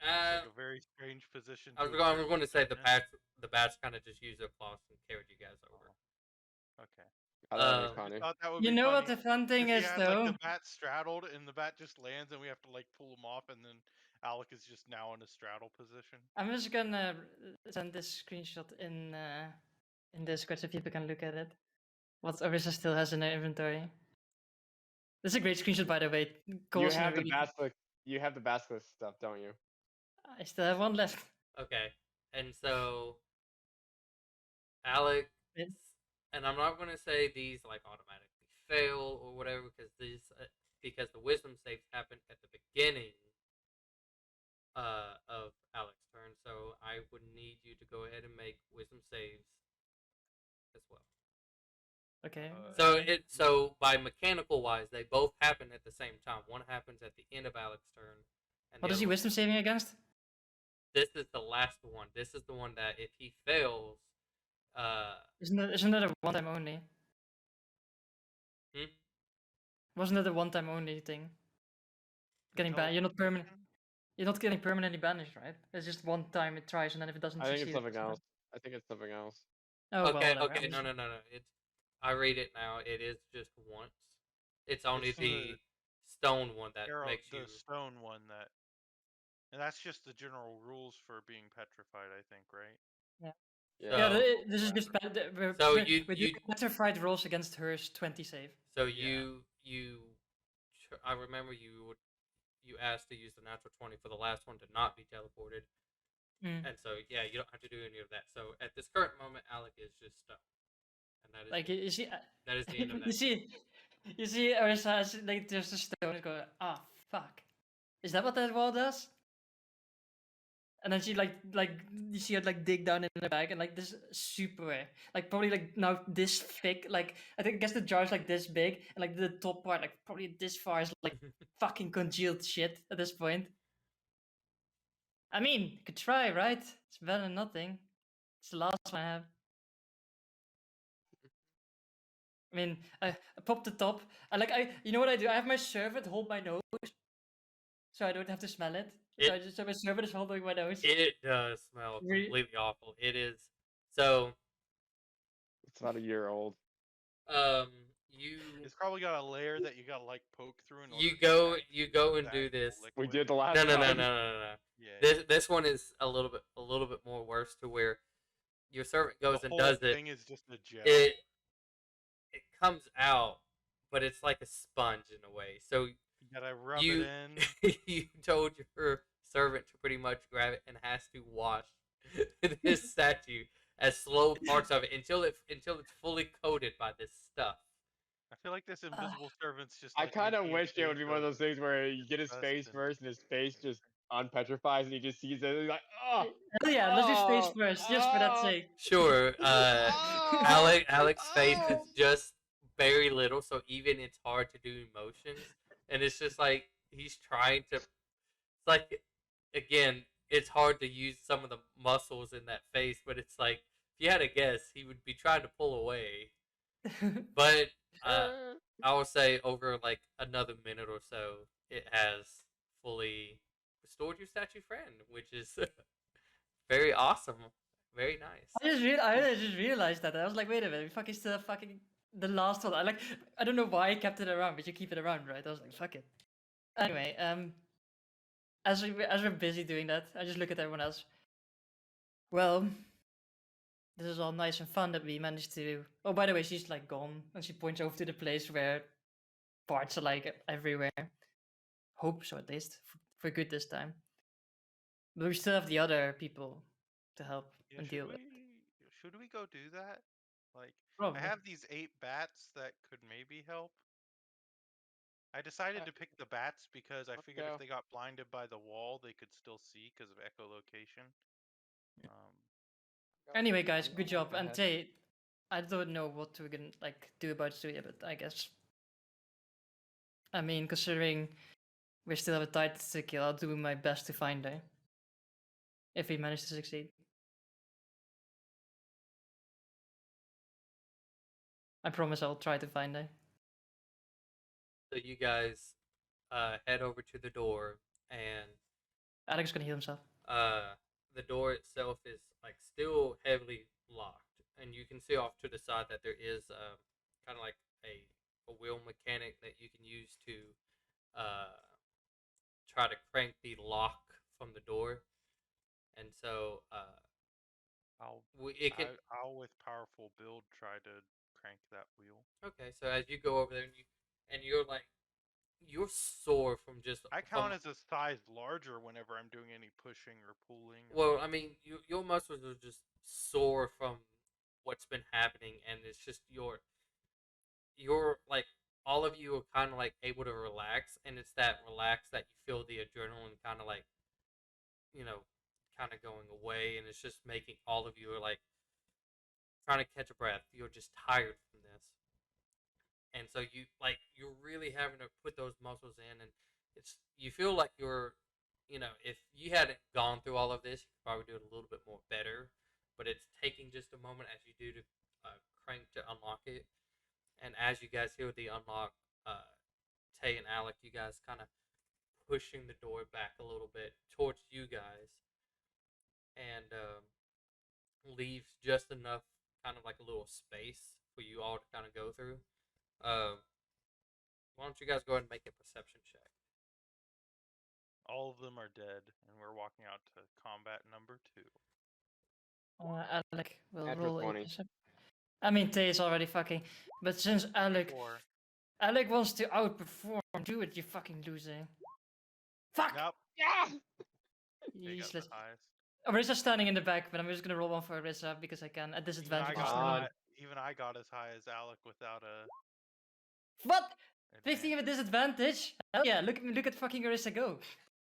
It's uh, like a very strange position. I was to going to say appear in. the bats kind of just used their claws and carried you guys over. Okay. I thought that'd Um, be I funny. thought that would You be know funny. what the fun thing If he is, had like though? the bat straddled and the bat just lands and we have to like pull him off and then Alec is just now in a straddle position. I'm just gonna send this screenshot in Discord so people can look at it. What Orisa still has in her inventory. This is a great screenshot, by the way. You have the basilisk. You have the basilisk stuff, don't you? I still have one left. okay, and so Alex, It- and I'm not going to say these like automatically fail or whatever because the wisdom saves happen at the beginning of Alex's turn. So I would need you to go ahead and make wisdom saves as well. Okay. So by mechanical wise, they both happen at the same time. One happens at the end of Alex's turn. And What is he wisdom saving against? This is the last one. This is the one that if he fails, Isn't that a one time only? Hmm? Wasn't that a one time only thing? Getting banned. You're not permanent. You're not getting permanently banished, right? It's just one time it tries, and then if it doesn't I think succeed, it's something not- else. I think it's something else. Oh, well, okay, whatever. okay, I'm no, just- no. It's I read it now. It is just once. It's only It's the stone one that Arrow, makes the you. stone one that, and that's just the general rules for being petrified, I think, right? Yeah. Yeah. Yeah, So- this is just So we're you- doing petrified rolls against hers 20 save. So Yeah. I remember you asked to use the natural 20 for the last one to not be teleported, Mm. and so yeah, you don't have to do any of that. So at this current moment, Alec is just stuck, and that is Like you see, that is the end of that. you see, Orisa has like there's a stone. And go, ah, fuck. Is that what that wall does? And then she like you see her like dig down in the bag and like this super like probably like now this thick like I guess the jar's like this big and like the top part like probably this far is like fucking congealed shit at this point. I mean, you could try, right? It's better than nothing. It's the last one I have. I mean, I pop the top. You know what I do? I have my servant hold my nose, so I don't have to smell it. So my servant is holding my nose. It does smell Really? completely awful. It is so. It's about a year old. You It's probably got a layer that you gotta like poke through in order you to go extract you go and the do actual this. We liquid. did the last No, no, no, no, time. no, no, no. Yeah. This one is a little bit more worse to where your servant goes The and whole does it. thing is just a gel. It comes out, but it's like a sponge in a way. So You gotta rub you it in. you told your servant to pretty much grab it and has to wash this statue as slow parts of it until it's fully coated by this stuff. I feel like this invisible servant's just I like kind of making a wish it would base be one of those things where you get his dust face and- first, and his face just unpetrifies, and he just sees it, and he's like, oh, Hell yeah, let's do space oh, first, just for that oh, sake. Sure, oh, Alex's face is oh. just very little, so even it's hard to do emotions, and it's just like he's trying to. It's like again, it's hard to use some of the muscles in that face, but it's like if you had a guess, he would be trying to pull away. But I will say over like another minute or so, it has fully restored your statue friend, which is very awesome, very nice. I just realized that. I was like, wait a minute, we fucking still have fucking the last one. I don't know why I kept it around, but you keep it around, right? I was like, fuck it. Anyway, as we're busy doing that, I just look at everyone else. Well, this is all nice and fun that we managed to. Oh, by the way, she's like gone, and she points over to the place where parts are like everywhere. Hope so, at least for good this time. But we still have the other people to help Yeah, and deal with. should we go do that? Like, Probably. I have these 8 bats that could maybe help. I decided to pick the bats because I Let's figured go. if they got blinded by the wall, they could still see because of echolocation. Um, Anyway, guys, I'm good going job. And ahead. Tay, I don't know what we're gonna like do about Stuya, but I guess. I mean, considering we still have a titan to kill, I'll do my best to find her. If we manage to succeed. I promise I'll try to find her. So you guys head over to the door, and Alex is gonna heal himself. the door itself is like still heavily locked, and you can see off to the side that there is kind of like a wheel mechanic that you can use to try to crank the lock from the door, and so I'll it can. I'll with powerful build try to crank that wheel. Okay, so as you go over there and you're like you're sore from just I from count as a size larger whenever I'm doing any pushing or pulling. well, I mean, your muscles are just sore from what's been happening, and it's just you're like all of you are kind of like able to relax, and it's that relax that you feel the adrenaline kind of like you know kind of going away, and it's just making all of you are like trying to catch a breath. You're just tired from this, and so you're really having to put those muscles in, and it's you feel like you're if you hadn't gone through all of this, you could probably do it a little bit more better, but it's taking just a moment as you do to crank to unlock it, and as you guys hear the unlock, Tay and Alec, you guys kind of pushing the door back a little bit towards you guys, and leaves just enough kind of like a little space for you all to kind of go through. um, why don't you guys go ahead and make a perception check? All of them are dead, and we're walking out to combat number 2. Alec will Natural roll a 20. perception. I mean, Tay is already fucking. But since Alec 4. wants to outperform, do it, you fucking loser. Fuck! Nope. Yeah. They got Useless. the highest. Arissa's standing in the back, but I'm just gonna roll one for Arissa because I can at disadvantage. Even I got as high as Alec without a. What? advantage. 15 with disadvantage? Hell yeah! Look at fucking Arissa go.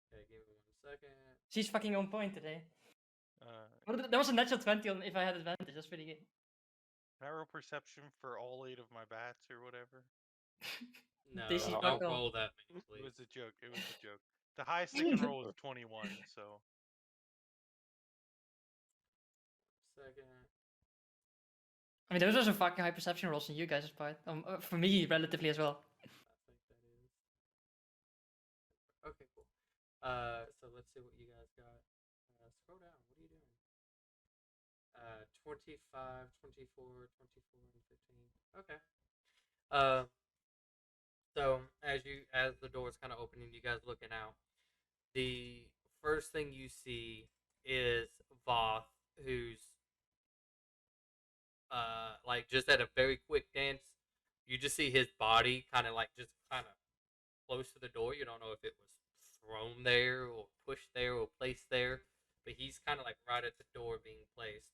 Okay, give me 1 second. She's fucking on point today. Uh, That was a natural 20 on if I had advantage. That's pretty good. Can I roll perception for all 8 of my bats or whatever? No, This is don't fuck off. roll that many, It please. was a joke. It was a joke. The highest I can roll is 21, so. Second. I mean, those are some fucking high perception rolls on you guys' part. For me, relatively as well. I think that is. Okay, cool. So let's see what you guys got. Scroll down. What are you doing? 25, 24, 24, and 15. Okay. Uh, so as the door's kind of opening, you guys looking out. The first thing you see is Voth, who's like just at a very quick dance. You just see his body kind of like just kind of close to the door. You don't know if it was thrown there or pushed there or placed there, but he's kind of like right at the door being placed.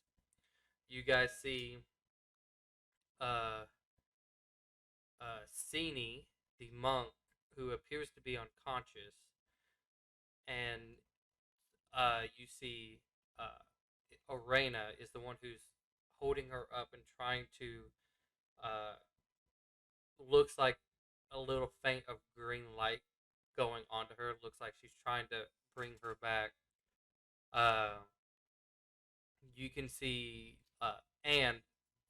You guys see uh Sini, the monk, who appears to be unconscious, and you see Arena is the one who's holding her up and trying to uh, looks like a little faint of green light going onto her. Looks like she's trying to bring her back. Uh, you can see and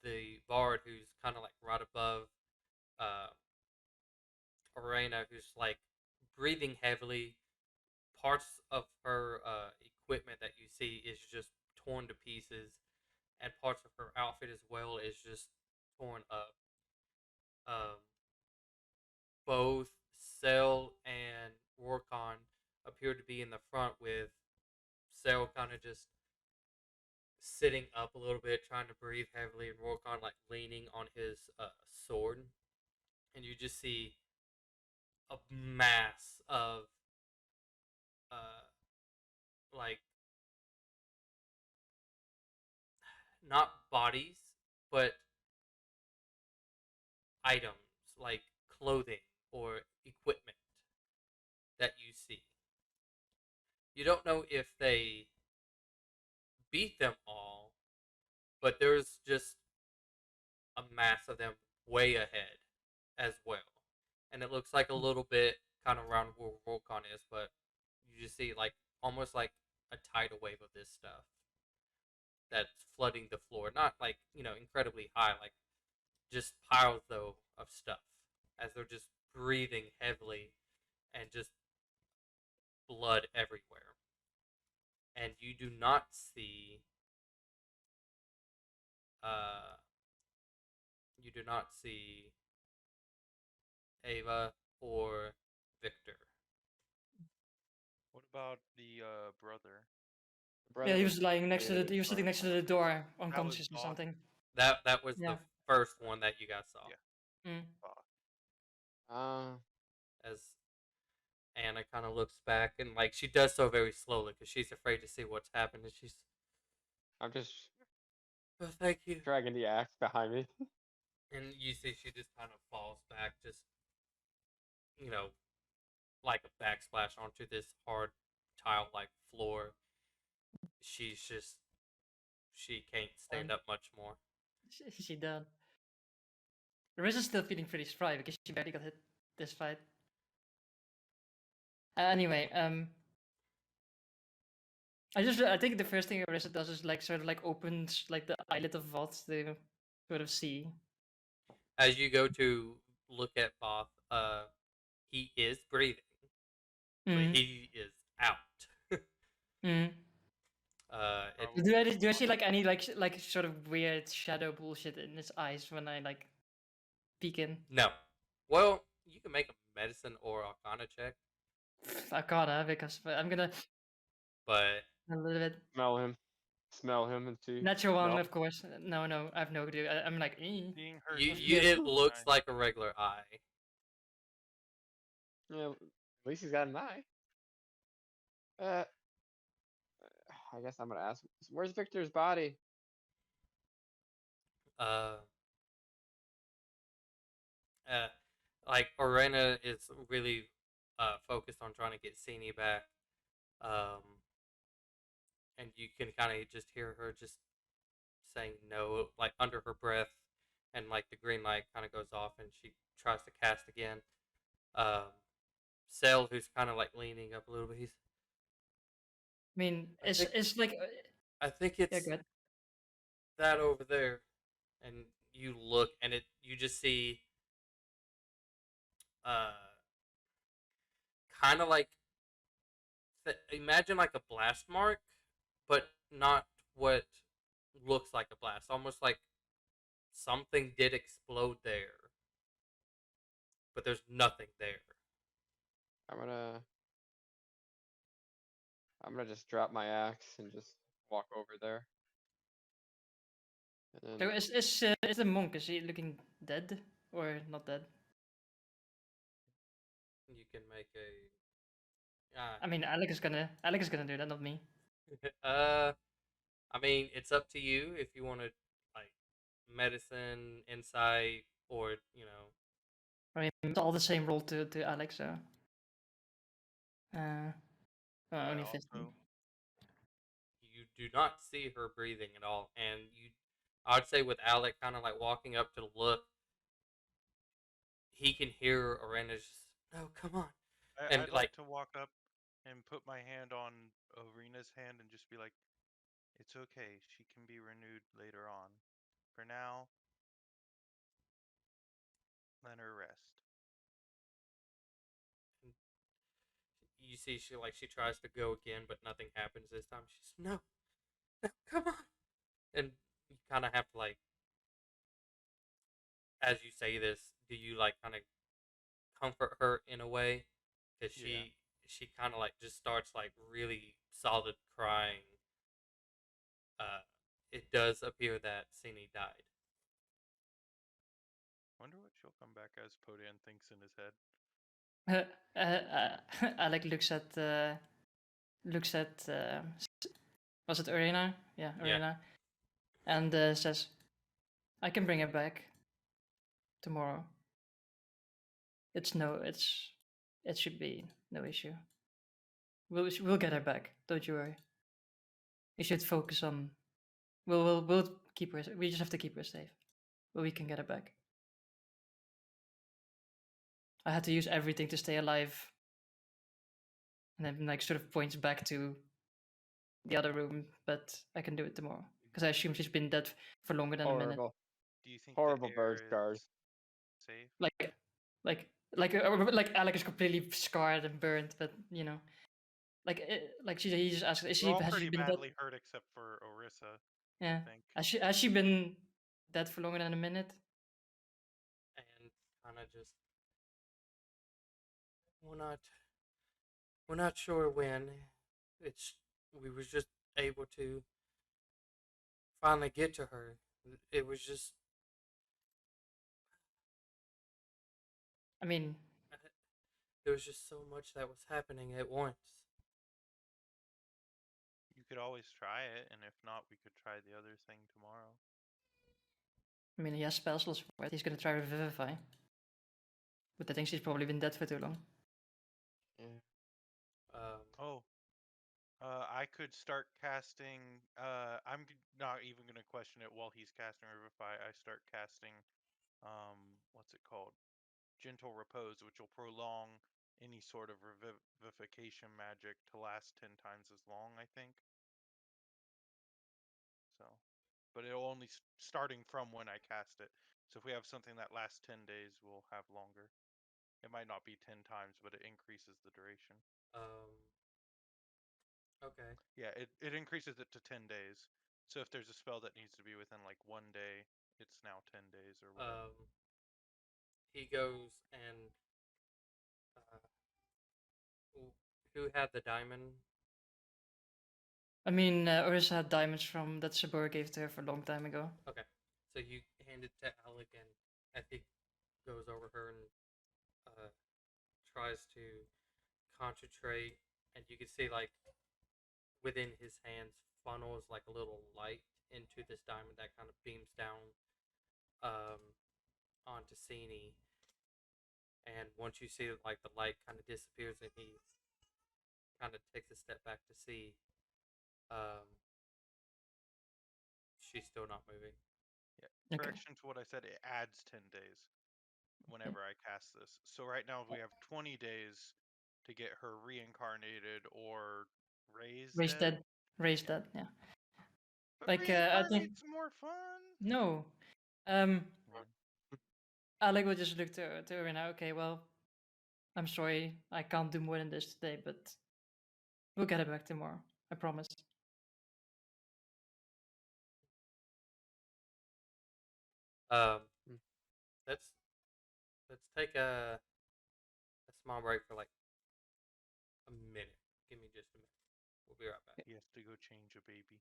the bard who's kind of like right above uh, Arena, who's like breathing heavily. Parts of her equipment that you see is just torn to pieces, and parts of her outfit as well is just torn up. Um, both Cell and Warcon appear to be in the front, with Cell kind of just sitting up a little bit, trying to breathe heavily, and Warcon like leaning on his sword. And you just see a mass of uh, like not bodies, but items like clothing or equipment that you see. You don't know if they beat them all, but there's just a mass of them way ahead as well. And it looks like a little bit kind of around where Volcon is, but you just see like almost like a tidal wave of this stuff that's flooding the floor. Not like, incredibly high, like just piles though of stuff as they're just breathing heavily and just blood everywhere. And you do not see uh you do not see Ava or Victor. What about the brother? The Yeah, brother he was was lying next to bleeding he was sitting front. next to the door, That was unconscious or Voth. something. That was Yeah. the first one that you guys saw. Yeah. Mm. Voth. As Anna kind of looks back, and like she does so very slowly because she's afraid to see what's happened, and she's, I'm just oh, thank you. dragging the axe behind me. And you see she just kind of falls back, just you know, like a backsplash onto this hard tile-like floor. She's just she can't stand up much more. She done. Riz is still feeling pretty spry because she barely got hit this fight. Anyway, I think the first thing Arisa does is like sort of like opens like the eyelid of Voth to sort of see. As you go to look at Both, he is breathing, but Mm. he is out. Mm. It, Do I see like any like sort of weird shadow bullshit in his eyes when I like peek in? no. Well, you can make a medicine or Arcana check, Arcana, because I'm gonna but a little bit Smell him, and see. natural one, Smell. of course. No, I have no clue. I'm like, Seeing her. it looks like a regular eye. Yeah, at least he's got an eye. I guess I'm gonna ask. Where's Victor's body? Uh, uh, like Orena is really focused on trying to get Sini back. And you can kind of just hear her just saying no, like under her breath, and like the green light kind of goes off, and she tries to cast again. Cell, who's kind of like leaning up a little bit, I mean, think- it's like I think yeah, it's good. that over there, and you look, and you just see uh kind of like imagine like a blast mark, but not what looks like a blast, almost like something did explode there, but there's nothing there. I'm gonna just drop my axe and just walk over there. And So then is the monk, is he looking dead or not dead? You can make a. I mean, Alec is gonna do that, not me. I mean, it's up to you if you want to like medicine, insight, or I mean, it's all the same roll to Alex, so. Well, I only 15. also you do not see her breathing at all, and I'd say with Alec kind of like walking up to look, he can hear Arena's just, no, come on, and I'd like like to walk up and put my hand on Arena's hand and just be like, "It's okay. She can be renewed later on. For now, let her rest." you see she tries to go again, but nothing happens this time. She's no, no, come on, and you kind of have to like, as you say this, do you like kind of comfort her in a way? Because Yeah. she kind of like just starts like really solid crying. Uh, it does appear that Cine died. Wonder what she'll come back as. Podian thinks in his head. Alec looks at was it Arena? Yeah, Yeah. Arena, and says, "I can bring her back tomorrow. It should be no issue. We'll get her back. Don't you worry. We should focus on. We'll keep her. We just have to keep her safe, but we can get her back. I had to use everything to stay alive." And then like sort of points back to the other room, but I can do it tomorrow because I assume she's been dead for longer than a minute. horrible, Do you think horrible the bird air is scars. safe? Like Alec is completely scarred and burned, but he just asked, We're all has she pretty been dead? badly hurt except for Orissa. Yeah, I think. has she been dead for longer than a minute? And kind of just we're not we're not sure when. It's we was just able to finally get to her. It was just I mean, there was just so much that was happening at once. You could always try it, and if not, we could try the other thing tomorrow. he has spell slots for it. He's gonna try Revivify, but I think she's probably been dead for too long. Yeah. Oh, I could start casting. I'm not even gonna question it while he's casting Revivify. I start casting. What's it called? Gentle Repose, which will prolong any sort of revivification magic to last 10 times as long, I think. So, but it'll only starting from when I cast it. So if we have something that lasts 10 days, we'll have longer. It might not be 10 times, but it increases the duration. Okay. Yeah, it increases it to 10 days. So if there's a spell that needs to be within like 1 day, it's now 10 days or whatever. He goes and who had the diamond? I mean, Orisa had diamonds from that Sabor gave to her for a long time ago. Okay, so you hand it to Alec, and I think goes over her and tries to concentrate, and you can see like within his hands funnels like a little light into this diamond that kind of beams down onto Cini. And once you see like the light kind of disappears, and he kind of takes a step back to see, she's still not moving. Yeah. Okay. Correction to what I said, it adds 10 days whenever I cast this. So right now we have 20 days to get her reincarnated or raised dead. Raised Yeah. dead, yeah. But Like, I think reincarnate's more fun. no. Alec will just look to Arena. Okay, well, I'm sorry, I can't do more than this today, but we'll get it back tomorrow. I promise. Mm. let's let's take a small break for like a minute. Give me just a minute. We'll be right back. He has to go change a baby.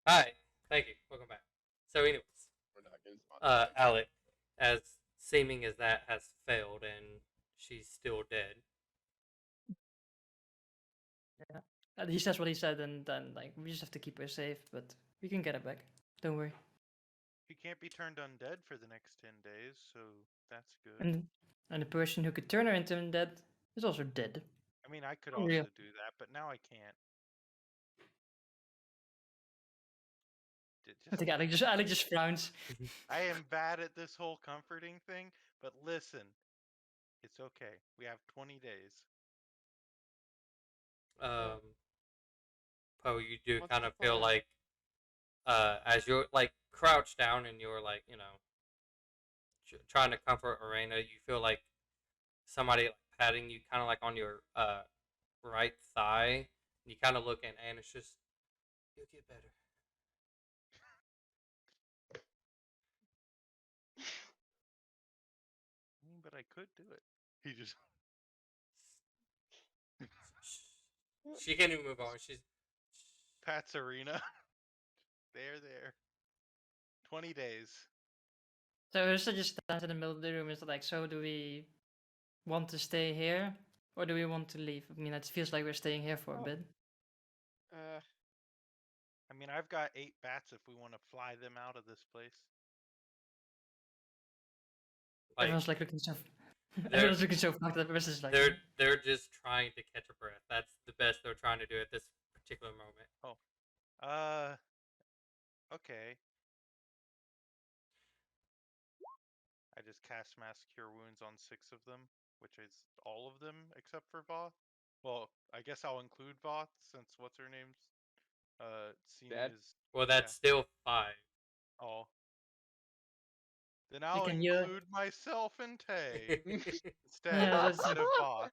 Hi, thank you. Welcome back. So, anyways, We're not getting sponsored. Alec, as seeming as that has failed and she's still dead. Yeah. He says what he said, and then like we just have to keep her safe, but we can get her back. Don't worry. He can't be turned undead for the next 10 days, so that's good. And the person who could turn her into undead is also dead. I mean, I could Oh, yeah. also do that, but now I can't. I think Alec just frowns. I am bad at this whole comforting thing, but listen, it's okay. We have 20 days. Poe, you do What's kind the of feel plan? like, as you're like crouched down and you're like, trying to comfort Arena, you feel like somebody like patting you kind of like on your right thigh. And you kind of look and it's just, you'll get better. I mean, but I could do it. He just She can't even move on. She's pats Arena. There. 20 days. So Ursa just stands in the middle of the room. Is like, so do we want to stay here, or do we want to leave? I mean, it feels like we're staying here for a bit. I mean, I've got 8 bats if we want to fly them out of this place. like Everyone's like looking so. Everyone's looking so fucked up. Ursa's like. they're just trying to catch a breath. That's the best they're trying to do at this particular moment. Okay. I just cast Mass Cure Wounds on 6 of them, which is all of them except for Voth. Well, I guess I'll include Voth since what's her name's seen Dead? is Well, that's still 5. oh. Then I'll can include myself and Tay instead Yeah, that's- instead of Voth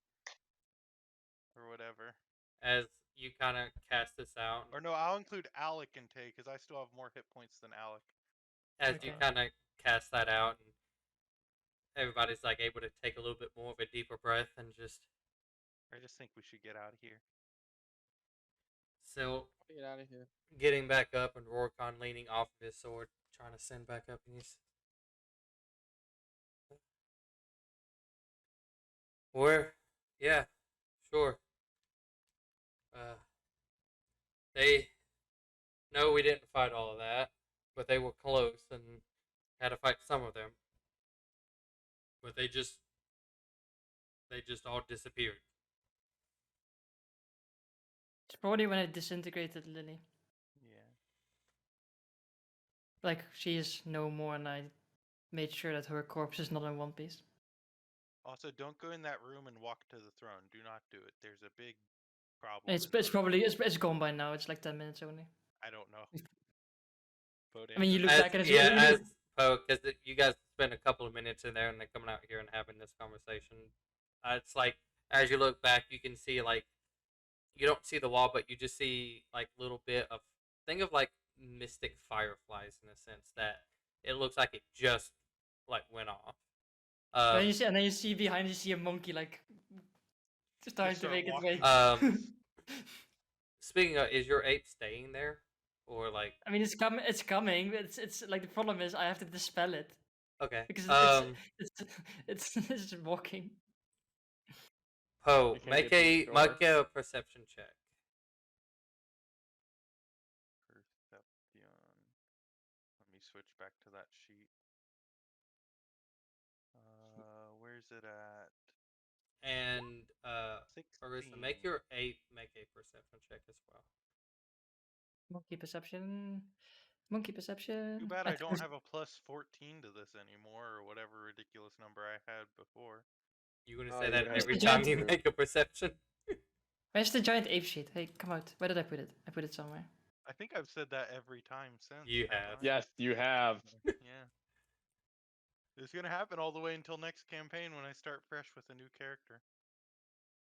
or whatever. As you kind of cast this out, Or no, I'll include Alec and Tay because I still have more hit points than Alec. as you Okay. kind of cast that out, and everybody's like able to take a little bit more of a deeper breath and just. I just think we should get out of here. So Get out of here. getting back up and Rorcon leaning off of his sword, trying to send back up, and he's. Yeah, sure. They no, we didn't fight all of that, but they were close and had to fight some of them. But they just all disappeared. It's probably when I disintegrated Lily. Yeah. Like she is no more, and I made sure that her corpse is not in one piece. Also, don't go in that room and walk to the throne. Do not do it. There's a big problem. It's in the probably it's gone by now. It's like 10 minutes only. I don't know. I mean, you look As, back and it's yeah, you as look- Poe, because you guys spend a couple of minutes in there and then coming out here and having this conversation. It's like as you look back, you can see like you don't see the wall, but you just see like little bit of think of like mystic fireflies in a sense that it looks like it just like went off. then you see, and then you see behind you see a monkey like starting to start make its walking. way. Speaking of, is your ape staying there, or like? I mean, it's coming. It's coming. It's like the problem is I have to dispel it Okay. because it's just walking. Poe, You can't make get through the make door. a perception check. Perception. Let me switch back to that sheet. Where's it at? And Arissa, make 16. your ape make a perception check as well. Monkey perception. Monkey perception. Too bad I I don't think- have a plus 14 to this anymore, or whatever ridiculous number I had before. You gonna Oh, say you that would have every to time jump you through. make a perception? Where's the giant ape sheet? Hey, come out. Where did I put it? I put it somewhere. I think I've said that every time since. You haven't have. I? Yes, you have. Yeah. It's gonna happen all the way until next campaign when I start fresh with a new character.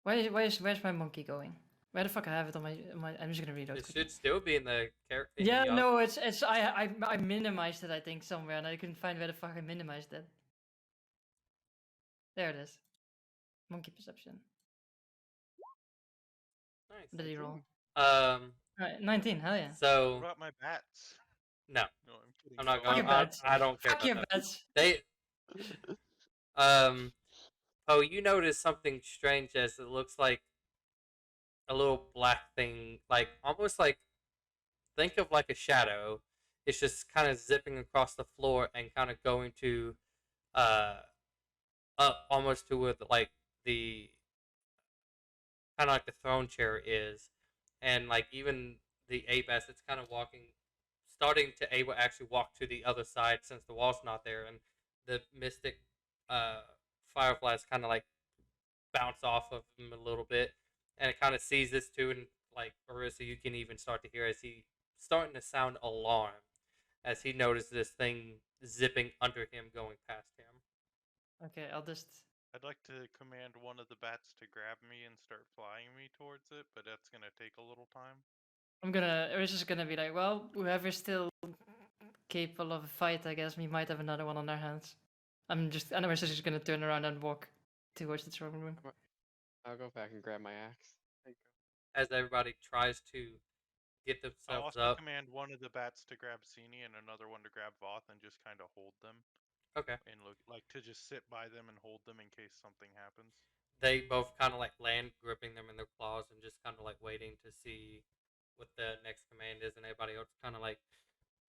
Where's my monkey going? Where the fuck I have it on my I'm just gonna read it. It should still be in the character. Yeah, no, it's I minimized it I think somewhere and I couldn't find where the fuck I minimized it. There it is. Monkey perception. Nice. Did he roll? Right, 19. Hell yeah. What So about my bats? no, No, I'm kidding. I'm not Don't Fuck going. your worry. bats. I don't care Fuck your about that. bats. They Oh, you notice something strange as it looks like a little black thing, like almost like think of like a shadow. It's just kind of zipping across the floor and kind of going to uh up almost to where the kind of like the throne chair is, and like even the ape as it's kind of walking, starting to able actually walk to the other side since the wall's not there, and the mystic uh fireflies kind of like bounce off of him a little bit, and it kind of sees this too, and like Arissa, you can even start to hear as he starting to sound alarm as he noticed this thing zipping under him going past him. Okay, I'll just. I'd like to command one of the bats to grab me and start flying me towards it, but that's gonna take a little time. Arisha's gonna be like, well, whoever's still capable of a fight, I guess we might have another one on our hands. And Arisha's just gonna turn around and walk towards the throne room. I'll go back and grab my axe. There you As everybody tries to get I'll themselves also up. command one of the bats to grab Sini and another one to grab Voth and just kind of hold them Okay. and look like to just sit by them and hold them in case something happens. They both kind of like land, gripping them in their claws, and just kind of like waiting to see what the next command is, and everybody else kind of like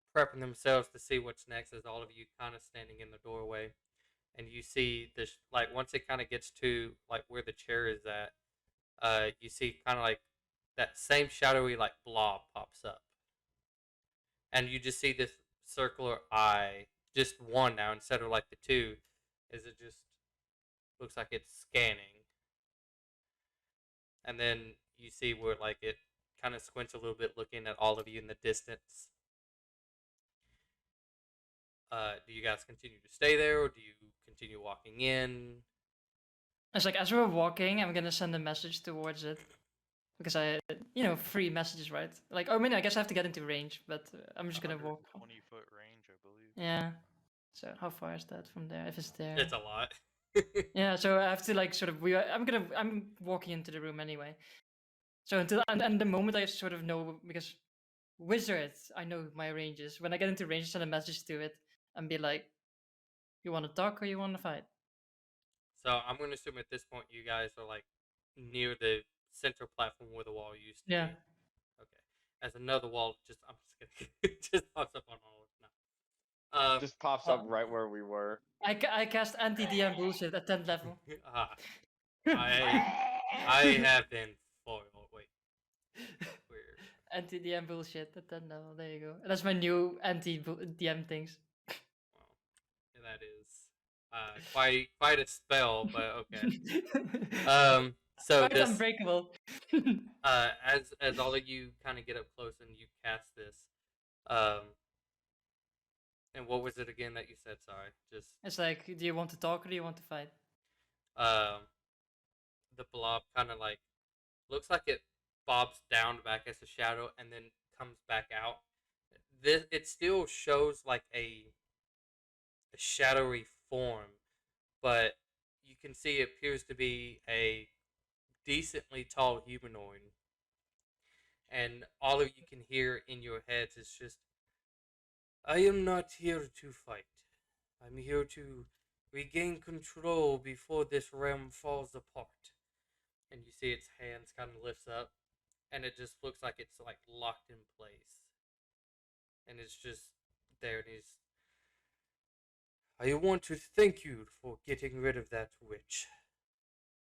prepping themselves to see what's next. As all of you kind of standing in the doorway, and you see this like once it kind of gets to like where the chair is at, you see kind of like that same shadowy like blob pops up, and you just see this circular eye, just one now instead of like the two, is it just looks like it's scanning, and then you see where like it kind of squints a little bit, looking at all of you in the distance. Do you guys continue to stay there, or do you continue walking in? It's like as we're walking, I'm gonna send a message towards it. Because free messages, right? Like, I mean, I guess I have to get into range, but I'm just gonna walk. 20-foot range, I believe. Yeah. So how far is that from there? If it's there. It's a lot. Yeah. So I have to like sort of. I'm walking into the room anyway. So and the moment I sort of know because wizards, I know my ranges. When I get into range, I send a message to it and be like, "You want to talk or you want to fight?" So I'm going to assume at this point you guys are like near the center platform where the wall used to Yeah. be. Okay. As another wall, I'm just kidding, just pops up on all of them. go. Just pops up right where we were. I cast anti-DM bullshit at 10th level. I have been foiled. Wait. Weird. Anti-DM bullshit at 10th level. There you go. That's my new anti-DM things. Well, that is quite a spell, but okay. So Quite this unbreakable. as all of you kind of get up close and you cast this, and what was it again that you said? Sorry, just It's like, do you want to talk or do you want to fight? um, the blob kind of like looks like it bobs down back as a shadow and then comes back out. This it still shows like a shadowy form, but you can see it appears to be a decently tall humanoid. And all of you can hear in your heads is just, I am not here to fight. I'm here to regain control before this realm falls apart. And you see its hands kind of lifts up, and it just looks like it's like locked in place. And it's just there, and he's, I want to thank you for getting rid of that witch.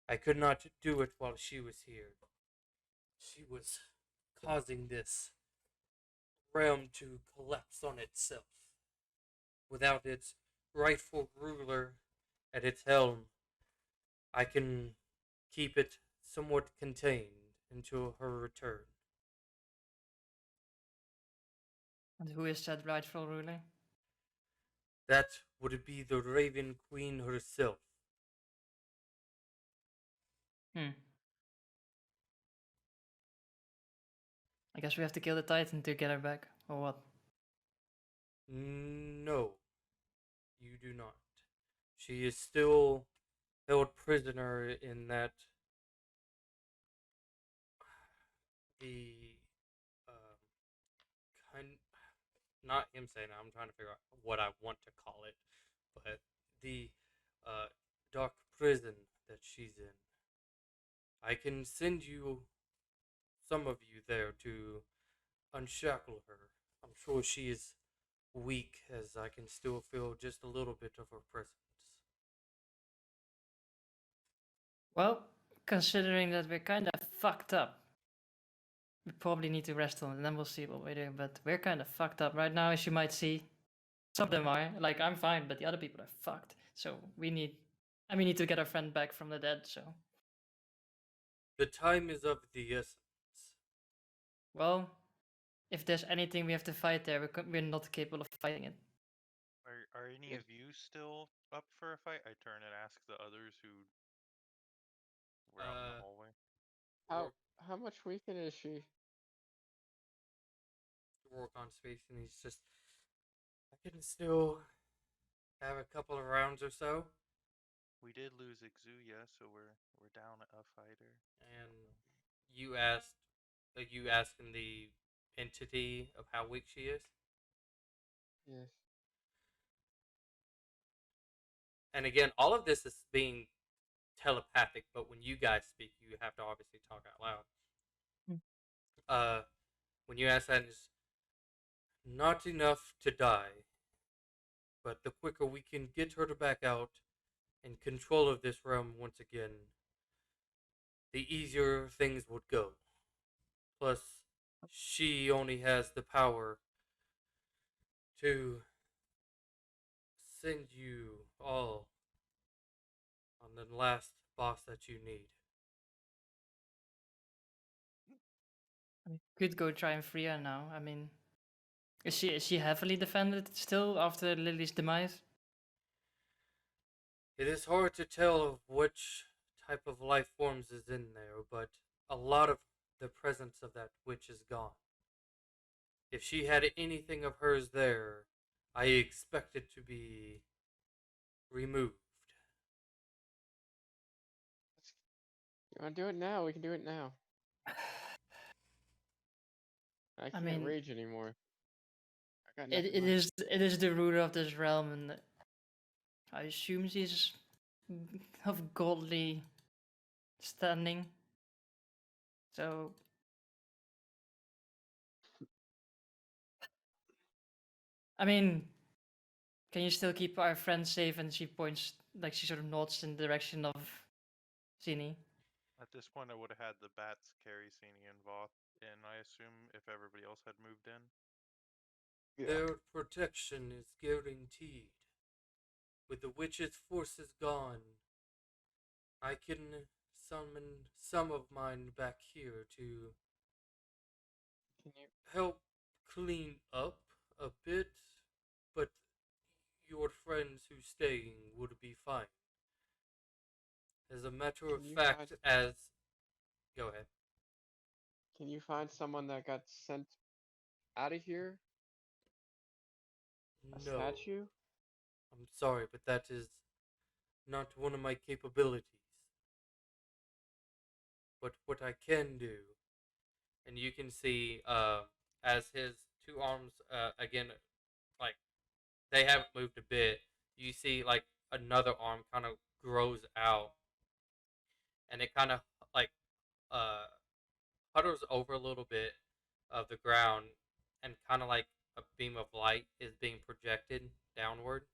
I could not do it while she was here. She was causing this realm to collapse on itself. Without its rightful ruler at its helm, I can keep it somewhat contained until her return. And who is that rightful ruler? That would be the Raven Queen herself. I guess we have to kill the Titan to get her back, or what? No, you do not. She is still held prisoner in that the not him saying it. I'm trying to figure out what I want to call it, but the dark prison that she's in. I can send you some of you there to unshackle her. I'm sure she is weak, as I can still feel just a little bit of her presence. Well, considering that we're kind of fucked up, we probably need to rest on it, and then we'll see what we do. But we're kind of fucked up right now, as you might see. Some of them are. Like, I'm fine, but the other people are fucked. So we need to get our friend back from the dead, so. The time is of the essence. Well, if there's anything we have to fight there, we're not capable of fighting it. Are any Yes. of you still up for a fight? I turn and ask the others who were out in the hallway. How much weakened is she? Rorcon's face, and he's just, I can still have a couple of rounds or so. We did lose Exuya, so we're down a fighter. And you asking the entity of how weak she is. Yes. And again, all of this is being telepathic, but when you guys speak, you have to obviously talk out loud. When you ask that, it's not enough to die, but the quicker we can get her to back out in control of this realm once again, the easier things would go. Plus, she only has the power to send you all on the last boss that you need. We could go try and free her now. I mean, is she heavily defended still after Lily's demise? It is hard to tell of which type of life forms is in there, but a lot of the presence of that witch is gone. If she had anything of hers there, I expect it to be removed. You want to do it now? We can do it now. I can't mean, rage anymore. I got it nothing left. is the ruler of this realm, and I assume she's of godly standing. So I mean, can you still keep our friend safe? And she points, like she sort of nods in the direction of Zini. At this point, I would have had the bats carry Sini and Voth in, I assume, if everybody else had moved in. Yeah. Their protection is guaranteed. With the witch's forces gone, I can summon some of mine back here to Can you? help clean up a bit, but your friends who's staying would be fine. As a matter of Can you fact, find- as. Go ahead. Can you find someone that got sent out of here? A No. statue? I'm sorry, but that is not one of my capabilities. But what I can do, and you can see as his two arms, again, like, they haven't moved a bit, you see, like, another arm kind of grows out, and it kind of, like, uh, huddles over a little bit of the ground, and kind of like a beam of light is being projected downward,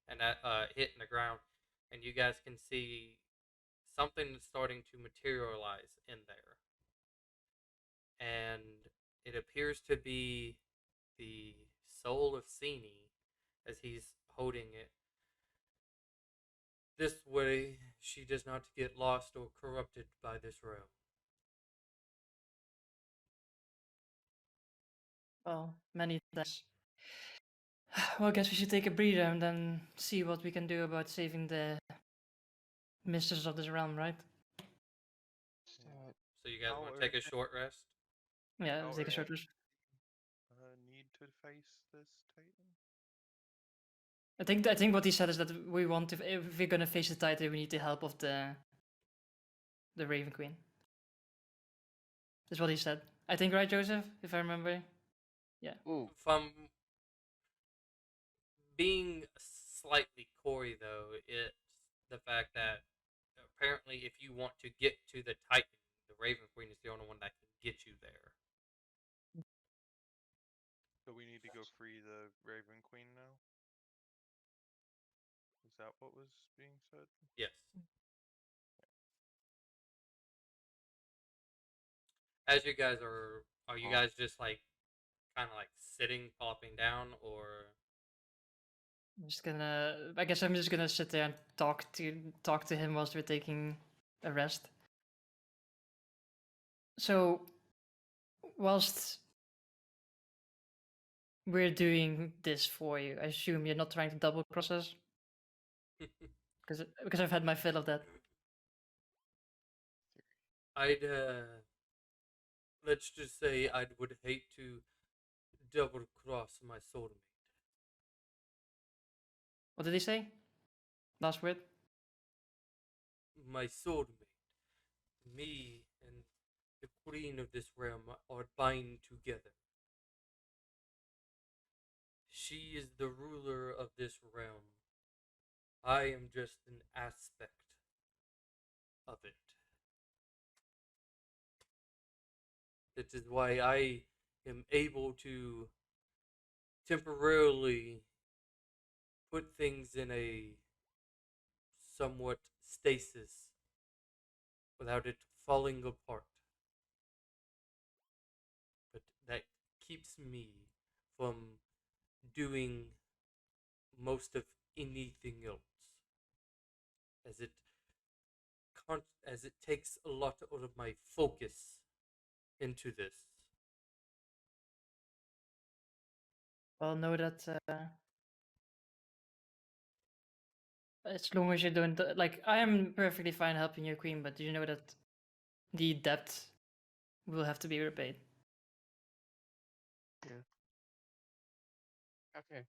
and that hitting the ground, and you guys can see something starting to materialize in there, and it appears to be the soul of Sini as he's holding it. This way, she does not get lost or corrupted by this realm. Well, many thanks. Well, I guess we should take a breather and then see what we can do about saving the mistress of this realm, right? So you guys How want to take a urgent- short rest? Yeah, How let's take a short urgent- rest. Need to face this Titan? I think what he said is that we want to, if we're gonna face the Titan, we need the help of the Raven Queen. That's what he said. I think, right, Joseph? If I remember. Yeah. Ooh. From being slightly coy, though, it's the fact that apparently, if you want to get to the Titan, the Raven Queen is the only one that can get you there. So we need to go free the Raven Queen now? Is that what was being said? Yes. As you guys are you guys just like kind of like sitting, popping down, or I'm just gonna. I guess I'm just gonna sit there and talk to him whilst we're taking a rest. So, whilst we're doing this for you, I assume you're not trying to double cross us, because I've had my fill of that. I'd let's just say I would hate to double cross my soulmate. What did he say? Last word. My soulmate. Me and the queen of this realm are bind together. She is the ruler of this realm. I am just an aspect of it. That is why I am able to temporarily put things in a somewhat stasis without it falling apart. But that keeps me from doing most of anything else, as it as it takes a lot out of my focus into this. Well, know that as long as you don't like, I am perfectly fine helping your queen, but do you know that the debt will have to be repaid? Yeah. Okay.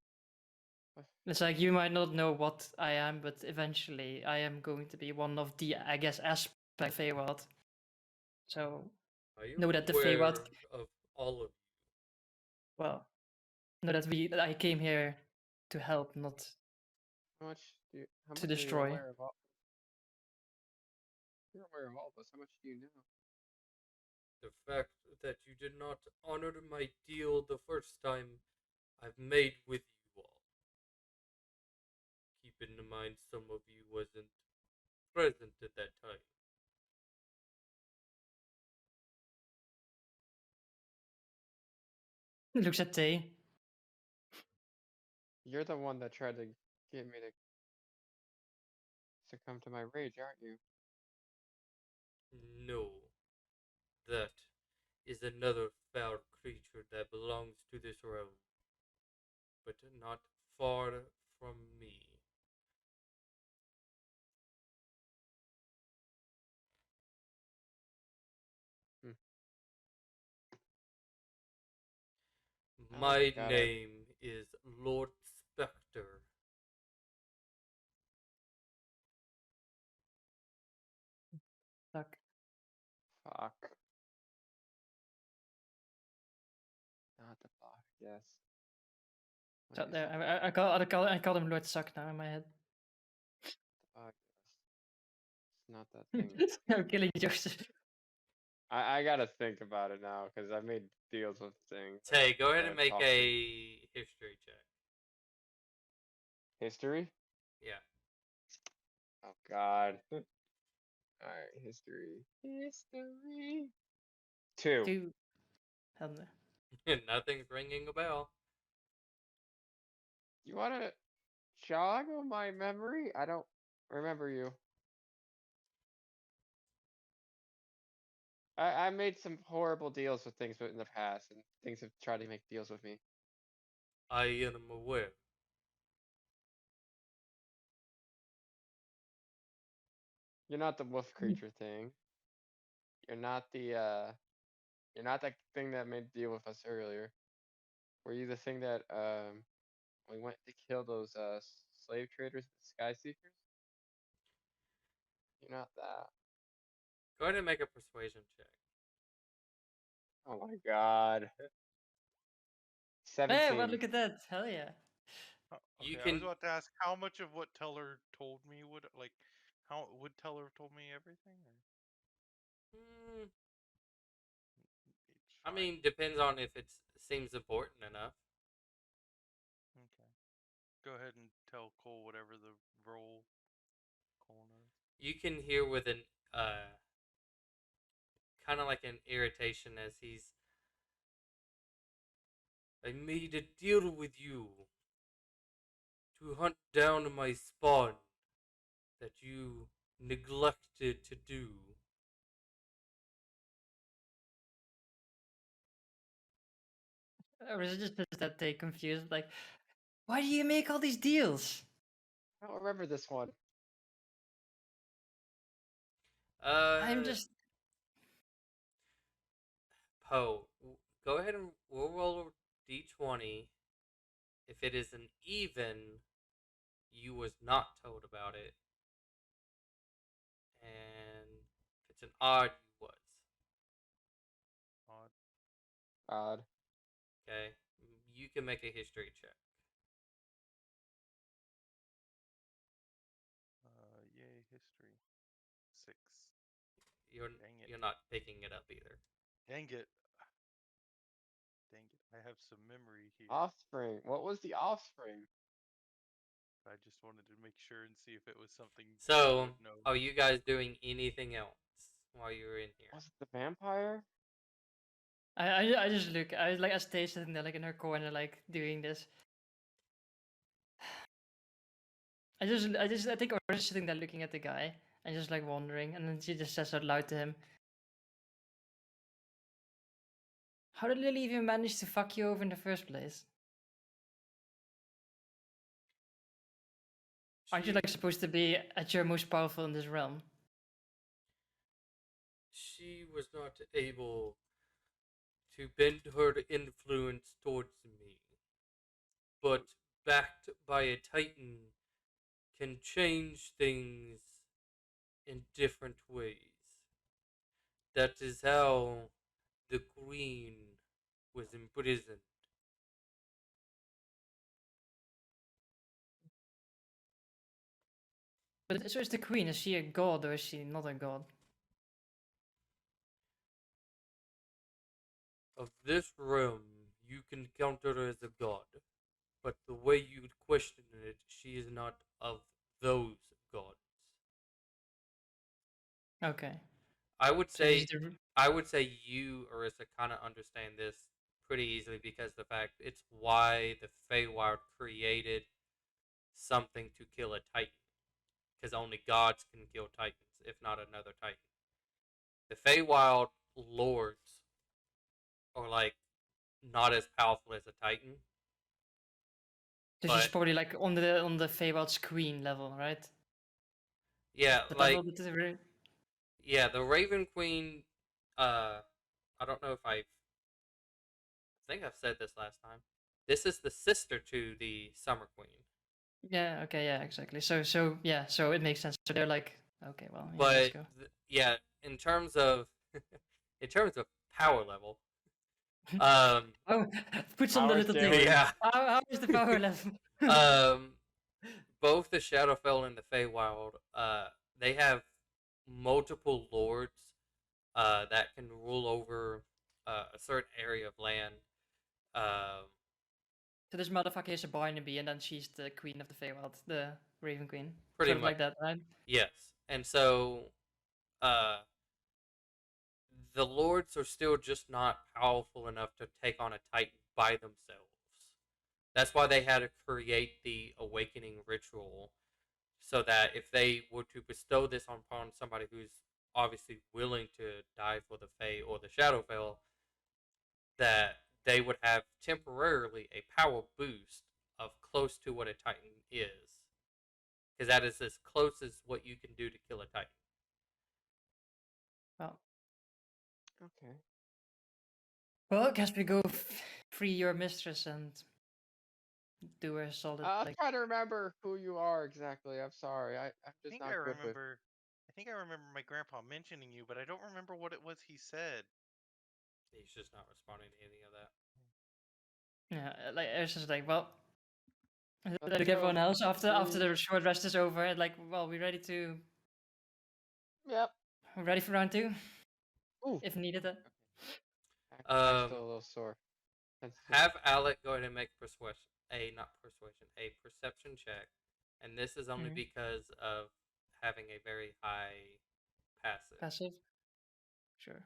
It's like you might not know what I am, but eventually I am going to be one of the, I guess, aspect of Feywild. So Are you know that the aware Feywild, of all of well, know that I came here to help, not How much how to much are you destroy. aware of all? You're aware of all of us. How much do you know? the fact that you did not honor my deal the first time I've made with you all? Keep in mind some of you wasn't present at that time. Looks at Tay. You're the one that tried to get me to succumb to my rage, aren't you? No, that is another foul creature that belongs to this realm, but not far from me. Hmm. My Got it. name is Lord Spectre. Fuck. Fuck. Not the fuck. Yes. So Like I there, said, I call him Lord Suck now in my head. fuck. Yes. It's not that thing. I'm killing Joseph. I gotta think about it now because I made deals with things. Tay, go ahead that and make talk to a history check. history. Yeah. Oh God. All right, history. History. 2. Two. Hell no. Nothing's ringing a bell. You wanna jog on my memory? I don't remember you. I made some horrible deals with things in the past, and things have tried to make deals with me. I am aware. You're not the wolf creature thing. You're not the you're not that thing that made a deal with us earlier. Were you the thing that we went to kill those slave traders, the Sky Seekers? You're not that. Go ahead and make a persuasion check. Oh my God. Hey, well, 17. look at that. Hell yeah. You Okay, I was can about to ask how much of what Teller told me would how would Teller have told me everything? Or mm, it's I fine. mean, depends on if it seems important enough. Okay. Go ahead and tell Cole whatever the role Cole knows. You can hear with an kind of like an irritation as I made a deal with you to hunt down my spawn that you neglected to do. Or is it just that they confused? Like, why do you make all these deals? I don't remember this one. I'm just. Poe, go ahead and we'll roll a d20. If it is an even, you was not told about it, and if it's an odd, you was. Odd. Odd. Okay, you can make a history check. Yay, history. 6. You're Dang it. you're not picking it up either. Dang it. Dang it. I have some memory here. Offspring. What was the offspring? I just wanted to make sure and see if it was something I So, would know. are you guys doing anything else while you're in here? Was it the vampire? I just look. I like as Tay sitting there like in her corner, like doing this. I think Orisa's sitting there looking at the guy and just like wondering, and then she just says out loud to him, "How did Lily even manage to fuck you over in the first place? Aren't you She like supposed to be at your most powerful in this realm?" she was not able to bend her influence towards me, but backed by a titan can change things in different ways. That is how the queen was imprisoned. But so is the queen. Is she a god or is she not a god? Of this realm, you can count her as a god, but the way you'd question it, she is not of those gods. Okay. I would So she's say the. I would say you, Arissa, kind of understand this pretty easily because the fact it's why the Feywild created something to kill a titan, because only gods can kill titans, if not another titan. The Feywild lords are like not as powerful as a titan, So she's but probably like on the Feywild's queen level, right? yeah, The like level that is very. yeah, the Raven Queen. I don't know if I think I've said this last time. This is the sister to the Summer Queen. Yeah. Okay. Yeah. Exactly. So yeah. So it makes sense. So they're like, okay, well, yeah, let's But go. yeah, in terms of in terms of power level, um, Oh, put some Power little thing. scaling. yeah, How is the power level? um, both the Shadowfell and the Feywild, they have multiple lords, that can rule over a certain area of land. Um, So this motherfucker is a Barnaby, and then she's the queen of the Feywild, the Raven Queen, pretty sort of much, like that, right? yes. And so, uh, the lords are still just not powerful enough to take on a titan by themselves. That's why they had to create the awakening ritual, so that if they were to bestow this upon somebody who's obviously willing to die for the Fae or the Shadowfell, that they would have temporarily a power boost of close to what a Titan is. Because that is as close as what you can do to kill a Titan. Well, Okay. well, I guess we go free your mistress and do her a solid. I'm Like, trying to remember who you are exactly. I'm sorry. I'm I just think not good with. I think I remember my grandpa mentioning you, but I don't remember what it was he said. He's just not responding to any of that. yeah, like it's just like, well, Let's Like go. everyone else, after Three. the short rest is over, like, well, we're ready Yep. we're ready for round 2 Ooh. if needed. Back's still a little sore. Sensitive. Have Alec go ahead and make a perception check, and this is only Mhm. because of having a very high passive. Passive. Sure.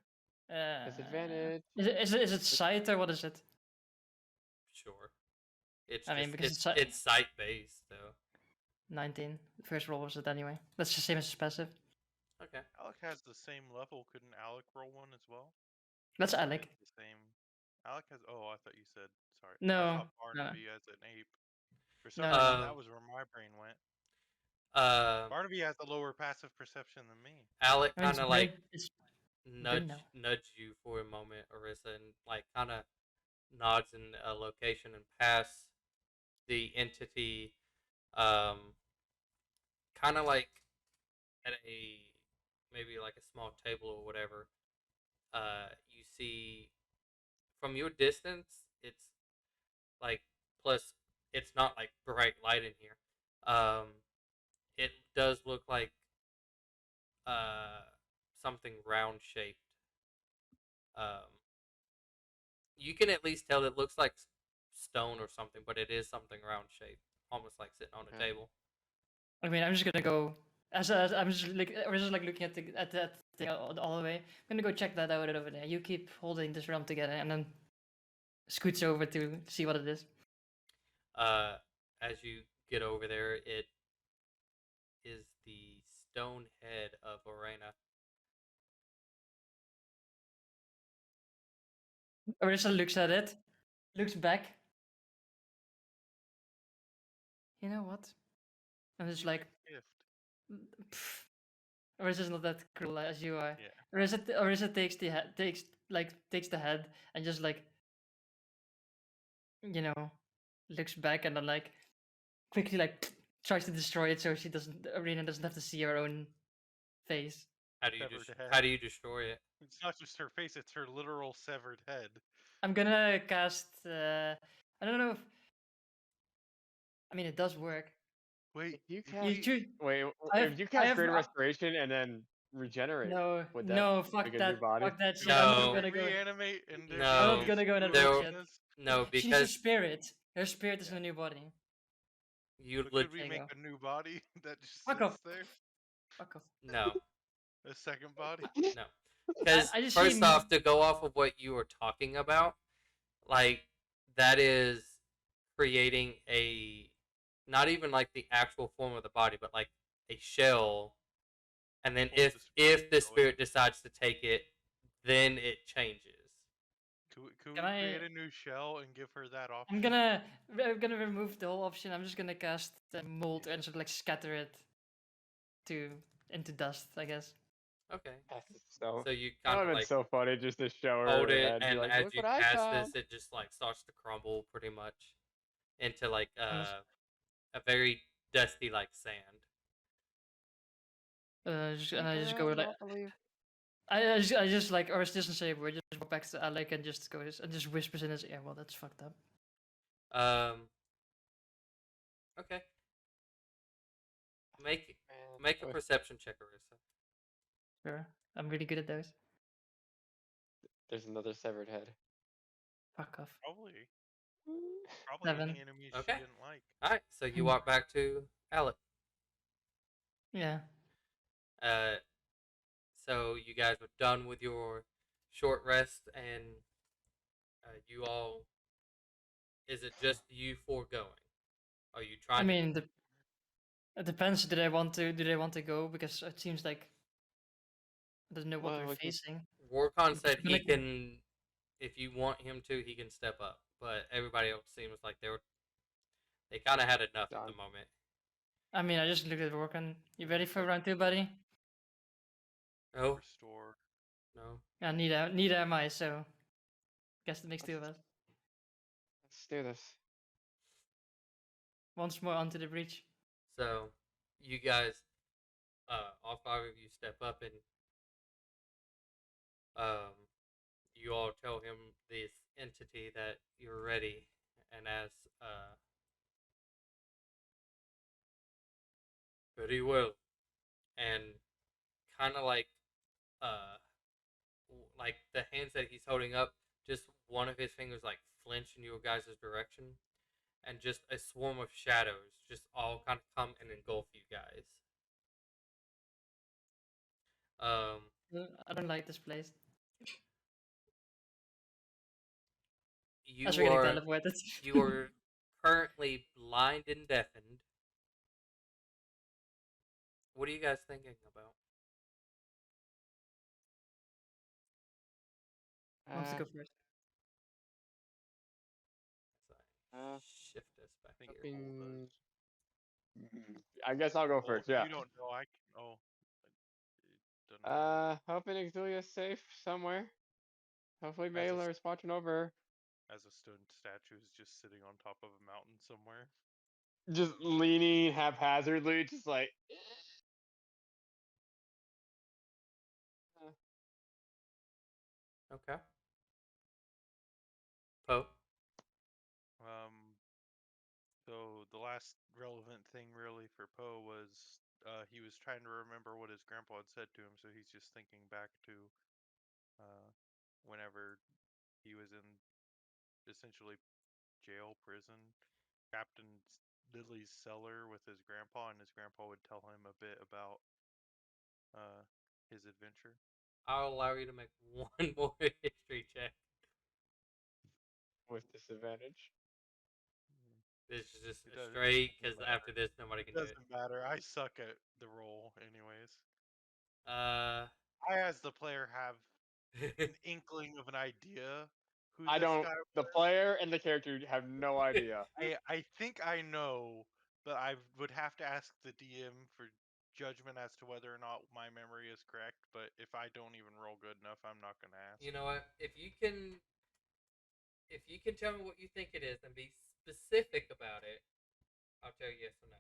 Disadvantage. Is it sight or what is it? Sure, it's I mean, just because it's it's sight based, so 19. The first roll was it anyway. That's the same as his passive. okay. Alec has the same level. Couldn't Alec roll one as well? That's Or Alec. it's the same. Alec has. Oh, I thought you said. Sorry. I No, thought no, Barnaby has an ape. For some no, reason, no. that was where my brain went. Um, Barnaby has a lower passive perception than me. Alec I mean, kind of like it's big now. nudge you for a moment, Arissa, and like kind of nods in a location and pass the entity, um, kind of like at a maybe like a small table or whatever. You see from your distance, it's like plus it's not like bright light in here. Um, it does look like uh something round shaped. Um, you can at least tell it looks like stone or something, but it is something round shaped, almost like sitting on a Okay. table. I mean, I'm just gonna go. As I'm just like we're just like looking at that thing all the way. I'm gonna go check that out over there. You keep holding this realm together, and then scoots over to see what it is. As you get over there, it is the stone head of Orena. Orisa looks at it, looks back. You know what? I'm just like, Gift. pff. Orisa's not that cruel as you are. Yeah. Orisa takes the head, takes the head, and just like, you know, looks back and then like quickly like tries to destroy it so she doesn't Arena doesn't have to see her own face. Severed head. How do you destroy it? It's not just her face; it's her literal severed head. I'm gonna cast. I don't know if. I mean, it does work. Wait, If you if cast, You choose. wait, I have. if you I cast have. Greater Restoration and then regenerate, No, would that no, make fuck a that. new body? Fuck that shit. I'm not No. gonna go. reanimate and there I'm No. not gonna go in that There- route yet. No, She needs her because spirit. Her spirit is Yeah. a new body. you But leg- could we There you make go. a new body that just Fuck sits off. there? Fuck off. no, A second body? no. Because I just first see. off, to go off of what you were talking about, like that is creating a not even like the actual form of the body, but like a shell. And then Hold the if the spirit spirit decides to take it, then it changes. Could Can we I- create a new shell and give her that option? I'm gonna remove the whole option. I'm just gonna cast the mold and sort of like scatter it into dust, I guess. Okay. So So you that kind would of have been like so funny just to show her hold her it, head, be and like, as look you what I cast found. this, it just like starts to crumble pretty much into like Almost. a very dusty like sand. And I just go like Believe. I just like or doesn't say a word. Just walk back to Alec and just goes and just whispers in his ear. Well, that's fucked up. Okay. Make Man, a perception check, Arissa. Sure, I'm really good at those. there's another severed head. Fuck off. Probably 7. any enemies Okay. she didn't like. All right. So you walk back to Alec. Yeah. So you guys are done with your short rest, and you all. Is it just you four going? Are you trying? I mean, it depends. Do they want to go? Because it seems like I don't know what Well, we're we can- facing. Warcon said he Like- can, if you want him to, he can step up. But everybody else seems like they kind of had enough at the Done. moment. I mean, I just looked at Workan. You ready for round 2, buddy? No, Restore. no. Yeah, neither am I. So, guess that makes 2 of us. Let's do this. Once more onto the breach. So you guys, all 5 of you step up, and you all tell him this entity that you're ready. And as Very well. And kind of uh, like the hands that he's holding up, just one of his fingers like flinch in your guys' direction, and just a swarm of shadows just all kind of come and engulf you guys. Um, I don't like this place. you That's really are teleported. you are currently blind and deafened. What are you guys thinking about? Wants to Uh, go first. As I uh, shift this back I think here. Cole does. hoping. I guess I'll go Oh, first. if Yeah. you don't know, I can. Oh, it doesn't matter. Hoping Exilia's safe somewhere. Hopefully As a Mailer is watching over her. as a stone statue is just sitting on top of a mountain somewhere. Just leaning haphazardly, just like. Okay. Poe. Um, so the last relevant thing really for Poe was he was trying to remember what his grandpa had said to him, so he's just thinking back to uh, whenever he was in essentially jail, prison, trapped in Lily's cellar with his grandpa, and his grandpa would tell him a bit about uh, his adventure. I'll allow you to make one more history check. With disadvantage. This is just It a does. straight Doesn't because matter. after this nobody It can do it. doesn't matter. I suck at the role, anyways. Uh, I, as the player, have an inkling of an idea who I this don't. guy The was. player and the character have no idea. I think I know, but I would have to ask the DM for judgment as to whether or not my memory is correct. But if I don't even roll good enough, I'm not gonna ask. you know what? If you can tell me what you think it is and be specific about it, I'll tell you yes or no.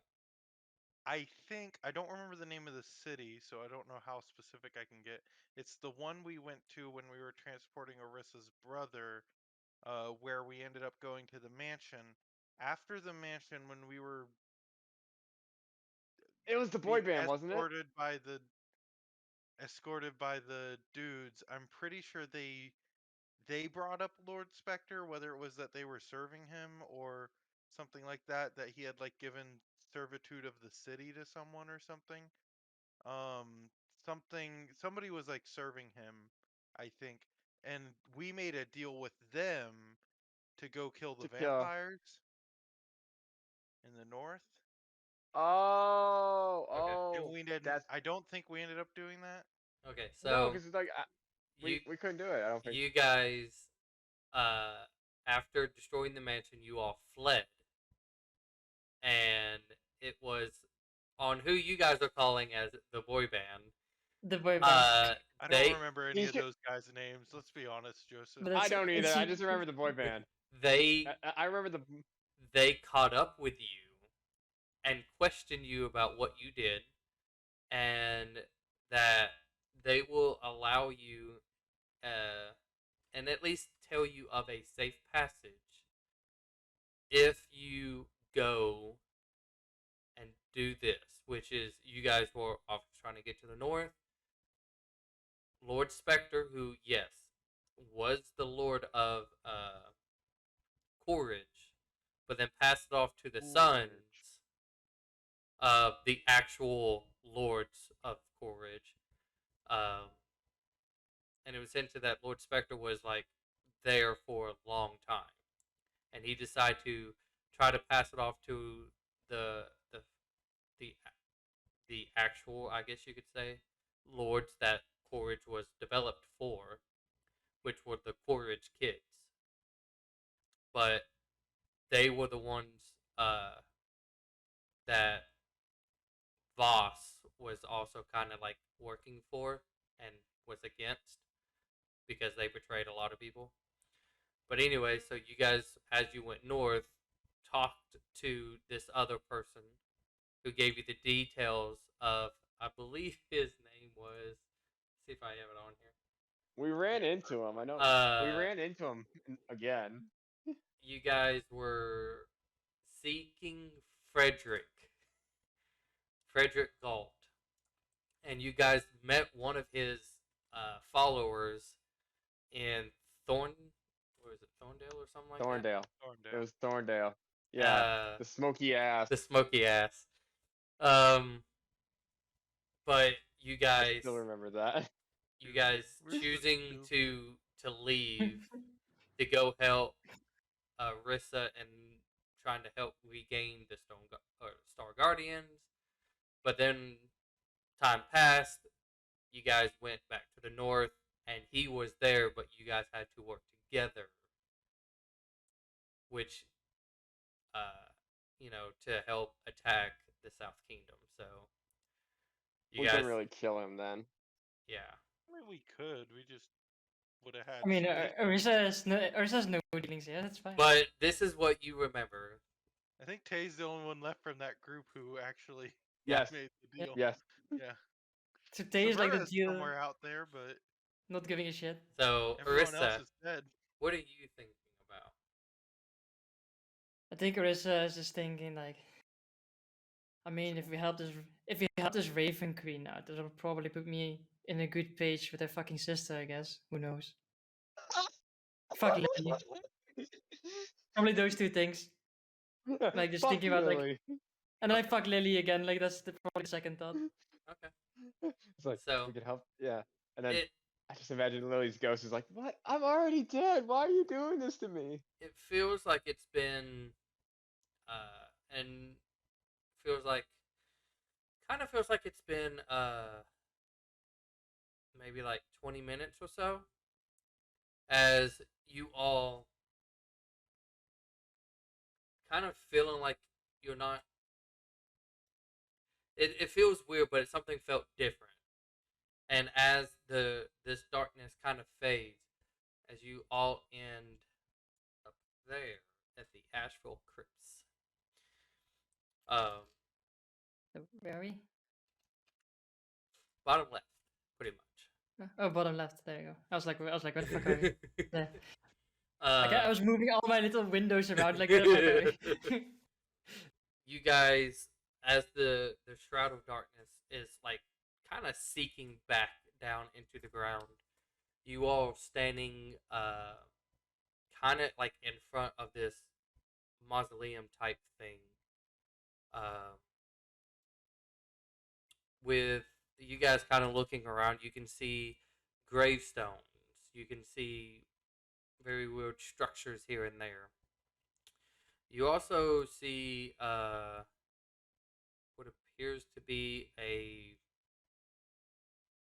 I think I don't remember the name of the city, so I don't know how specific I can get. It's the one we went to when we were transporting Orissa's brother, where we ended up going to the mansion. After the mansion, when we were It was the boy being band, wasn't it? escorted by the dudes, I'm pretty sure they brought up Lord Spectre, whether it was that they were serving him or something like that, that he had like given servitude of the city to someone or something. Um, somebody was like serving him, I think, and we made a deal with them to go kill the To kill. vampires in the north. Oh, Okay. And oh, we didn't. that's I don't think we ended up doing that. no, Okay, so because it's like you we couldn't do it. I don't think. you guys, after destroying the mansion, you all fled, and it was on who you guys are calling as the boy band. The boy band. I don't They remember any of those guys' names. Let's be honest, Joseph. But I don't either. it's I just remember the boy band. they I remember the. they caught up with you and questioned you about what you did, and that they will allow you and at least tell you of a safe passage if you go and do this, which is you guys were off trying to get to the north. Lord Spectre, who, yes, was the lord of Courage, but then passed it off to the sons Coolidge. of the actual lords of Courage. Um, and it was hinted that Lord Spectre was like there for a long time, and he decided to try to pass it off to the the the the actual, I guess you could say, lords that Courage was developed for, which were the Courage kids. But they were the ones that Voss was also kind of like working for and was against because they betrayed a lot of people. But anyway, so you guys, as you went north, talked to this other person who gave you the details of, I believe his name was, see if I have it on here. We ran into him. I know. We ran into him again. You guys were seeking Frederick. Frederick Galt, and you guys met one of his followers in Thorn. What is it, Thorndale or something like Thorndale. Thorndale. It was Thorndale. that? Yeah. The smoky ass. The smoky ass. But you I guys, still remember that. you guys We're so choosing stupid. to leave to go help Rissa and trying to help regain the Star Guardians. But then time passed. You guys went back to the north, and he was there, but you guys had to work together, which, to help attack the South Kingdom. So you We guys, couldn't really kill him then. yeah. I mean, we could. We just would have had. I mean, space. Orisa has no dealings. Yeah, that's fine. But this is what you remember. I think Tay's the only one left from that group who actually Yes. made the Yeah. deal. Yes. Yeah. Today is like the Samura's deal. somewhere out there, but Not giving a shit. So everyone Orisa, else is dead. what are you thinking about? I think Orisa is just thinking like, I mean, if we help this Raven Queen out, that'll probably put me in a good page with her fucking sister. I guess. Who knows? Fuck Lily. Probably those two things. Like just Fuck thinking about like, Lily. and then I fuck Lily again. Like that's probably the second thought. Okay. It's like So we could help. Yeah. And then it I just imagine Lily's ghost is like, "What? I'm already dead. Why are you doing this to me?" it feels like it's been and feels like kind of feels like it's been maybe like 20 minutes or so as you all kind of feeling like you're not it feels weird, but something felt different. And as this darkness kind of fades, as you all end up there at the Asheville Crypts. Where are we? Bottom left, pretty Oh, bottom left. There you go. I was like, where the fuck are we? much. Yeah. Like, I was moving all my little windows around. Like, where the fuck are we? You guys, as the shroud of darkness is like kind of seeking back down into the ground, you all standing kind of like in front of this mausoleum type thing, with you guys kind of looking around. You can see gravestones, you can see very weird structures here and there. You also see what appears to be a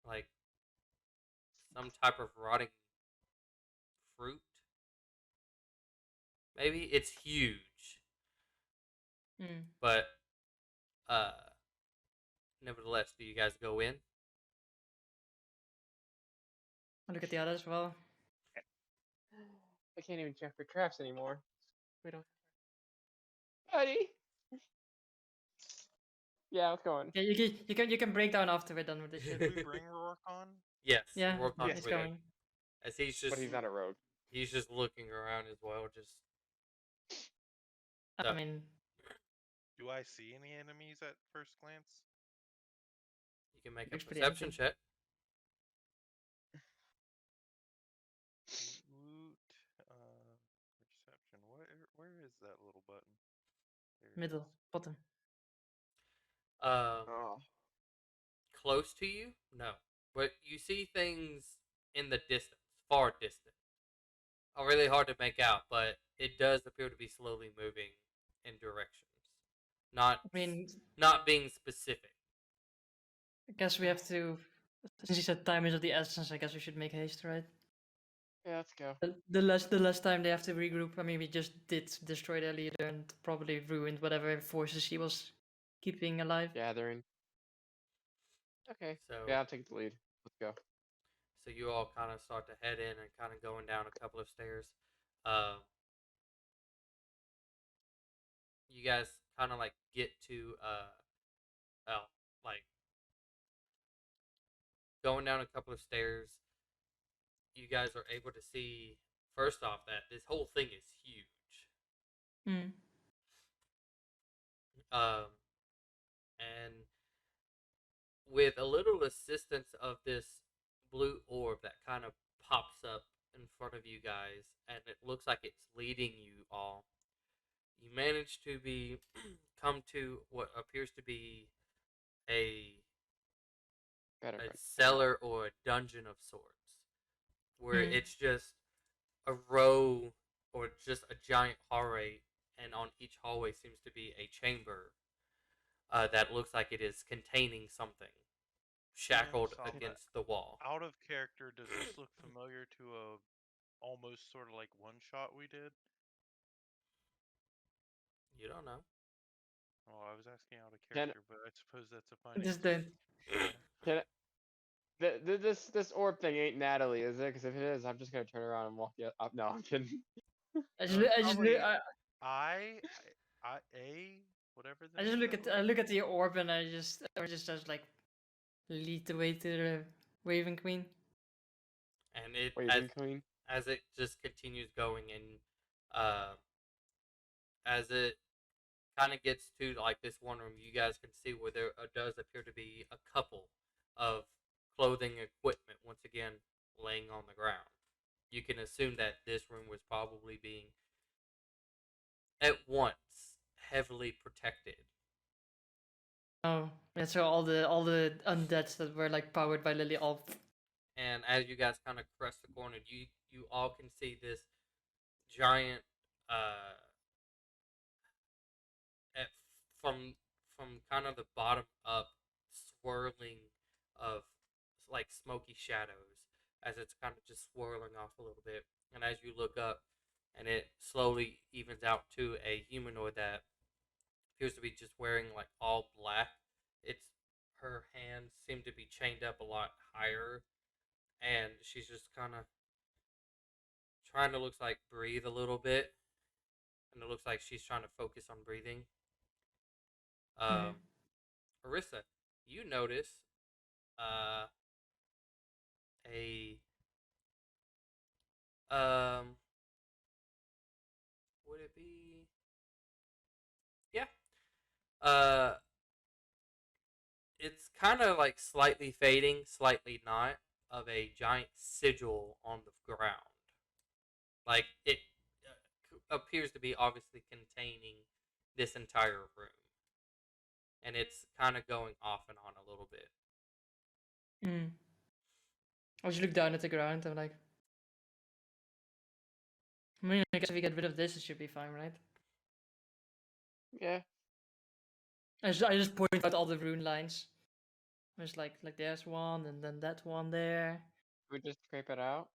like some type of rotting fruit. Maybe it's huge, Hmm. but nevertheless, do you guys go in? I'll look at the others. Well, I can't even check for traps anymore. We don't. Buddy. Yeah, let's go in. yeah, you can break down after we're done with this Did shit. we bring Rourke on? Yes. Yeah, Rourke Yes. it's with it. coming. As he's just But he's not a rogue. he's just looking around as well. Just I mean, Do I see any enemies at first glance? you can make a Looks pretty perception empty. check. Loot, perception. Where is that little button? There it middle, is. bottom. Oh. Close to you, no, but you see things in the distance, far distant. Oh, really hard to make out, but it does appear to be slowly moving in directions. Not I mean, not being specific. I guess we have to. Since you said time is of the essence, I guess we should make haste, right? Yeah, let's go. The less time they have to regroup. I mean, we just did destroy their leader and probably ruined whatever forces he was keeping alive. Gathering. Okay. So Yeah, I'll take the lead. Let's go. so you all kind of start to head in and kind of going down a couple of stairs. You guys kind of like get to like going down a couple of stairs. You guys are able to see first off that this whole thing is huge. Hmm. And with a little assistance of this blue orb that kind of pops up in front of you guys, and it looks like it's leading you all. You manage to be come to what appears to be a Better a run. cellar or a dungeon of sorts, where Hmm. it's just a row or just a giant hallway, and on each hallway seems to be a chamber that looks like it is containing something shackled So against the wall. out of character, does this look familiar to a almost sort of like one shot we did? You don't know. Well, I was asking out of Can character, but I suppose that's a fine Just answer. don't. can this orb thing ain't Natalie, is it? Because if it is, I'm just gonna turn around and walk the up. No, I'm kidding. No, it's I just probably I, A, whatever the I name just of look that at I was. look at the orb and I just like lead the way to the Raven Queen. And it Waving Queen. as it just continues going, and uh, as it kind of gets to like this one room, you guys can see where there does appear to be a couple of clothing equipment once again laying on the ground. You can assume that this room was probably being at once heavily protected. Oh, yeah. So all the undeads that were like powered by Lily all. And as you guys kind of crest the corner, you all can see this giant uh at, from kind of the bottom up swirling of like smoky shadows as it's kind of just swirling off a little bit. And as you look up, and it slowly evens out to a humanoid that appears to be just wearing like all black. It's her hands seem to be chained up a lot higher, and she's just kind of trying to looks like breathe a little bit, and it looks like she's trying to focus on breathing. Hmm. Um, Arissa, you notice uh, a would it be yeah uh it's kind of like slightly fading, slightly not, of a giant sigil on the ground. Like it appears to be obviously containing this entire room, and it's kind of going off and on a little bit. Hmm. I just look down at the ground. I'm like, I mean, I guess if we get rid of this, it should be fine, right? Yeah. I just point out all the rune lines. There's like there's one, and then that one there. We just scrape it out.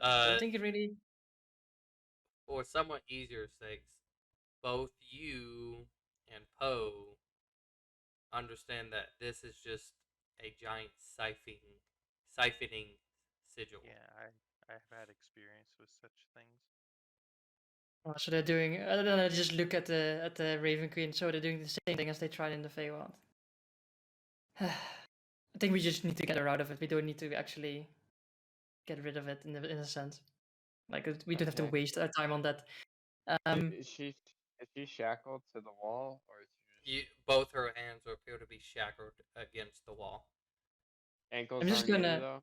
Don't think it really. For somewhat easier sakes, both you and Poe understand that this is just a giant siphoning sigil. Yeah, I have had experience with such things. Oh, so they're doing. Then I just look at the Raven Queen. So they're doing the same thing as they tried in the Feywild. I think we just need to get her out of it. We don't need to actually get rid of it in a sense. Like we don't have to Okay. waste our time on that. Is she shackled to the wall, or is she just Both her hands appear to be shackled against the wall. ankles I'm just aren't either gonna. though?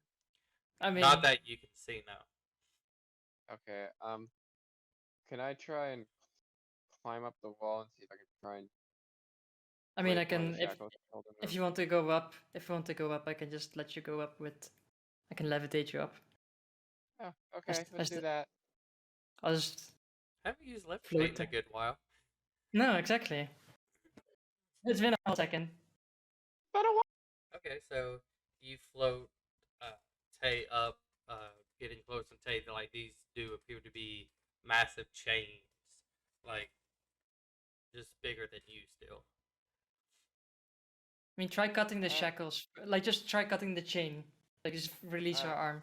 I mean, Not that you can see now. Okay. Can I try and climb up the wall and see if I can try and I mean, I break one of the can shackles holding if her? you want to go up. If you want to go up, I can just let you go up with. I can levitate you up. Oh, okay. I Let's do st- that. I'll just Haven't used levitate float. in a good while. No, exactly. It's been a hot second. But a Okay, so you float Tay up, getting close, and Tay, like these do appear to be massive chains, like just bigger than you still. I mean, try cutting the Alright. shackles. Like, just try cutting the chain. Like, just release her Alright. arm.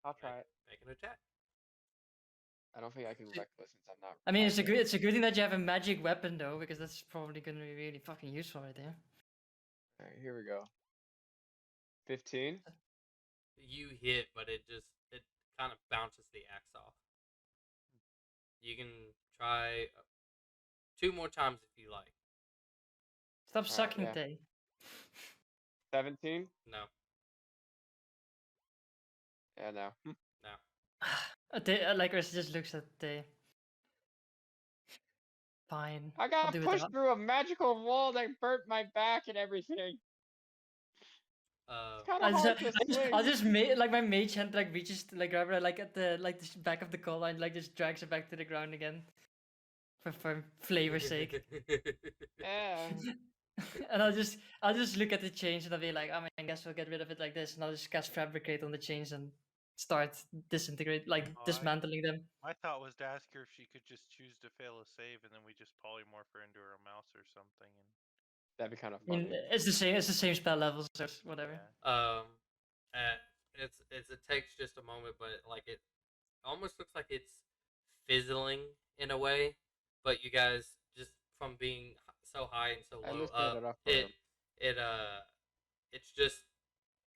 I'll try it. Make an attack. I don't think I can reckless since I'm not. I mean, tied yet. it's a good thing that you have a magic weapon though, because that's probably gonna be really fucking useful right there. Alright, here we go. 15. You hit, but it kind of bounces the axe off. You can try 2 more times if you like. Stop Alright, sucking, yeah. Tay. 17? No, Yeah, no. no. Like Ursa just looks at Tay. Fine. I I'll got do it. pushed through a magical wall that burnt my back and everything. It's kind of hard to swing. I'll just like my mage hand like reaches to, like grab her like at the back of the collar and like just drags her back to the ground again. For flavor's sake. Yeah. And I'll just look at the chains and I'll be like, I guess we'll get rid of it like this, and I'll just cast fabricate on the chains and start dismantling them. My thought was to ask her if she could just choose to fail a save, and then we just polymorph her into her mouse or something. And That'd be kind of I mean, funny. it's the same spell levels, so whatever. yeah. It takes just a moment, but like it almost looks like it's fizzling in a way. But you guys just from being so high and so I low listed up, it up for him. it's just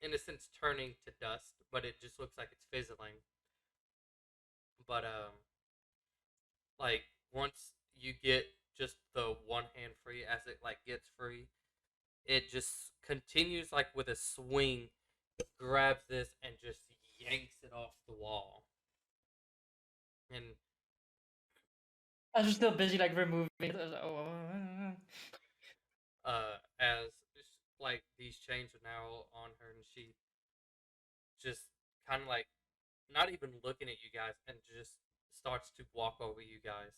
in a sense turning to dust, but it just looks like it's fizzling. But like once you get just the one hand free, as it like gets free, it just continues like with a swing, grabs this and just yanks it off the wall. And I was still busy like removing it. I was like, as like these chains are now on her, and she just kind of like not even looking at you guys, and just starts to walk over you guys.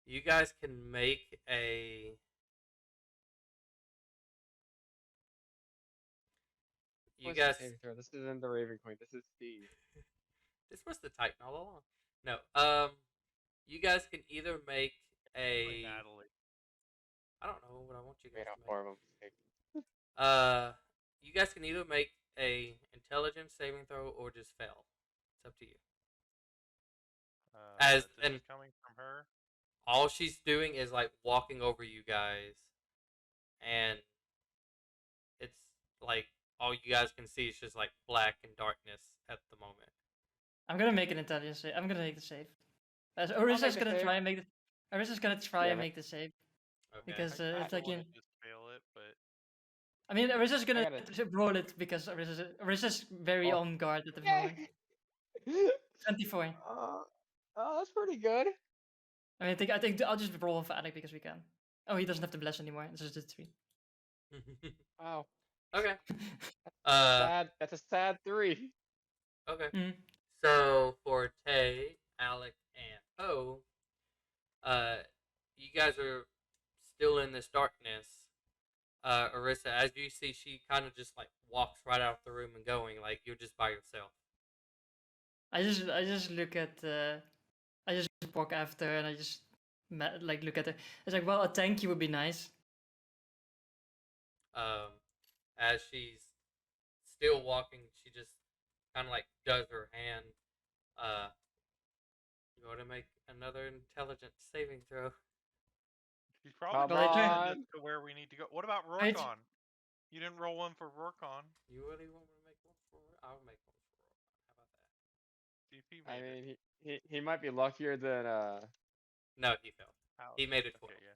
You guys can make a. You What's the guys. saving throw? This isn't the Raven Queen. This is Steve. This was the Titan all along. No. You guys can either make Like a. Natalie. I don't know what I want you guys Made a to make. horrible mistake. You guys can either make a intelligence saving throw or just fail. It's up to you. This is coming from her. All she's doing is like walking over you guys, and it's like all you guys can see is just like black and darkness at the moment. I'm gonna make an intelligence save. I'm gonna make the save. Orisa's make the gonna save. try and make the. Orisa's gonna try Yeah, and but- make the save Okay. because I it's like want in. to just fail it, but I mean, Orisa's gonna gotta- roll it because Orisa's very Oh. on guard at the Yay! moment. 24. Oh, that's pretty good. I think I'll just roll on Vanek because we can. Oh, he doesn't have to bless anymore. It's just a 3. Wow. Okay. Sad. That's a sad 3. Okay. Mm. So for Tay, Alec, and Poe, you guys are still in this darkness. Orisa, as you see, she kind of just like walks right out of the room and going like you're just by yourself. I just look at I just walk after and I just like look at her. It's like, well, a thank you would be nice. As she's still walking, she just kind of like does her hand. You want to make another intelligence saving throw? she's probably Come trying to on. send us to where we need to go. What about Right. Rorcon? You didn't roll one for Rorcon. You really want me to make one for? I'll make one for. How about that? See if he I made it. mean, he might be luckier than No, he failed. Ouch. He made it 12. Okay, yeah.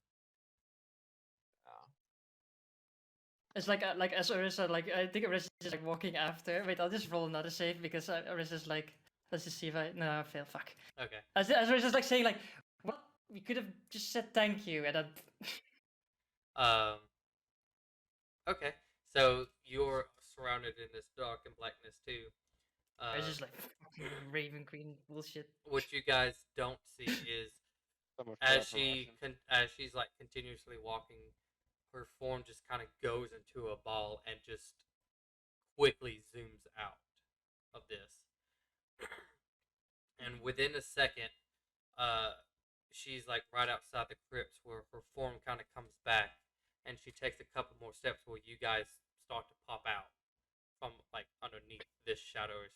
It's like as Orisa, like I think Orisa's just like walking after. Wait, I'll just roll another save because Orisa's like, let's just see if I no I fail. Fuck. Okay. As Orisa's like saying like, what? We could have just said thank you and then. Okay. So you're surrounded in this dark and blackness too. It's just like fucking Raven Queen bullshit. What you guys don't see is so much as better promotion. as she's like continuously walking, her form just kind of goes into a ball and just quickly zooms out of this. And within a second, she's like right outside the crypts where her form kind of comes back, and she takes a couple more steps where you guys start to pop out from like underneath this shadows.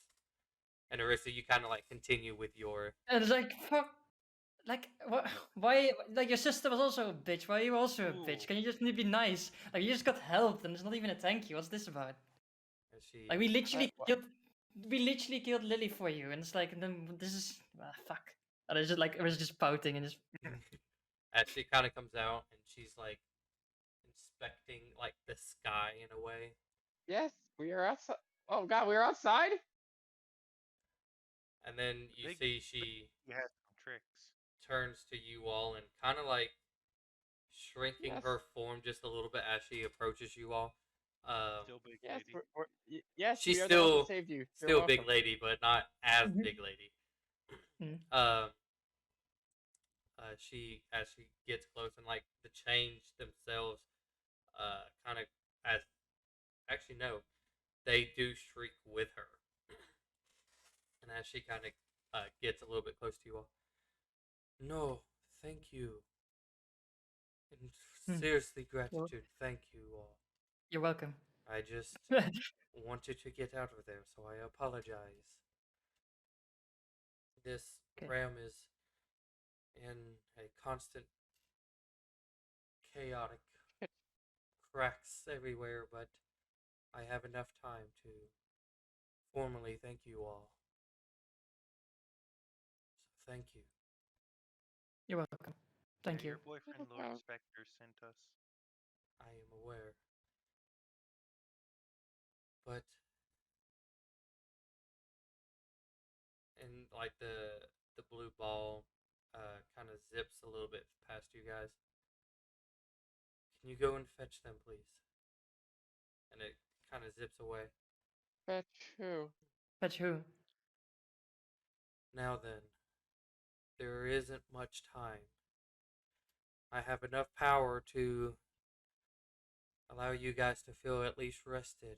And Orisa, you kind of like continue with your. And it's like fuck. Like what? Why? Like your sister was also a bitch. Why are you also a bitch? Ooh. Can you just be nice? Like you just got helped, and it's not even a thank you. What's this about? And she. Like we literally What? killed Lily for you, and it's like, and then this is fuck. And it's just like it was just pouting and just. as she kind of comes out and she's like inspecting like the sky in a way, Yes, we are outside. Oh God, we are outside. and then you Big see she he has some tricks. turns to you all and kind of like shrinking Yes, her form just a little bit as she approaches you all. Still big yes, lady. yes, She's we are the ones that still saved you. You're still big welcome. lady, but not as Mhm. big lady. Mm. Um, she as she gets close and like the change themselves, kind of as actually no, they do shriek with her, and as she kind of gets a little bit close to you all, no, thank you, and Mm. seriously Well, gratitude, thank you all. you're welcome. I just wanted to get out of there, so I apologize. This Okay. realm is in a constant chaotic cracks everywhere, but I have enough time to formally thank you all. So thank you. You're welcome. Thank Yeah, you. your boyfriend Lord Well, Spectre sent us. I am aware. But and like the blue ball kind of zips a little bit past you guys. Can you go and fetch them, please? And it kind of zips away. fetch who? But who? Now then, there isn't much time. I have enough power to allow you guys to feel at least rested.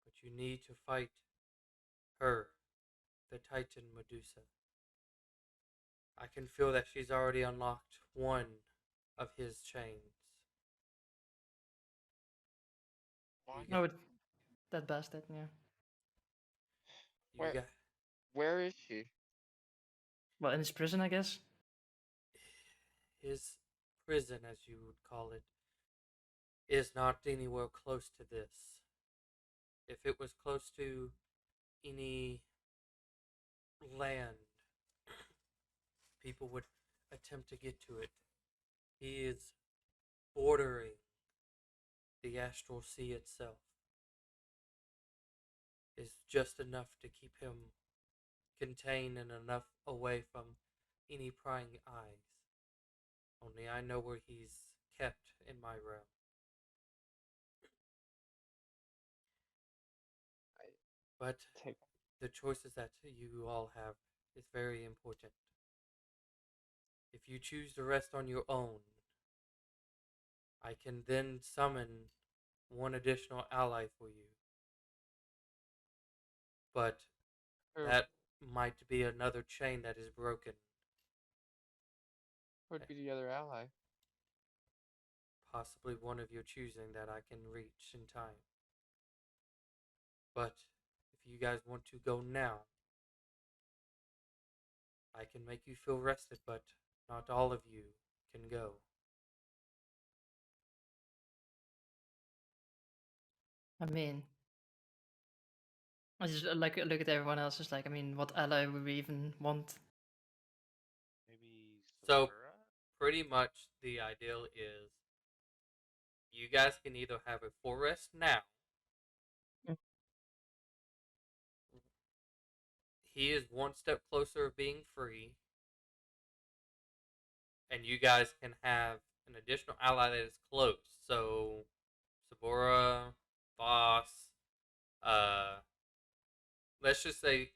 But you need to fight her, the Titan Medusa. I can feel that she's already unlocked one of his chains. What? You got, Oh, that bastard. Yeah. you Where? got Where is she? Well, in his prison, I guess. his prison, as you would call it, is not anywhere close to this. If it was close to any land, people would attempt to get to it. He is bordering the astral sea itself. Is just enough to keep him contained and enough away from any prying eyes. Only I know where he's kept in my realm. I But take. the choices that you all have is very important. If you choose to rest on your own, I can then summon one additional ally for you. But Who that might be another chain that is broken. would be the other ally? Possibly one of your choosing that I can reach in time. But if you guys want to go now, I can make you feel rested, but not all of you can go. I mean, I just like look at everyone else. It's like, I mean, what ally would we even want? Maybe So, Sakura? pretty much the ideal is you guys can either have a full rest now. Mm. He is one step closer of being free, and you guys can have an additional ally that is close. So, Sabora, Boss, uh, let's just say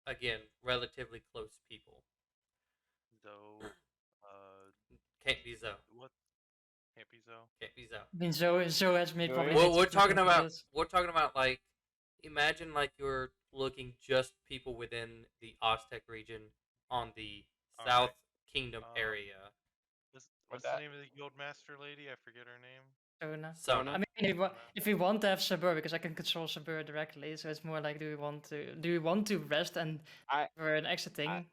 again, relatively close people. Zoe. Can't be Zoe. What? Can't be Zoe. Can't be Zoe. I mean, Zoe has made Zoe? probably Well, made we're talking something for about this. like imagine like you're looking just people within the Aztec region on the All South right. Kingdom area. Would What's the that? name of the guild master lady? I forget her name. Sona. Sona. I mean, if we want to have Sabur, because I can control Sabur directly, so it's more like, do we want to rest and I for an I exiting?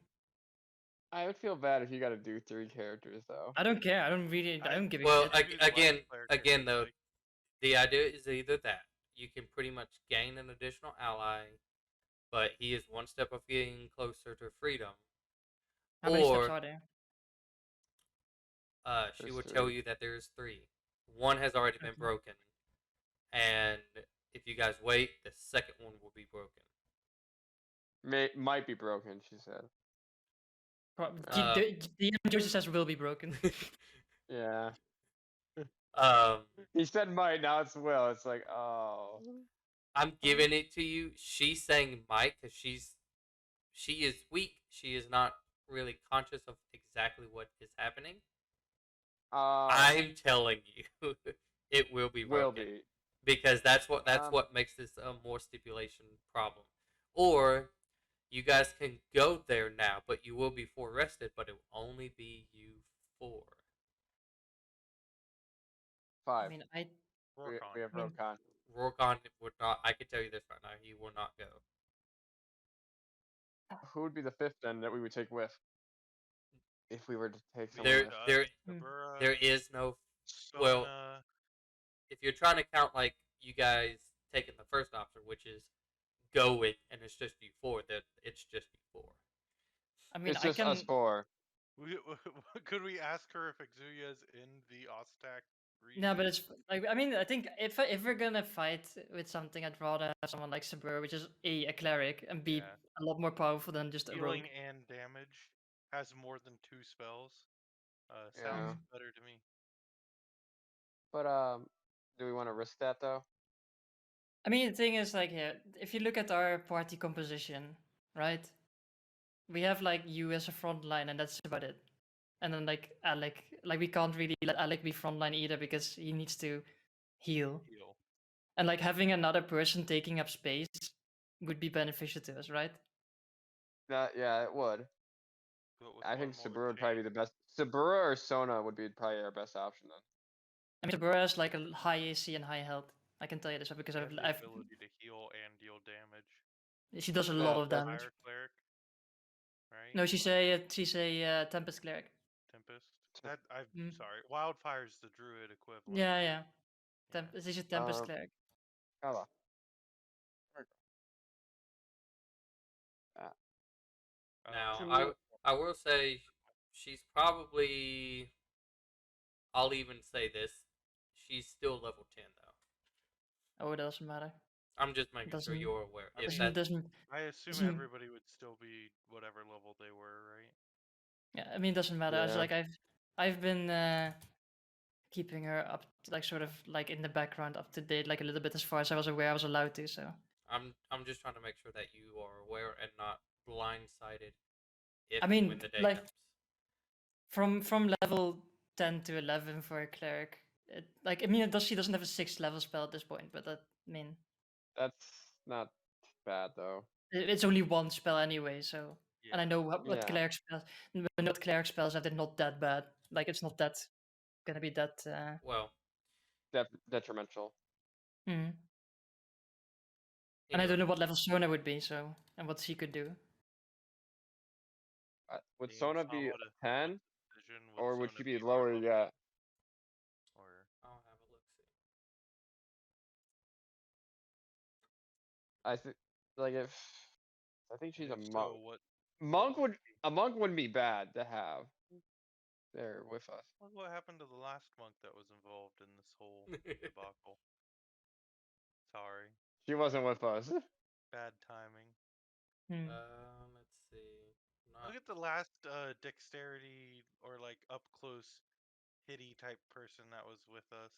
I would feel bad if you got to do 3 characters though. I don't care. I don't give a Well, shit. You do the again, Light Flare again characters, though, like, the idea is either that you can pretty much gain an additional ally, but he is one step of getting closer to freedom, How many steps or are there? She There's will tell 3. you that there's 3. One has already been Okay. broken, and if you guys wait, the second one will be broken. Might be broken, she said. The Josie says will be broken. Yeah. um, He said might, now it's will. It's like, oh. I'm giving it to you. She's saying might because she is weak. She is not really conscious of exactly what is happening. I'm telling you, it will be Will broken be. because that's what makes this a more stipulation problem. Or you guys can go there now, but you will be 4 rested, but it will only be you 4. 5. I mean, We have Rokon. Rorgon would not. I can tell you this right now. He will not go. Who would be the 5th then that we would take with? If we were to take We someone There, with. there, Sabura, there is no. Well, Sona. if you're trying to count like you guys taking the first option, which is going and it's just you 4, that it's just you 4. I mean, It's I just us can. 4. Could we ask her if Exuya's in the Ostak region? No, but it's like I mean, I think if we're gonna fight with something, I'd rather have someone like Sabur, which is a cleric and b Yeah. a lot more powerful than just a rogue. Healing and damage, has more than 2 spells. Yeah. Sounds better to me. But do we want to risk that though? I mean, the thing is, like, here, if you look at our party composition, right? We have like you as a front line, and that's about it. And then like Alec, like we can't really let Alec be frontline either because he needs to heal. Heal. And like having another person taking up space would be beneficial to us, right? Yeah, it would. But with I one think more Sabura would probably be chain, the best. Sabura or Sona would be probably our best option then. I mean, Sabura has like a high AC and high health. I can tell you this because and the I've ability to heal and deal damage. she does a That- lot of that's- damage. Fire cleric, right? No, she's a Tempest cleric. Tempest. That I'm Mm. sorry. Wildfire's the druid equivalent. Yeah, yeah. Yeah. She's a Tempest Um, cleric. Hala. Uh, Now, Two- I will say she's probably. I'll even say this. She's still level 10 though. Oh, it doesn't matter. I'm just making sure Doesn't- you're aware. I If mean, that, Doesn't I assume doesn't- everybody would still be whatever level they were, right? yeah, I mean, it doesn't matter. It's Yeah. like I've been keeping her up, like sort of like in the background, up to date, like a little bit as far as I was aware I was allowed to. So I'm just trying to make sure that you are aware and not blindsided if I you mean, win the day like- comes. from level 10 to 11 for a cleric, like I mean, she doesn't have a 6th level spell at this point, but that I mean, That's not bad though. it's only one spell anyway. So Yeah. and I know what Yeah. cleric spells, not cleric spells are, they're not that bad. Like it's not that gonna be that. Well, Detrimental. And I anyway, don't know what level Sona would be, so and what she could do. Would Being Sona be solid at 10? Decision, Or would Sona she be more lower level- yet? Or I'll have a look. See. I think like if I think she's a if monk. so, what? A monk wouldn't be bad to have there with us. What happened to the last monk that was involved in this whole debacle? Sorry, She wasn't with us. bad timing. Let's see. Not, Look at the last dexterity or like up close hitty type person that was with us.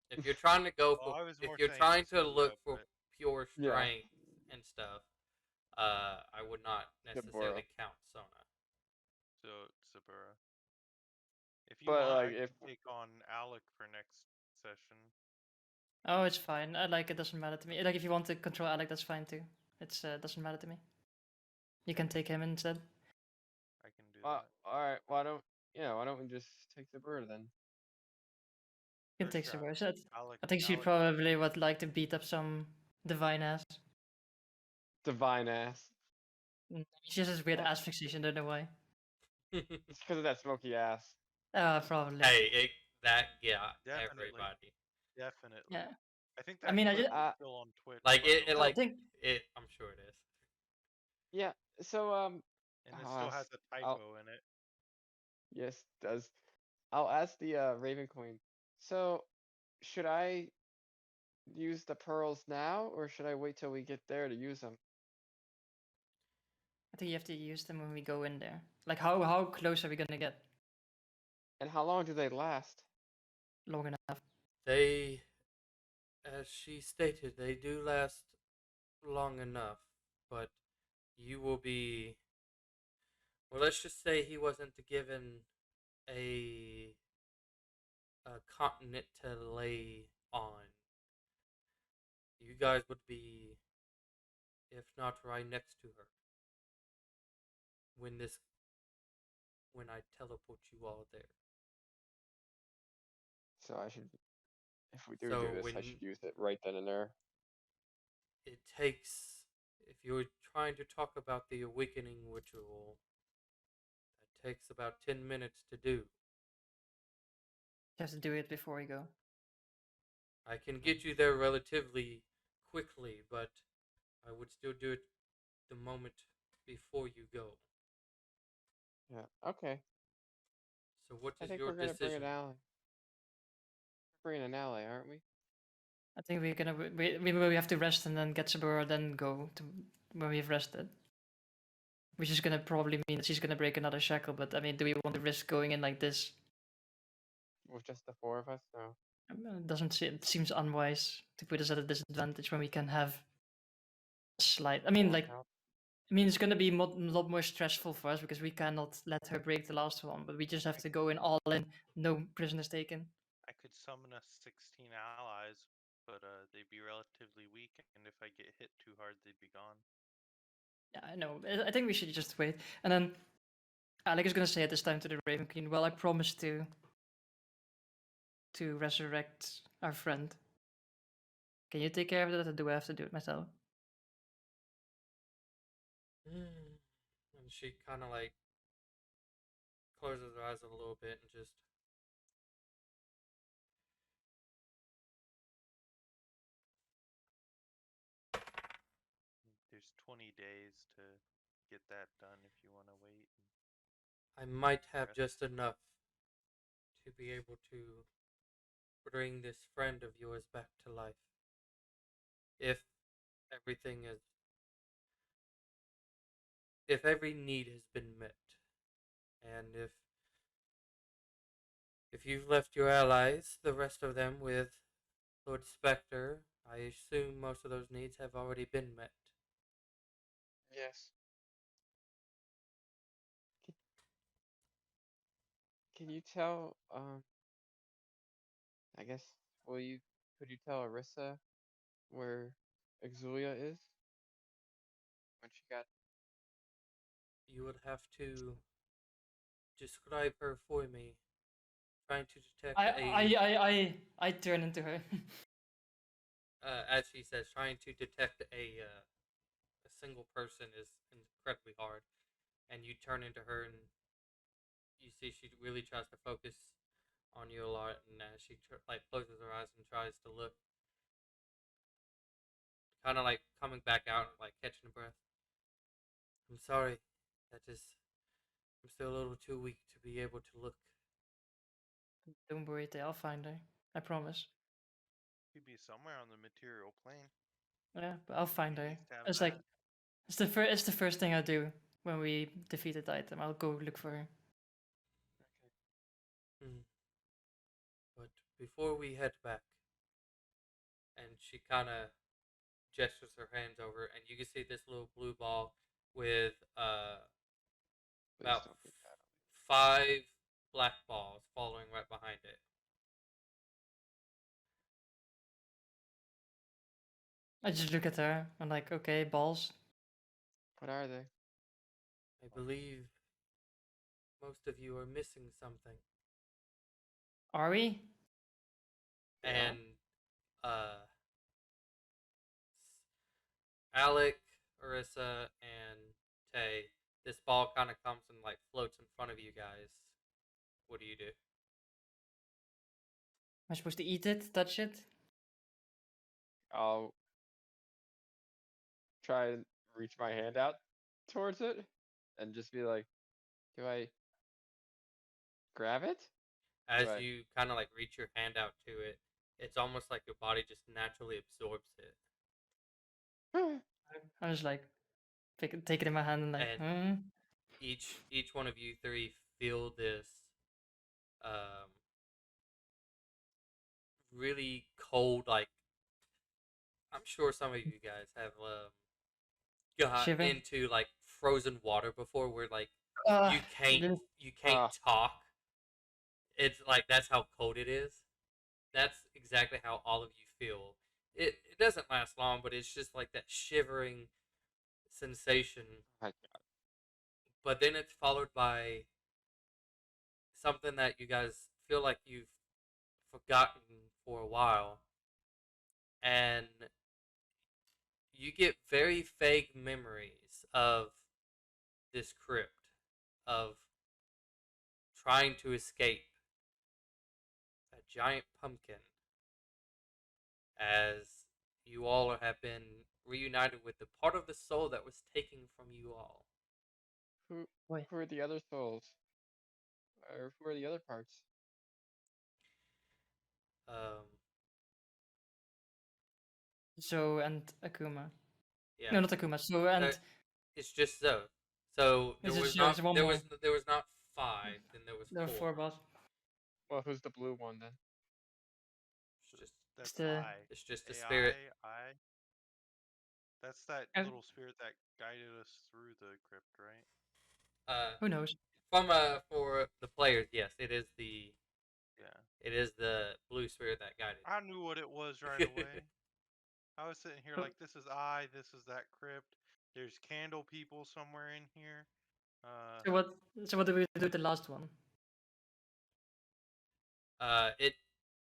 if you're trying to go Well, for, I was if more you're saying trying to Kazuya, look for but- pure Yeah. strength and stuff, I would not necessarily count Sona. So Sabura. If you But, want, like, I can if- take on Alec for next session. Oh, it's fine. I like it. Doesn't matter to me. Like if you want to control Alec, that's fine too. It's doesn't matter to me. You can take him instead. I can do that. Alright, why don't we just take the bird then? You can First take shot. Sabura. So Alec, I think she Alec- probably would like to beat up some divine ass. Divine ass. She has this weird Yeah. ass fixation. Don't know why. It's because of that smoky ass. Probably. Hey, that got Definitely. everybody. Definitely. Yeah. I think I that mean, I clip just- is still on Twitch. Like by it, the it way, like I think I'm sure it is. Yeah. So and it still has a typo in it. Yes, does. I'll ask the Raven Queen. So, should I use the pearls now, or should I wait till we get there to use them? I think you have to use them when we go in there. Like, how close are we gonna get? And how long do they last? Long enough. They, as she stated, they do last long enough, but you will be. Well, let's just say he wasn't given a a continent to lay on. You guys would be, if not right next to her, when this when I teleport you all there. So I should, if we do So this, I when should use it right then and there. it takes, if you're trying to talk about the awakening ritual, that takes about 10 minutes to do. You have to do it before we go. I can get you there relatively quickly, but I would still do it the moment before you go. Yeah. Okay. So what I is think your we're gonna bring decision? an ally. We're bringing an ally, aren't we? I think we're gonna we have to rest and then get Sabura, then go to when we've rested. Which is gonna probably mean that she's gonna break another shackle. But I mean, do we want to risk going in like this? With just the four of us? No. It doesn't seem, it seems unwise to put us at a disadvantage when we can have a slight. I mean, More like, help. I mean, it's gonna be a lot more stressful for us because we cannot let her break the last one. But we just have to go in all in, no prisoners taken. I could summon us 16 allies, but they'd be relatively weak, and if I get hit too hard, they'd be gone. Yeah, I know. I think we should just wait. And then Alec is gonna say at this time to the Raven Queen, "Well, I promise to resurrect our friend. Can you take care of that, or do I have to do it myself?" And she kind of like closes her eyes a little bit and just. There's 20 days to get that done if you want to wait. I might have Rest. just enough to be able to bring this friend of yours back to life. If everything is. If every need has been met, and if you've left your allies, the rest of them, with Lord Spectre, I assume most of those needs have already been met. Yes. Can you tell? I guess. Will you? Could you tell Arissa where Exulia is when she got? You would have to describe her for me, trying to detect I a, I turn into her. as she says, trying to detect a single person is incredibly hard. And you turn into her, and you see she really tries to focus on you a lot. And as she like closes her eyes and tries to look, kind of like coming back out, like catching a breath. I'm sorry, that is, I'm still a little too weak to be able to look. Don't worry, Tay, I'll find her. I promise. She'd be somewhere on the material plane. Yeah, but I'll find Be her. nice to have It's like that. it's the first thing I do when we defeat the item. I'll go look for her. Mm. But before we head back, and she kind of gestures her hands over, and you can see this little blue ball with Please about don't be bad. five black balls following right behind it. I just look at her. I'm like, okay, balls. What are they? I believe most of you are missing something. Are we? We And are. uh, Alec, Arissa, and Tay, this ball kind of comes and like floats in front of you guys. What do you do? Am I supposed to eat it? Touch it? I'll try and reach my hand out towards it and just be like, do I grab it? As Right. you kind of like reach your hand out to it, it's almost like your body just naturally absorbs it. I was like, take it in my hand and like, And each one of you three feel this um, really cold, like I'm sure some of you guys have got shiver. into like frozen water before, where like Uh, you can't this- you can't Ah. talk. It's like that's how cold it is. That's exactly how all of you feel. It doesn't last long, but it's just like that shivering sensation. My But then it's followed by something that you guys feel like you've forgotten for a while, and you get very vague memories of this crypt, of trying to escape a giant pumpkin, as you all have been reunited with the part of the soul that was taken from you all. Who Boy. who are the other souls? Or who are the other parts? Um, So and Akuma. yeah, No, not Akuma. So and it's just so. So there is it was so? not It's one there more. was there was not five, then there was There are four. 4 boss. Well, who's the blue one then? It's just It's That's the it's just a AI. spirit. That's that Uh, little spirit that guided us through the crypt, right? who knows? From for the players, yes, Yeah. it is the blue spirit that guided. I knew what it was right away. I was sitting here Who- like, this is this is that crypt. There's candle people somewhere in here. So what? So what do we do with the last one?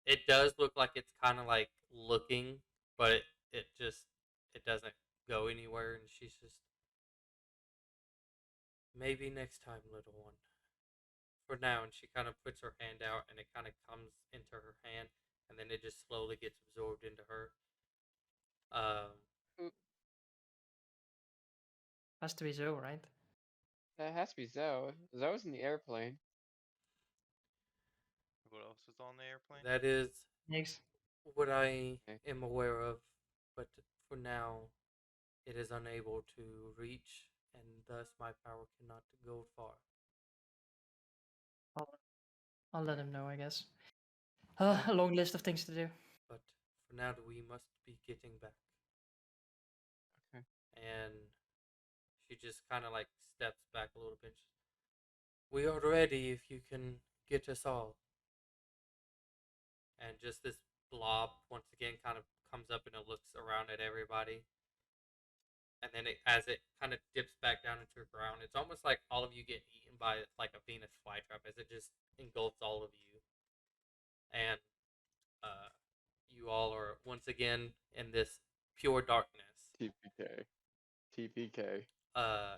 It does look like it's kind of like looking, but it just it doesn't go anywhere, and she's just maybe next time, little one. For now, and she kind of puts her hand out, and it kind of comes into her hand, and then it just slowly gets absorbed into her. Who? Has to be Zoe, right? That has to be Zoe. Zoe's in the airplane. What else is on the airplane? That is Next. what I Okay. am aware of, but for now, it is unable to reach, and thus my power cannot go far. I'll let him know, I guess. Yeah. A long list of things to do. But for now, we must be getting back. Okay. And she just kind of like steps back a little bit. We are ready if you can get us all. And just this blob once again kind of comes up and it looks around at everybody. And then as it kind of dips back down into the ground, it's almost like all of you get eaten by like a Venus flytrap as it just engulfs all of you. And you all are once again in this pure darkness. TPK. TPK. Uh,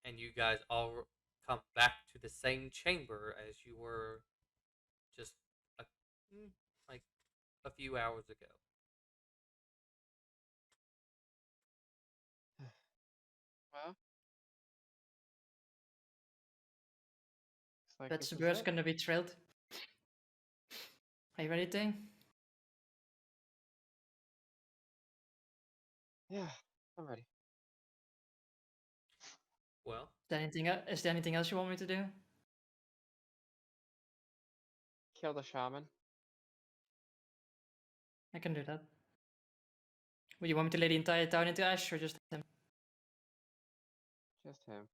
and you guys all come back to the same chamber as you were just a, like a few hours ago. Well, looks like That's this is bird's it. gonna be thrilled. Are you ready, Ting? Yeah, I'm ready. Well, Is there anything else you want me to do? Kill the shaman. I can do that. Would you want me to lay the entire town into ash or just him? Just him.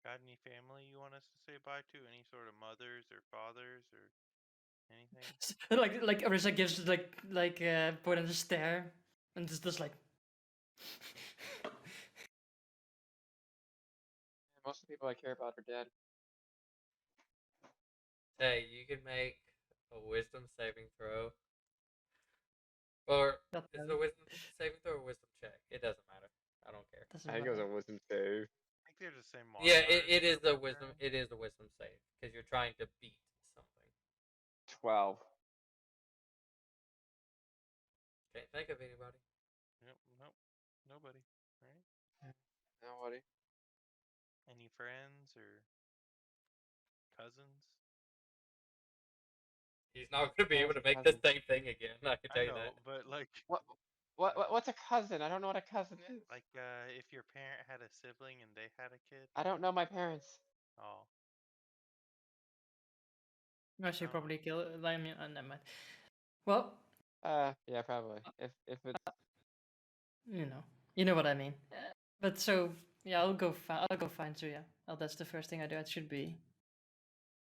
Got any family you want us to say bye to? Any sort of mothers or fathers or anything? like Arisa gives like Boyden a stare and just like Most of the people I care about are dead. hey, you can make a wisdom saving throw. Or God is damn it a it. wisdom saving throw or wisdom check? It doesn't matter. I don't care. Doesn't I think it was matter. a wisdom save. I think they're the same Yeah, modifiers. it is a for wisdom. everything. It is a wisdom save because you're trying to beat something. 12. Can't think of anybody. Nope, nope, nobody. Right? Nobody. Any friends or cousins? He's not going to be able to Cousin, make the cousin. same thing again. I can tell I you know, that. but like, What's a cousin? I don't know what a cousin is. like if your parent had a sibling and they had a kid. I don't know my parents. Oh, I should Oh. probably kill. I mean, never mind. Well, Yeah, probably. If it's you know what I mean. But so yeah, I'll go find Zuya. Oh, that's the first thing I do. It should be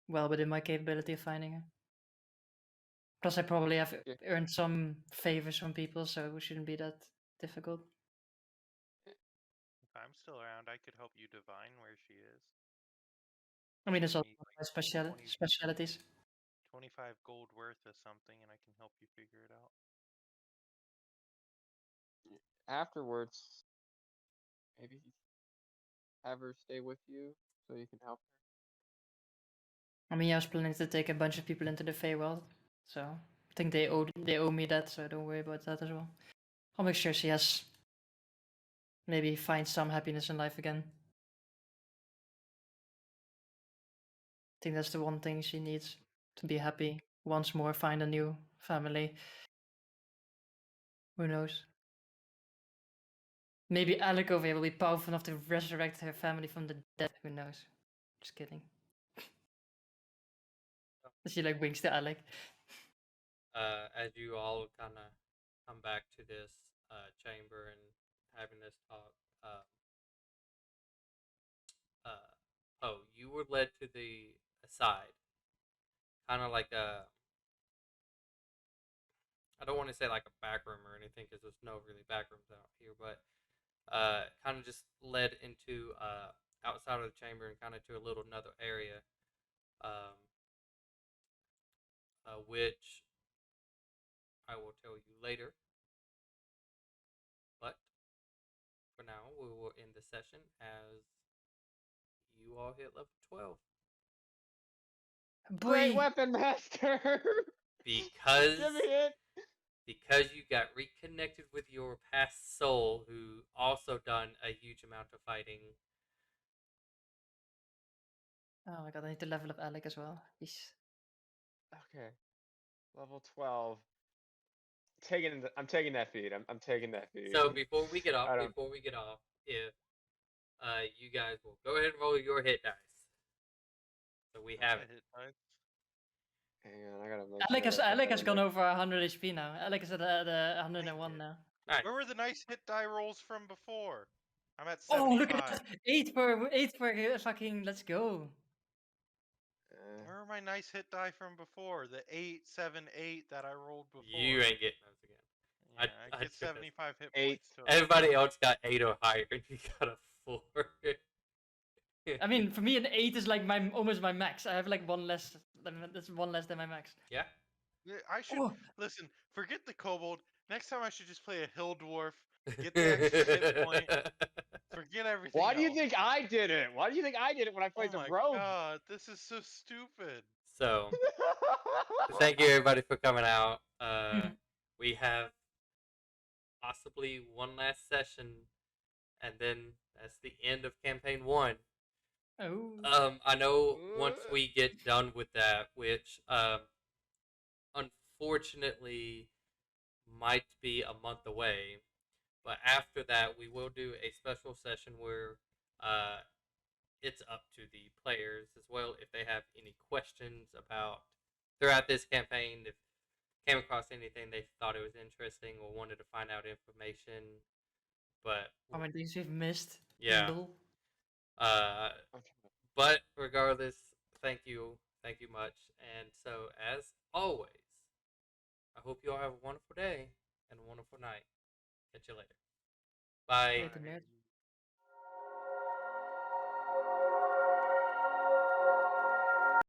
well within my capability of finding her. Plus, I probably have Yeah. earned some favors from people, so it shouldn't be that difficult. if I'm still around, I could help you divine where she is. I mean, Just it's all give me, my specialities. 25 gold worth of something, and I can help you figure it out. afterwards, maybe have her stay with you so you can help I mean, I was planning to take a bunch of people into the Feywild, so I think they owe me that, so don't worry about that as well. I'll make sure she has maybe find some happiness in life again. I think that's the one thing she needs to be happy once more, find a new family. Who knows? Maybe Alec over here will be powerful enough to resurrect her family from the dead. Who knows? Just kidding. She like winks to Alec. As you all kind of come back to this chamber and having this talk, you were led to the side, kind of like I don't want to say like a back room or anything because there's no really back rooms out here, but kind of just led into outside of the chamber and kind of to a little another area, um, which I will tell you later. But for now, we will end the session as you all hit level 12 her. Great Boy, weapon master. because Give me it. because you got reconnected with your past soul, who also done a huge amount of fighting. oh my god, I need to level up Alec as well. Yeesh. Okay, level 12. I'm taking that feed. I'm taking that feed. So before we get off, I don't. if you guys will go ahead and roll your hit dice. So we have That's a it. hit dice. Hang on, I gotta make sure. I put Alec that has in gone there. over 100 HP now. Alec is at 101 it. now. Nice. Where were the nice hit die rolls from before? I'm at Oh, 75. look at that! 8 for fucking. Let's go. Where were my nice hit die from before? The 8, 7, 8 that I rolled before. You ain't getting those again. Yeah, I I get took those. 75 hit 8. points to Everybody else got 8 or higher, and you got a 4. I mean, for me, an 8 is like almost my max. I have like one less. That's one less than my max. yeah. I should Oh, listen. Forget the kobold. Next time I should just play a hill dwarf. Get the extra hit point. Forget everything. Why do you else. think I did it? Why do you think I did it when I played Oh the my rogue? god, this is so stupid. So, thank you everybody for coming out. Mhm. We have possibly one last session, and then that's the end of campaign 1. oh. I know once we get done with that, which unfortunately might be a month away, but after that we will do a special session where uh, it's up to the players as well if they have any questions about throughout this campaign, if came across anything they thought it was interesting or wanted to find out information. But How many things we've missed? yeah, Lol. but regardless, thank you much. And so as always, I hope you all have a wonderful day and a wonderful night. Catch you later. Bye. Later, nerd.